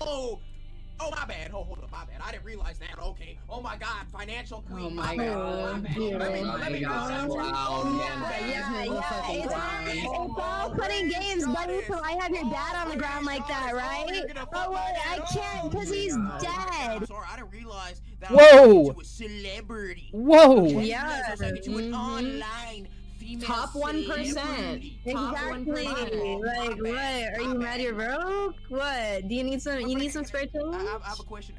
Oh, my bad. Hold up, my bad. I didn't realize that. Okay. Oh my God, financial queen. Oh my bad. God. Let me go. It's all fun and games, buddy. So I have your dad on the ground like that, right? Oh wait, I can't because he's dead. Sorry, I didn't realize that Whoa. I was a celebrity. Whoa. Yeah. I was talking to an online female Top 1%. celebrity. Exactly. Like what? Are you mad you're broke? What? Do you need some? You need some spare change? I have a question.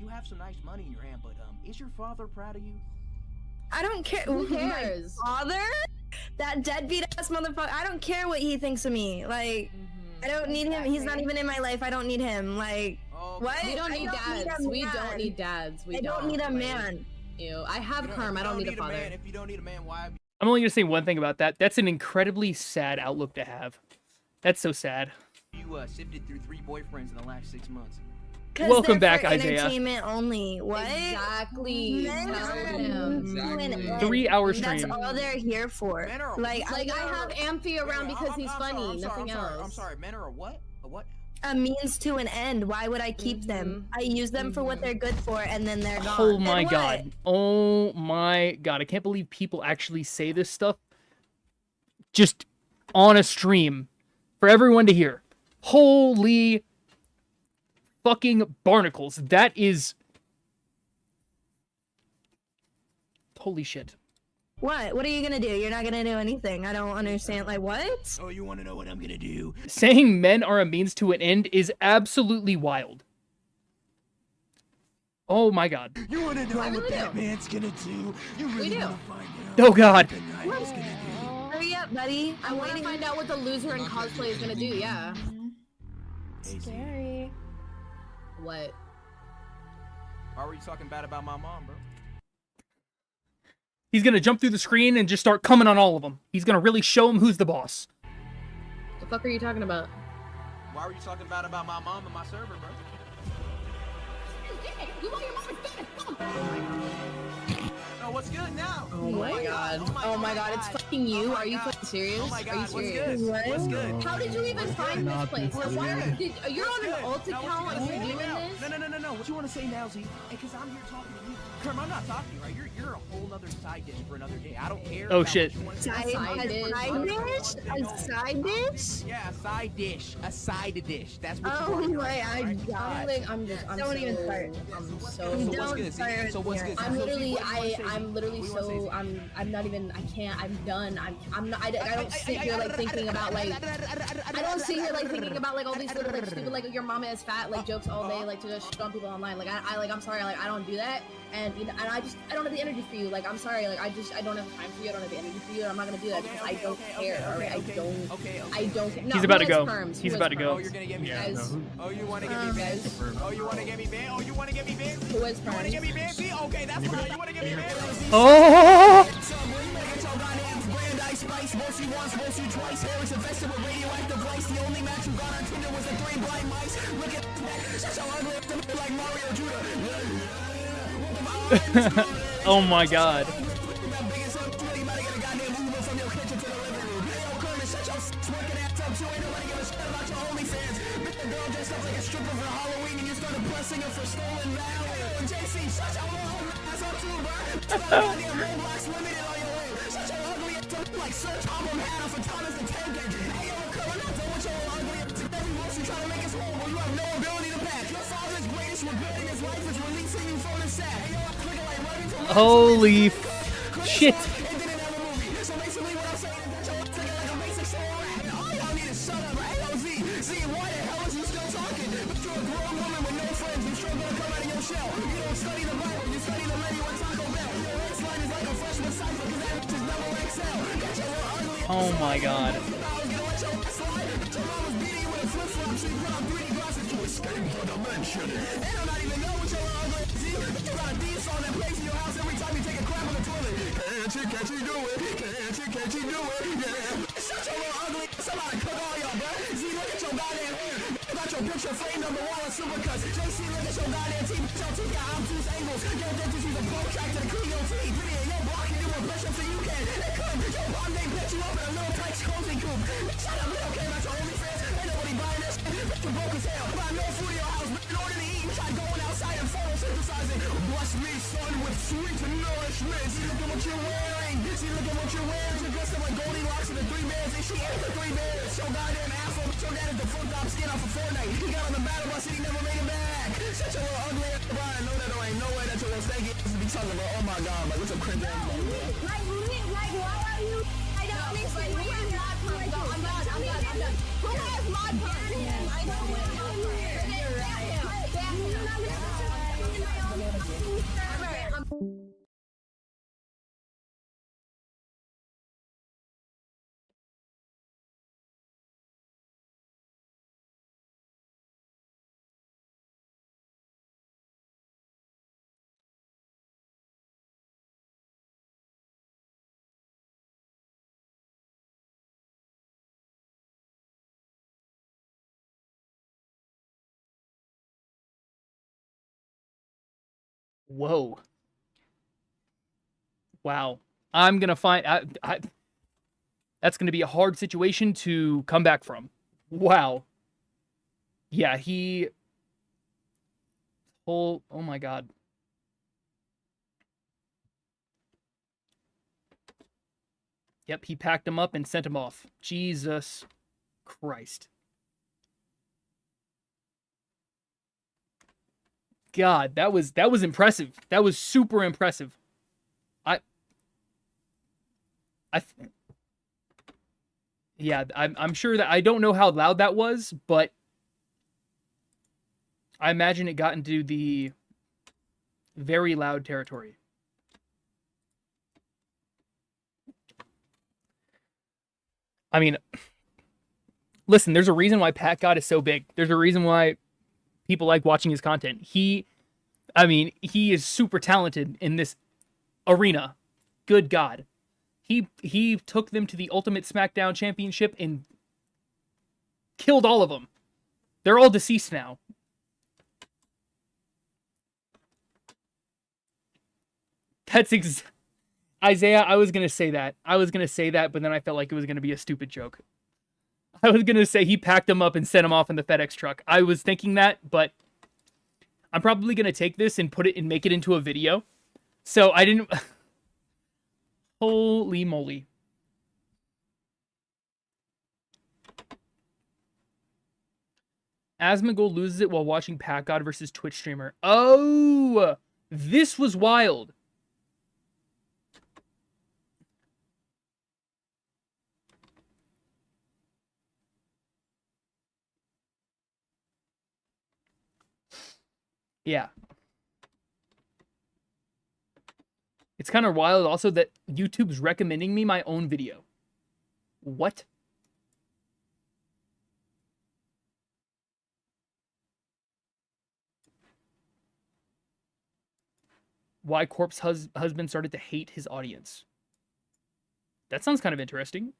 You have some nice money in your hand, but is your father proud of you? I don't care. Who cares? My father? That deadbeat ass motherfucker. I don't care what he thinks of me. Like, I don't need him. He's not even in my life. I don't need him. Like, what? We don't need dads. We don't need dads. I don't need a man. Ew. I have Kerm. I don't need a father. If you don't need a man, why have you I'm only gonna say one thing about that. That's an incredibly sad outlook to have. That's so sad. You sifted through 3 boyfriends in the last 6 months. Welcome back, for Isaiah. Entertainment only. What? Exactly. Tell him. 3 hour stream. That's all they're here for. Like I have Amphi around because he's funny. Nothing else. I'm sorry. Men are a what? A what? A means to an end. Why would I keep them? I use them for what they're good for, and then they're gone. Oh my And what? god. Oh my god. I can't believe people actually say this stuff just on a stream for everyone to hear. Holy fucking barnacles. That is... Holy shit. What? What are you gonna do? You're not gonna do anything. I don't understand. Like, what? Oh, you want to know what I'm gonna do? Saying men are a means to an end is absolutely wild. Oh my god. You want to know what Batman's gonna do? You really want to find out? Oh god. Hurry up, buddy. I want to find out what the loser in cosplay is gonna do. Yeah. Scary. What? Why were you talking bad about my mom, bro? He's gonna jump through the screen and just start coming on all of them. He's gonna really show him who's the boss. The fuck are you talking about? Why were you talking bad about my mom and my server, bro? Oh, what's good now? Oh my god. Oh my god, it's fucking you. Are you fucking serious? Oh my god, are you serious? what's good? How did you even find this place? You're on an alt account like you're doing this? No. What you want to say now, Z? Because I'm here talking to you. Kerm, I'm not talking to you, right? You're a whole other side dish for another day. I don't care. Oh shit. Side dish? A side dish? Yeah, a side dish. A side dish. That's what you Oh want. my god. I'm Don't even start. I'm so what's good, Z? So what's good? I'm literally so I'm not even I can't I'm done I'm not I don't sit here like thinking about like I don't sit here like thinking about like all these little like stupid like your mama is fat like jokes all day like to just shit on people online like I like I'm sorry like I don't do that and you know and I don't have the energy for you like I'm sorry like I don't have time for you I don't have the energy for you and I'm not gonna do that because I don't care alright I don't care. He's about to go. He's about to go. Oh, you're gonna get me guys. Oh, you wanna get me banned? Oh, you wanna get me banned? Oh, you wanna get me banned? Who is You wanna get me banned? See? Okay, that's fine. You wanna get me banned? Oh! Oh my god. Holy shit. Oh my god. Whoa. Wow. I'm gonna find. That's gonna be a hard situation to come back from. Wow. Yeah, he. Oh my God. Yep, he packed him up and sent him off. Jesus Christ. God, that was impressive. That was super impressive. Yeah, I'm sure that I don't know how loud that was, but I imagine it got into the very loud territory. I mean, listen, there's a reason why Pat God is so big. There's a reason why people like watching his content. He is super talented in this arena. Good God. He took them to the Ultimate SmackDown Championship and killed all of them. They're all deceased now. That's Isaiah, I was going to say that. But then I felt like it was going to be a stupid joke. I was going to say he packed them up and sent them off in the FedEx truck. I was thinking that, but I'm probably going to take this and put it and make it into a video. So I didn't... Holy moly. Asmongold loses it while watching Pat God versus Twitch streamer. Oh! This was wild. Yeah. It's kind of wild also that YouTube's recommending me my own video. What? Why Corpse husband started to hate his audience. That sounds kind of interesting.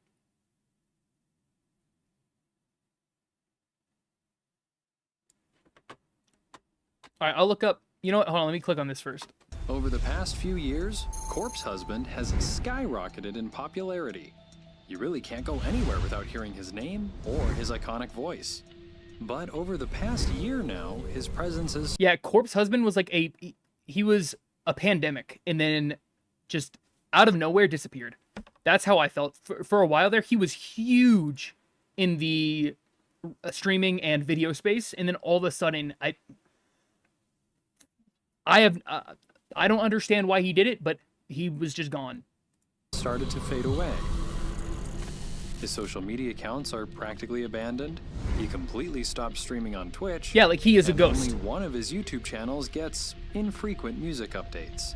All right, I'll look up. You know what? Hold on, let me click on this first. Over the past few years, Corpse Husband has skyrocketed in popularity. You really can't go anywhere without hearing his name or his iconic voice. But over the past year now, his presence is... Yeah, Corpse Husband was like he was a pandemic and then just out of nowhere disappeared. That's how I felt. For a while there, he was huge in the streaming and video space, and then all of a sudden, I don't understand why he did it, but he was just gone. Started to fade away. His social media accounts are practically abandoned. He completely stopped streaming on Twitch. Yeah, like he is a ghost. Only one of his YouTube channels gets infrequent music updates.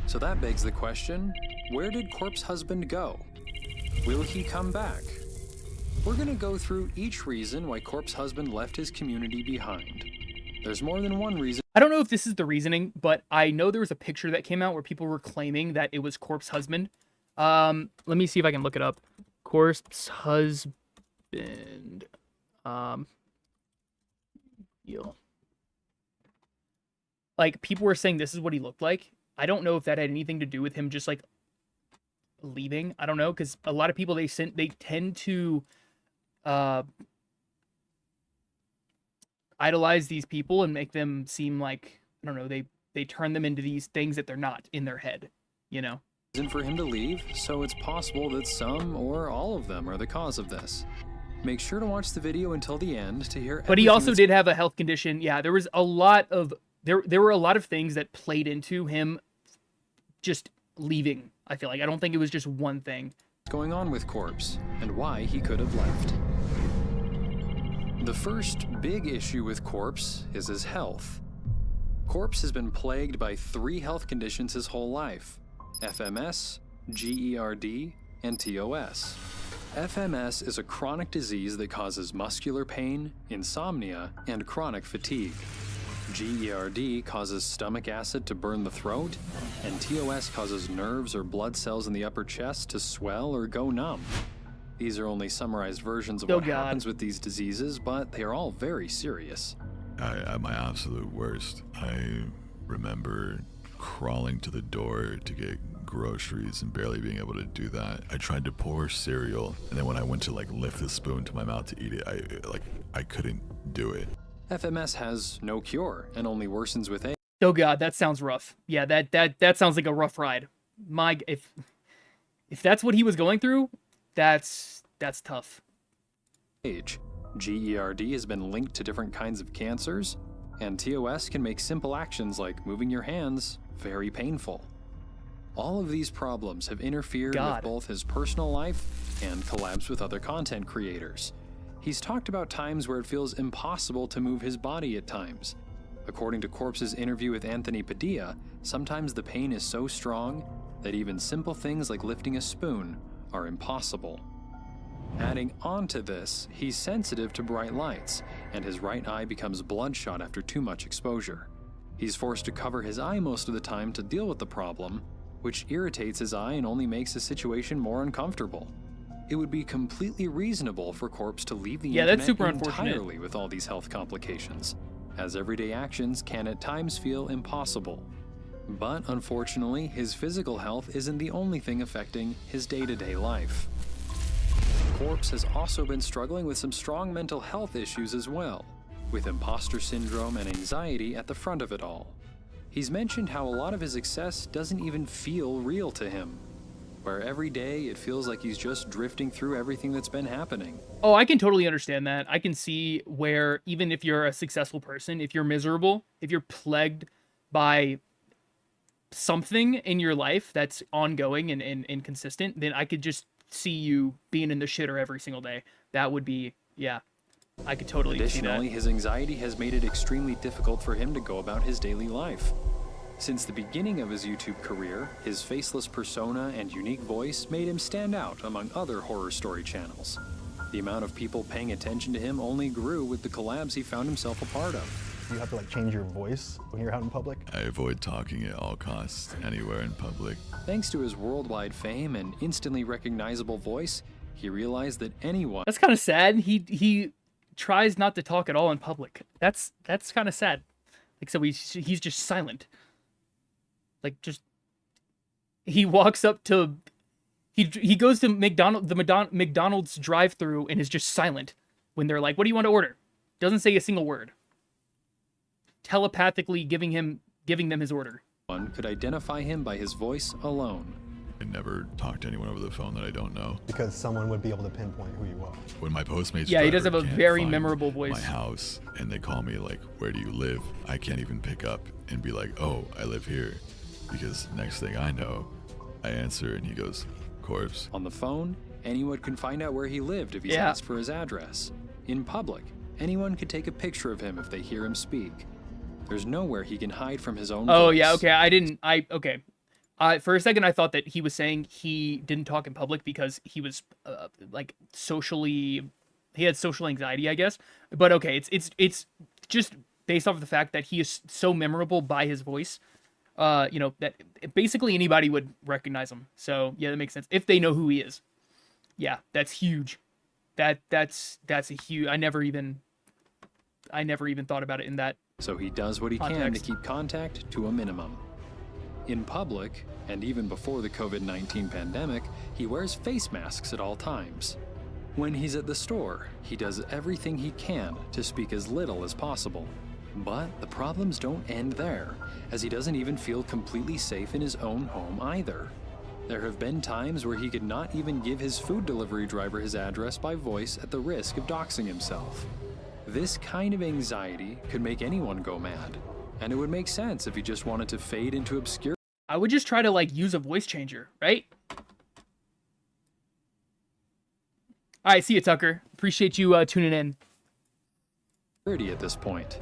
So that begs the question, where did Corpse Husband go? Will he come back? We're gonna go through each reason why Corpse Husband left his community behind. There's more than one reason. I don't know if this is the reasoning, but I know there was a picture that came out where people were claiming that it was Corpse Husband. Let me see if I can look it up. Corpse Husband. Like, people were saying this is what he looked like. I don't know if that had anything to do with him just, like, leaving. I don't know, because a lot of people they tend to idolize these people and make them seem like, I don't know, they turn them into these things that they're not in their head, you know? Reason for him to leave, so it's possible that some or all of them are the cause of this. Make sure to watch the video until the end to hear. But he also did have a health condition. Yeah, there was a lot of there were a lot of things that played into him just leaving. I feel like I don't think it was just one thing. What's going on with Corpse and why he could have left. The first big issue with Corpse is his health. Corpse has been plagued by 3 health conditions his whole life: FMS, GERD, and TOS. FMS is a chronic disease that causes muscular pain, insomnia, and chronic fatigue. GERD causes stomach acid to burn the throat, and TOS causes nerves or blood cells in the upper chest to swell or go numb. These are only summarized versions of what happens with these diseases, but they are all very serious. At my absolute worst, I remember crawling to the door to get groceries and barely being able to do that. I tried to pour cereal, and then when I went to like lift the spoon to my mouth to eat it, I couldn't do it. FMS has no cure and only worsens with age. Oh god, that sounds rough. Yeah, that sounds like a rough ride. If that's what he was going through, that's tough. GERD has been linked to different kinds of cancers, and TOS can make simple actions like moving your hands very painful. All of these problems have interfered with both his personal life and collabs with other content creators. He's talked about times where it feels impossible to move his body at times. According to Corpse's interview with Anthony Padilla, sometimes the pain is so strong that even simple things like lifting a spoon are impossible. Adding on to this, he's sensitive to bright lights, and his right eye becomes bloodshot after too much exposure. He's forced to cover his eye most of the time to deal with the problem, which irritates his eye and only makes the situation more uncomfortable. It would be completely reasonable for Corpse to leave the internet that's super unfortunate. entirely with all these health complications, as everyday actions can at times feel impossible. But unfortunately, his physical health isn't the only thing affecting his day-to-day life. Corpse has also been struggling with some strong mental health issues as well, with imposter syndrome and anxiety at the front of it all. He's mentioned how a lot of his success doesn't even feel real to him, where every day it feels like he's just drifting through everything that's been happening. Oh, I can totally understand that. I can see where even if you're a successful person, if you're miserable, if you're plagued by something in your life that's ongoing and consistent, then I could just see you being in the shitter every single day. That would be, yeah, I could totally see that. Additionally, his anxiety has made it extremely difficult for him to go about his daily life. Since the beginning of his YouTube career, his faceless persona and unique voice made him stand out among other horror story channels. The amount of people paying attention to him only grew with the collabs he found himself a part of. You have to change your voice when you're out in public? I avoid talking at all costs anywhere in public. Thanks to his worldwide fame and instantly recognizable voice, he realized that anyone... That's kind of sad. He tries not to talk at all in public. That's kind of sad. So he's just silent. He walks up to... He goes to McDonald's drive-thru and is just silent when they're like, "What do you want to order?" Doesn't say a single word. Telepathically giving them his order. One could identify him by his voice alone. I never talk to anyone over the phone that I don't know. Because someone would be able to pinpoint who you are. When my Postmates he does have a can't very find memorable voice. my house, and they call me like, "Where do you live?" I can't even pick up and be like, "Oh, I live here," because next thing I know, I answer and he goes, "Corpse." On the phone, anyone can find out where he lived if he's asked for his address. In public, anyone could take a picture of him if they hear him speak. There's nowhere he can hide from his own voice. Yeah, okay. For a second, I thought that he was saying he didn't talk in public because he was he had social anxiety, I guess. But okay, it's just based off of the fact that he is so memorable by his voice. That basically anybody would recognize him. So yeah, that makes sense if they know who he is. Yeah, that's huge. That's a huge. I never even thought about it in that. So he does what he can to keep contact to a minimum. In public, and even before the COVID-19 pandemic, he wears face masks at all times. When he's at the store, he does everything he can to speak as little as possible. But the problems don't end there, as he doesn't even feel completely safe in his own home either. There have been times where he could not even give his food delivery driver his address by voice at the risk of doxing himself. This kind of anxiety could make anyone go mad, and it would make sense if he just wanted to fade into obscurity. I would just try to use a voice changer, right? All right, see you, Tucker. Appreciate you tuning in. At this point.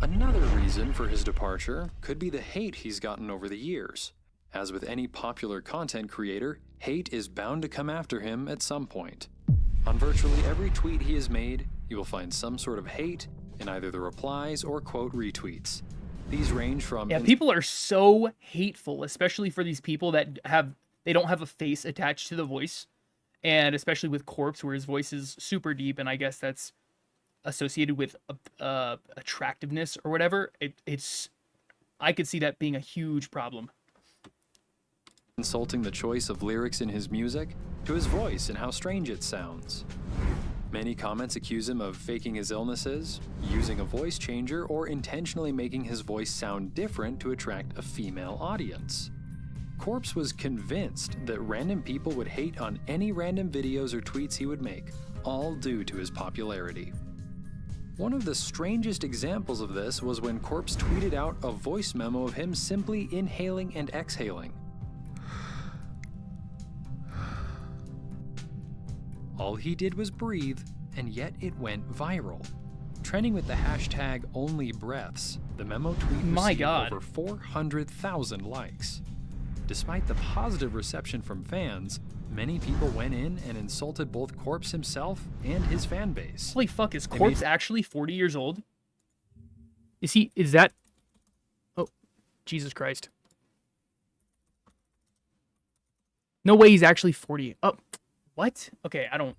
Another reason for his departure could be the hate he's gotten over the years. As with any popular content creator, hate is bound to come after him at some point. On virtually every tweet he has made, you will find some sort of hate in either the replies or quote retweets. These range from... Yeah, people are so hateful, especially for these people that they don't have a face attached to the voice. And especially with Corpse, where his voice is super deep, and I guess that's associated with attractiveness or whatever. It's I could see that being a huge problem. Insulting the choice of lyrics in his music, to his voice and how strange it sounds. Many comments accuse him of faking his illnesses, using a voice changer, or intentionally making his voice sound different to attract a female audience. Corpse was convinced that random people would hate on any random videos or tweets he would make, all due to his popularity. One of the strangest examples of this was when Corpse tweeted out a voice memo of him simply inhaling and exhaling. All he did was breathe, and yet it went viral. Trending with the hashtag #OnlyBreaths, the memo tweet received over 400,000 likes. Despite the positive reception from fans, many people went in and insulted both Corpse himself and his fan base. Holy fuck, is Corpse actually 40 years old? Is that... Oh, Jesus Christ. No way he's actually 40. Oh, what? Okay, I don't...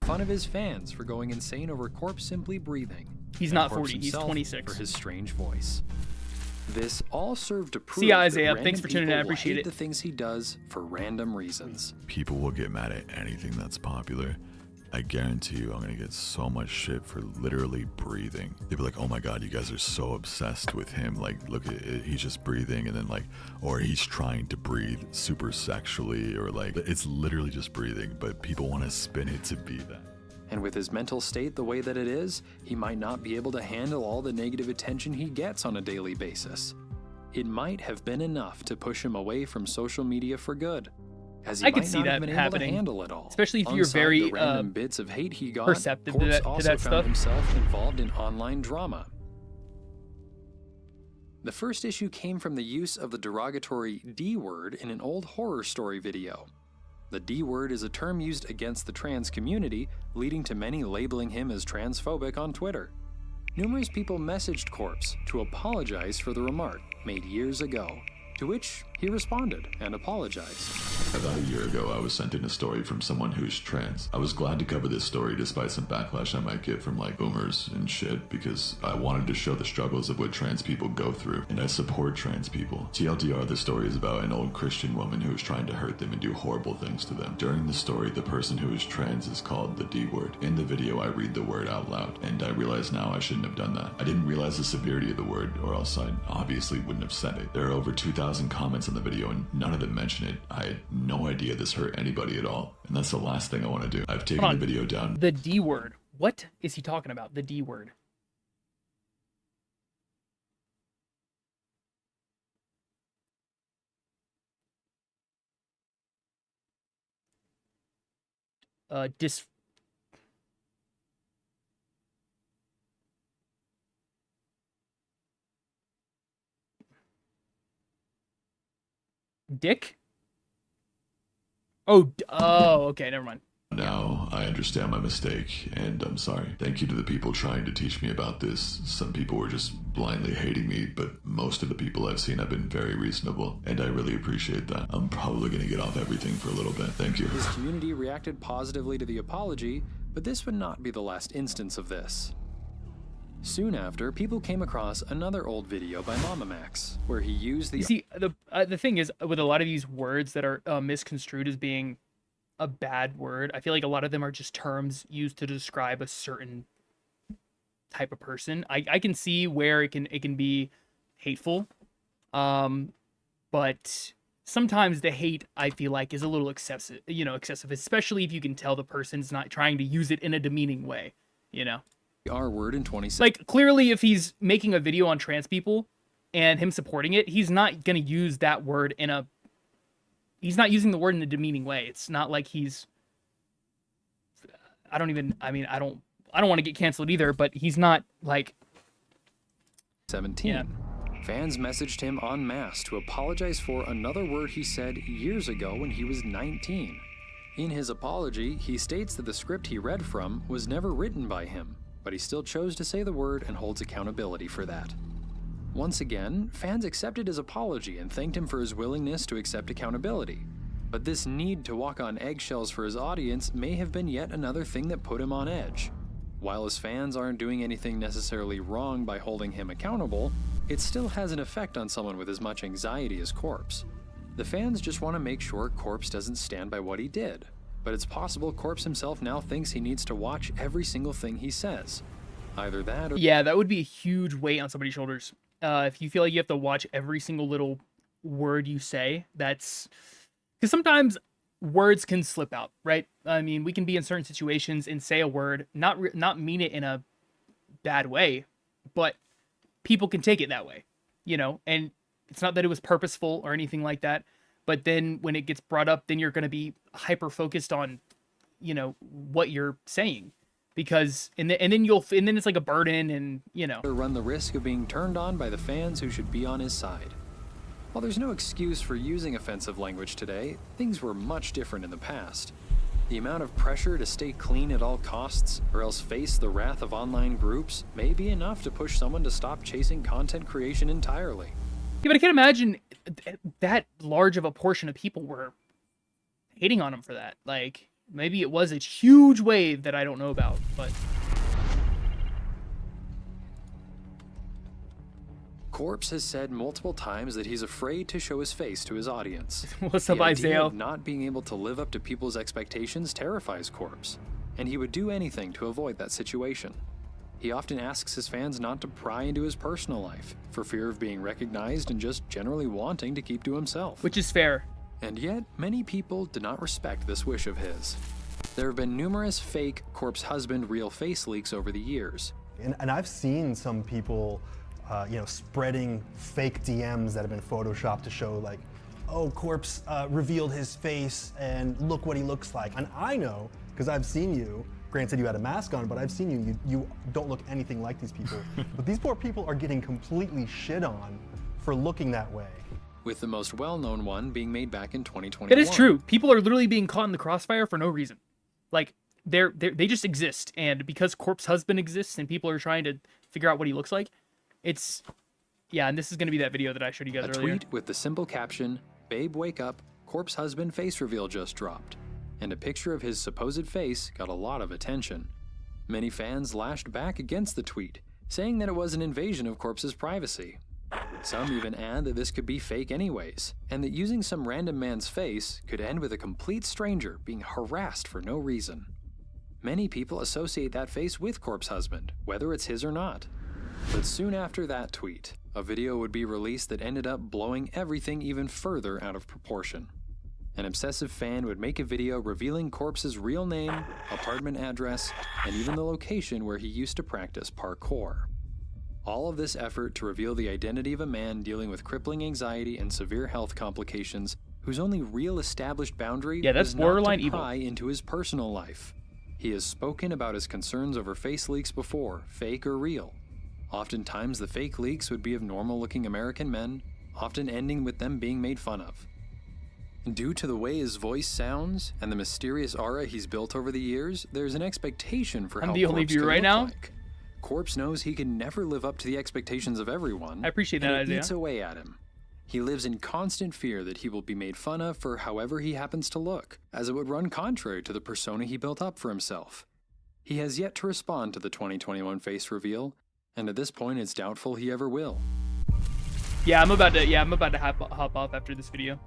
Fun of his fans for going insane over Corpse simply breathing. He's not 40, he's 26. For his strange voice. This all served to prove See ya, Isaiah. that Thanks for tuning in. I appreciate hate it. the things he does for random reasons. People will get mad at anything that's popular. I guarantee you I'm gonna get so much shit for literally breathing. They'll be like, oh my god, you guys are so obsessed with him. Like, look at it, he's just breathing, and then like, or he's trying to breathe super sexually, or like, it's literally just breathing, but people want to spin it to be that. And with his mental state the way that it is, he might not be able to handle all the negative attention he gets on a daily basis. It might have been enough to push him away from social media for good, as he I could might see not that have been happening, able to handle it all. especially if you're Alongside very the random bits of hate he got, perceptive to Corpse that, also to that found stuff. himself involved in online drama. The first issue came from the use of the derogatory D word in an old horror story video. The D word is a term used against the trans community, leading to many labeling him as transphobic on Twitter. Numerous people messaged Corpse to apologize for the remark made years ago, to which he responded and apologized. About a year ago, I was sent in a story from someone who's trans. I was glad to cover this story despite some backlash I might get from like boomers and shit, because I wanted to show the struggles of what trans people go through, and I support trans people. TLDR, the story is about an old Christian woman who is trying to hurt them and do horrible things to them. During the story, the person who is trans is called the D word. In the video, I read the word out loud, and I realize now I shouldn't have done that. I didn't realize the severity of the word, or else I obviously wouldn't have said it. There are over 2,000 comments on the video, and none of them mention it. I had no idea this hurt anybody at all, and that's the last thing I want to do. I've taken the video down. The D word. What is he talking about? The D word. Dick? Oh, okay, never mind. Now I understand my mistake, and I'm sorry. Thank you to the people trying to teach me about this. Some people were just blindly hating me, but most of the people I've seen have been very reasonable, and I really appreciate that. I'm probably going to get off everything for a little bit. Thank you. His community reacted positively to the apology, but this would not be the last instance of this. Soon after, people came across another old video by Mama Max, where he used the... You see, the thing is, with a lot of these words that are misconstrued as being a bad word, I feel like a lot of them are just terms used to describe a certain type of person. I can see where it can be hateful, but sometimes the hate, I feel like, is a little excessive, especially if you can tell the person's not trying to use it in a demeaning way, R word in 2016. Like, clearly, if he's making a video on trans people and him supporting it, he's not going to use that word he's not using the word in a demeaning way. It's not like I don't want to get canceled either, but he's not like 17. Yeah. Fans messaged him en masse to apologize for another word he said years ago when he was 19. In his apology, he states that the script he read from was never written by him, but he still chose to say the word and holds accountability for that. Once again, fans accepted his apology and thanked him for his willingness to accept accountability. But this need to walk on eggshells for his audience may have been yet another thing that put him on edge. While his fans aren't doing anything necessarily wrong by holding him accountable, it still has an effect on someone with as much anxiety as Corpse. The fans just want to make sure Corpse doesn't stand by what he did, but it's possible Corpse himself now thinks he needs to watch every single thing he says. Either that or... Yeah, that would be a huge weight on somebody's shoulders. If you feel like you have to watch every single little word you say, that's... Because sometimes words can slip out, right? I mean, we can be in certain situations and say a word, not mean it in a bad way, but people can take it that way, you know? And it's not that it was purposeful or anything like that, but then when it gets brought up, then you're going to be hyper focused on, you know, what you're saying, because and then it's like a burden, and you know, run the risk of being turned on by the fans who should be on his side. While there's no excuse for using offensive language today, things were much different in the past. The amount of pressure to stay clean at all costs, or else face the wrath of online groups, may be enough to push someone to stop chasing content creation entirely. Yeah, but I can't imagine that large of a portion of people were hating on him for that. Like, maybe it was a huge wave that I don't know about, but... Corpse has said multiple times that he's afraid to show his face to his audience. What's up, the idea Isaiah? of not being able to live up to people's expectations terrifies Corpse, and he would do anything to avoid that situation. He often asks his fans not to pry into his personal life, for fear of being recognized and just generally wanting to keep to himself. Which is fair. And yet, many people do not respect this wish of his. There have been numerous fake Corpse husband real face leaks over the years. And I've seen some people, spreading fake DMs that have been photoshopped to show like, oh, Corpse revealed his face and look what he looks like. And I know, because I've seen you, granted you had a mask on, but I've seen you don't look anything like these people. But these poor people are getting completely shit on for looking that way. With the most well-known one being made back in 2021. It is true. People are literally being caught in the crossfire for no reason. Like, they just exist, and because Corpse husband exists and people are trying to figure out what he looks like, it's... Yeah, and this is going to be that video that I showed you guys earlier. A tweet with the simple caption, "Babe, wake up, Corpse husband face reveal just dropped." And a picture of his supposed face got a lot of attention. Many fans lashed back against the tweet, saying that it was an invasion of Corpse's privacy. Some even add that this could be fake anyways, and that using some random man's face could end with a complete stranger being harassed for no reason. Many people associate that face with Corpse husband, whether it's his or not. But soon after that tweet, a video would be released that ended up blowing everything even further out of proportion. An obsessive fan would make a video revealing Corpse's real name, apartment address, and even the location where he used to practice parkour. All of this effort to reveal the identity of a man dealing with crippling anxiety and severe health complications, whose only real established boundary that's was borderline not to evil. pry into his personal life. He has spoken about his concerns over face leaks before, fake or real. Oftentimes the fake leaks would be of normal-looking American men, often ending with them being made fun of. Due to the way his voice sounds and the mysterious aura he's built over the years, there's an expectation for how the only Corpse viewer could right look now. like. Corpse knows he can never live up to the expectations of everyone. I appreciate that, and it Isaiah. eats away at him. He lives in constant fear that he will be made fun of for however he happens to look, as it would run contrary to the persona he built up for himself. He has yet to respond to the 2021 face reveal, and at this point it's doubtful he ever will. Yeah, I'm about to hop off after this video.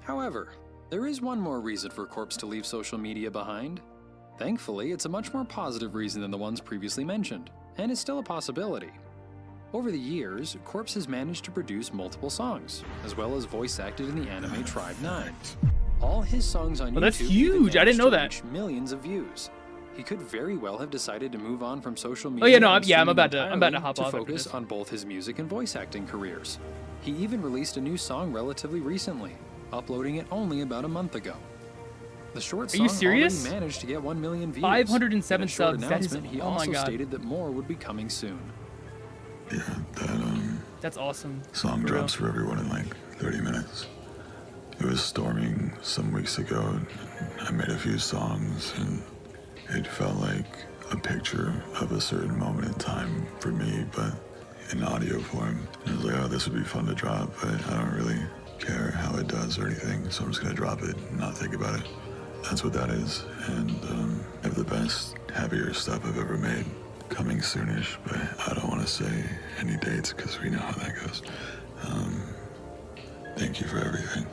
However, there is one more reason for Corpse to leave social media behind. Thankfully, it's a much more positive reason than the ones previously mentioned, and it's still a possibility. Over the years, Corpse has managed to produce multiple songs, as well as voice acted in the anime Tribe 9. All his songs on YouTube that's even huge. I didn't managed know to that. reach millions of views. He could very well have decided to move on from social media. Oh yeah, no, I'm and streaming about to entirely hop off after focus this. on both his music and voice acting careers. He even released a new song relatively recently, uploading it only about a month ago. The short Are you song serious? already managed to get 1 million views. 507 In a short subs. That is, announcement, he oh my also god. stated that more would be coming soon. Yeah, that That's awesome. song For drops real. for everyone in like 30 minutes. It was storming some weeks ago, and I made a few songs, and it felt like a picture of a certain moment in time for me, but in audio form. And I was like, oh, this would be fun to drop, but I don't really care how it does or anything, so I'm just gonna drop it and not think about it. That's what that is. And I have the best, happier stuff I've ever made. Coming soonish, but I don't want to say any dates because we know how that goes. Thank you for everything.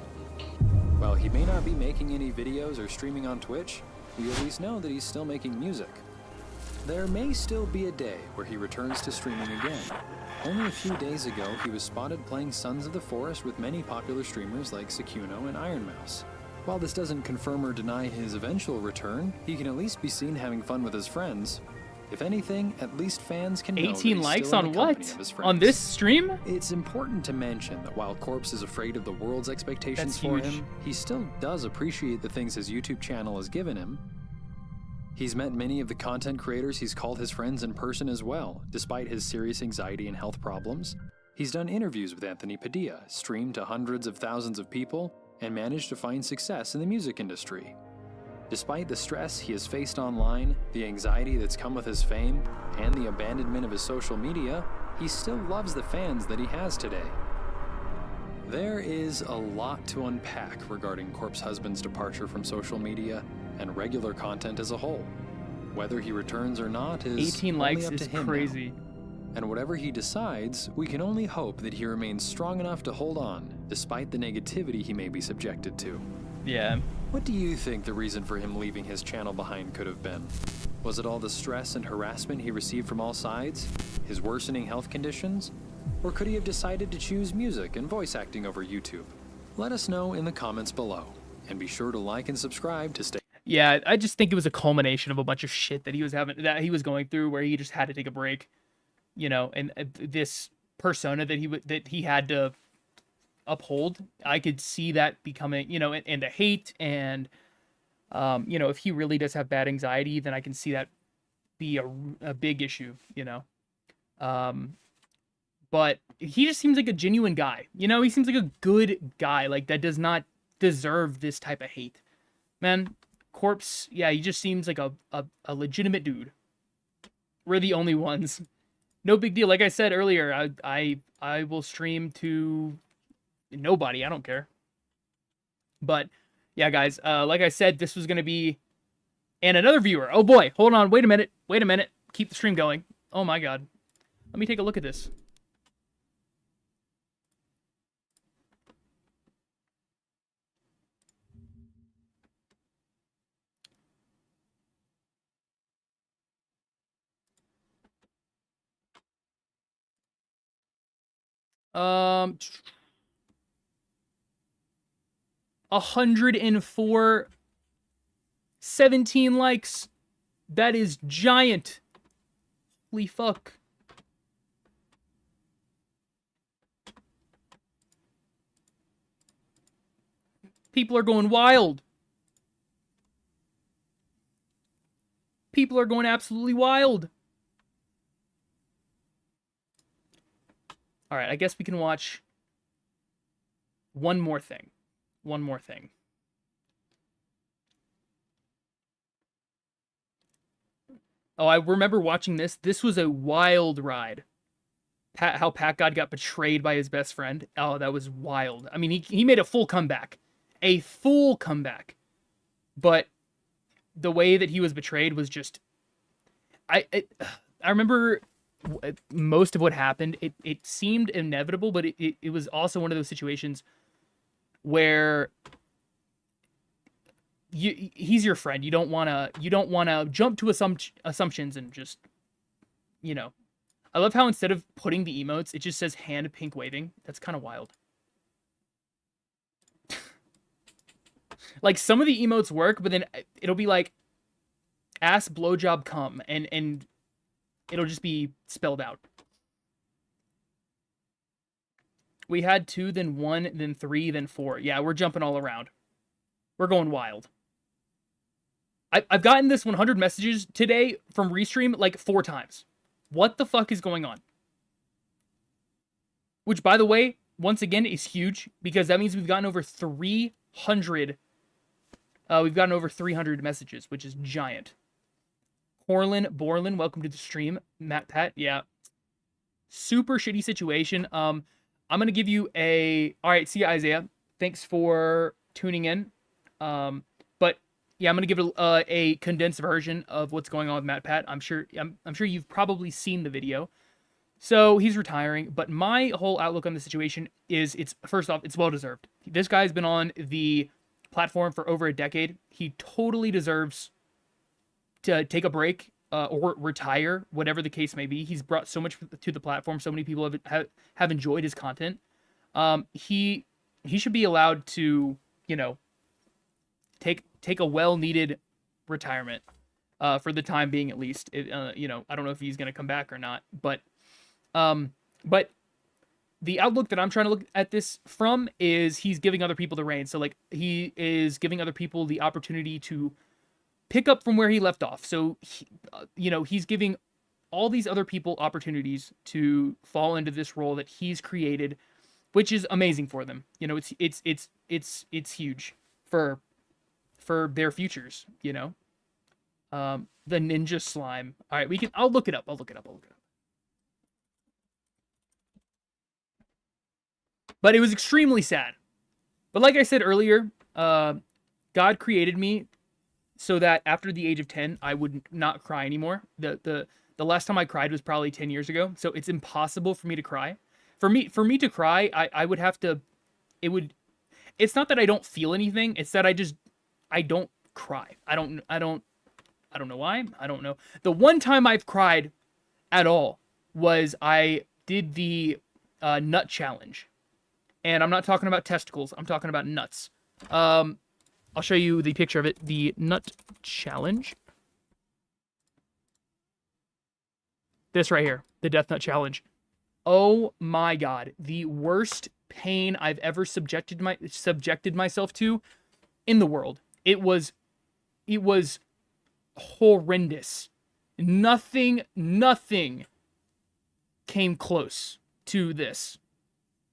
While he may not be making any videos or streaming on Twitch, we at least know that he's still making music. There may still be a day where he returns to streaming again. Only a few days ago, he was spotted playing Sons of the Forest with many popular streamers like Sekuno and Iron Mouse. While this doesn't confirm or deny his eventual return, he can at least be seen having fun with his friends. If anything, at least fans can know 18 that he's likes still in on the company what? of his On friends. this stream? It's important to mention that while Corpse is afraid of the world's expectations That's for huge. him, he still does appreciate the things his YouTube channel has given him. He's met many of the content creators he's called his friends in person as well, despite his serious anxiety and health problems. He's done interviews with Anthony Padilla, streamed to hundreds of thousands of people, and managed to find success in the music industry. Despite the stress he has faced online, the anxiety that's come with his fame, and the abandonment of his social media, he still loves the fans that he has today. There is a lot to unpack regarding Corpse Husband's departure from social media and regular content as a whole. Whether he returns or not is 18 only likes up is to him crazy. now. And whatever he decides, we can only hope that he remains strong enough to hold on, despite the negativity he may be subjected to. Yeah. What do you think the reason for him leaving his channel behind could have been? Was it all the stress and harassment he received from all sides? His worsening health conditions? Or could he have decided to choose music and voice acting over YouTube? Let us know in the comments below. And be sure to like and subscribe to stay. Yeah, I just think it was a culmination of a bunch of shit that he was going through, where he just had to take a break, you know, and this persona that he had to uphold. I could see that becoming, you know, and the hate and, you know, if he really does have bad anxiety, then I can see that be a big issue, you know. But he just seems like a genuine guy, you know. He seems like a good guy, like that does not deserve this type of hate, man. Corpse, yeah, he just seems like a legitimate dude. We're the only ones. No big deal. Like I said earlier, I will stream to nobody. I don't care. But yeah, guys, like I said, this was gonna be, and another viewer. Oh boy, hold on, wait a minute. Keep the stream going. Oh my god, let me take a look at this. Um, 104, 17 likes. That is giant. Holy fuck. People are going wild. People are going absolutely wild. All right, I guess we can watch one more thing. One more thing. Oh, I remember watching this. This was a wild ride. How Pat God got betrayed by his best friend. Oh, that was wild. I mean, he made a full comeback. A full comeback. But the way that he was betrayed was just... I remember most of what happened. It seemed inevitable, but it was also one of those situations where he's your friend. You don't want to jump to assumptions and just, you know. I love how instead of putting the emotes, it just says hand pink waving. That's kind of wild. Like, some of the emotes work, but then it'll be like ass blowjob cum, and it'll just be spelled out. We had 2, then 1, then 3, then 4. Yeah, we're jumping all around. We're going wild. I've gotten this 100 messages today from Restream like 4 times. What the fuck is going on? Which, by the way, once again, is huge, because that means we've gotten over 300. We've gotten over 300 messages, which is giant. Borlin, welcome to the stream. Matpat, yeah. Super shitty situation. I'm gonna give you a... All right, see you, Isaiah. Thanks for tuning in. But, yeah, I'm gonna give it a condensed version of what's going on with Matpat. I'm sure you've probably seen the video. So he's retiring, but my whole outlook on the situation is it's first off, it's well deserved. This guy's been on the platform for over a decade. He totally deserves to take a break or retire, whatever the case may be. He's brought so much to the platform. So many people have enjoyed his content. He should be allowed to, you know, take a well-needed retirement for the time being, at least. You know, I don't know if he's gonna come back or not, but the outlook that I'm trying to look at this from is he's giving other people the reins. So like he is giving other people the opportunity to pick up from where he left off. So you know, he's giving all these other people opportunities to fall into this role that he's created, which is amazing for them. You know, it's huge for their futures, you know. The ninja slime. All right, I'll look it up. But it was extremely sad. But like I said earlier, God created me so that after the age of 10, I would not cry anymore. The last time I cried was probably 10 years ago. So it's impossible for me to cry. For me to cry, I would have to, it's not that I don't feel anything. It's that I don't cry. I don't know why. I don't know. The one time I've cried at all was I did the nut challenge. And I'm not talking about testicles. I'm talking about nuts. I'll show you the picture of it. The nut challenge. This right here. The death nut challenge. Oh my god. The worst pain I've ever subjected myself to in the world. It was horrendous. Nothing came close to this.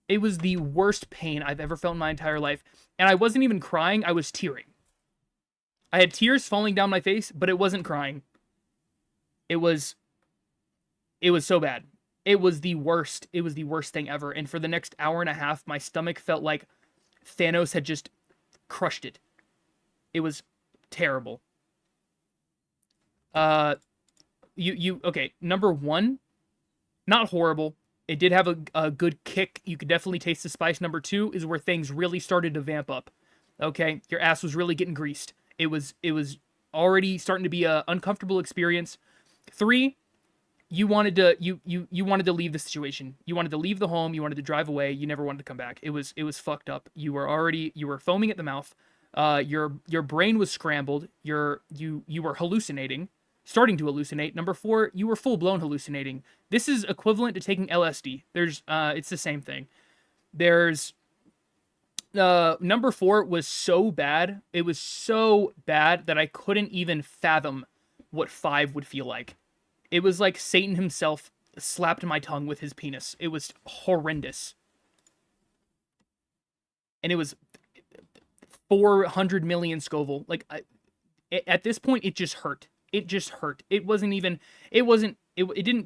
It was the worst pain I've ever felt in my entire life. And I wasn't even crying, I was tearing. I had tears falling down my face, but it wasn't crying. It was so bad. It was the worst. It was the worst thing ever. And for the next hour and a half, my stomach felt like Thanos had just crushed it. It was terrible. Okay, number one, not horrible. It did have a good kick. You could definitely taste the spice. Number two is where things really started to vamp up. Okay, your ass was really getting greased. It was already starting to be a uncomfortable experience. Three, you wanted to leave the situation. You wanted to leave the home. You wanted to drive away. You never wanted to come back. It was fucked up. You were foaming at the mouth. Your brain was scrambled. You were hallucinating. Starting to hallucinate. Number four, you were full-blown hallucinating. This is equivalent to taking LSD. It's the same thing. Number four was so bad. It was so bad that I couldn't even fathom what 5 would feel like. It was like Satan himself slapped my tongue with his penis. It was horrendous. And it was 400 million Scoville. Like, at this point, it just hurt. It just hurt. It didn't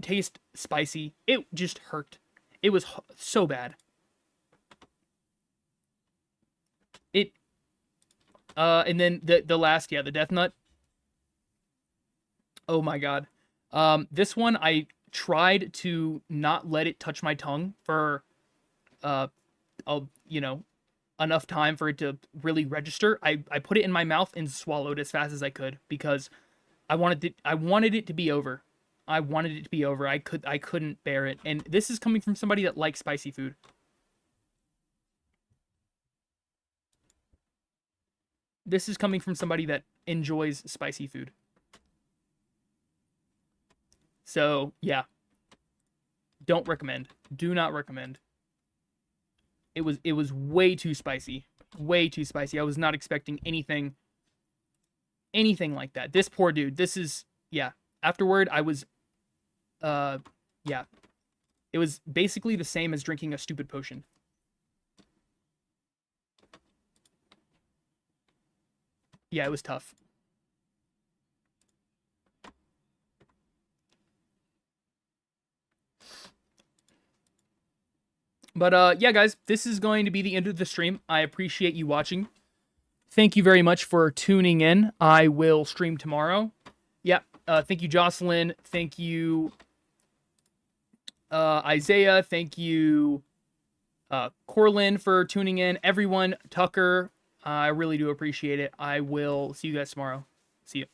taste spicy. It just hurt. It was so bad. And then the last, the death nut. Oh my god. This one, I tried to not let it touch my tongue for, enough time for it to really register. I put it in my mouth and swallowed as fast as I could because I wanted it to be over. I wanted it to be over. I couldn't bear it. And this is coming from somebody that likes spicy food. This is coming from somebody that enjoys spicy food. So, yeah. Don't recommend. Do not recommend. It was way too spicy. Way too spicy. I was not expecting anything like that. This poor dude. This is, yeah. Afterward, I was, yeah. It was basically the same as drinking a stupid potion. Yeah, it was tough. But, yeah, guys, this is going to be the end of the stream. I appreciate you watching. thank you very much for tuning in. I will stream tomorrow. Yeah. Thank you, Jocelyn. Thank you, Isaiah. Thank you, Corlin, for tuning in. Everyone, Tucker, I really do appreciate it. I will see you guys tomorrow. See you.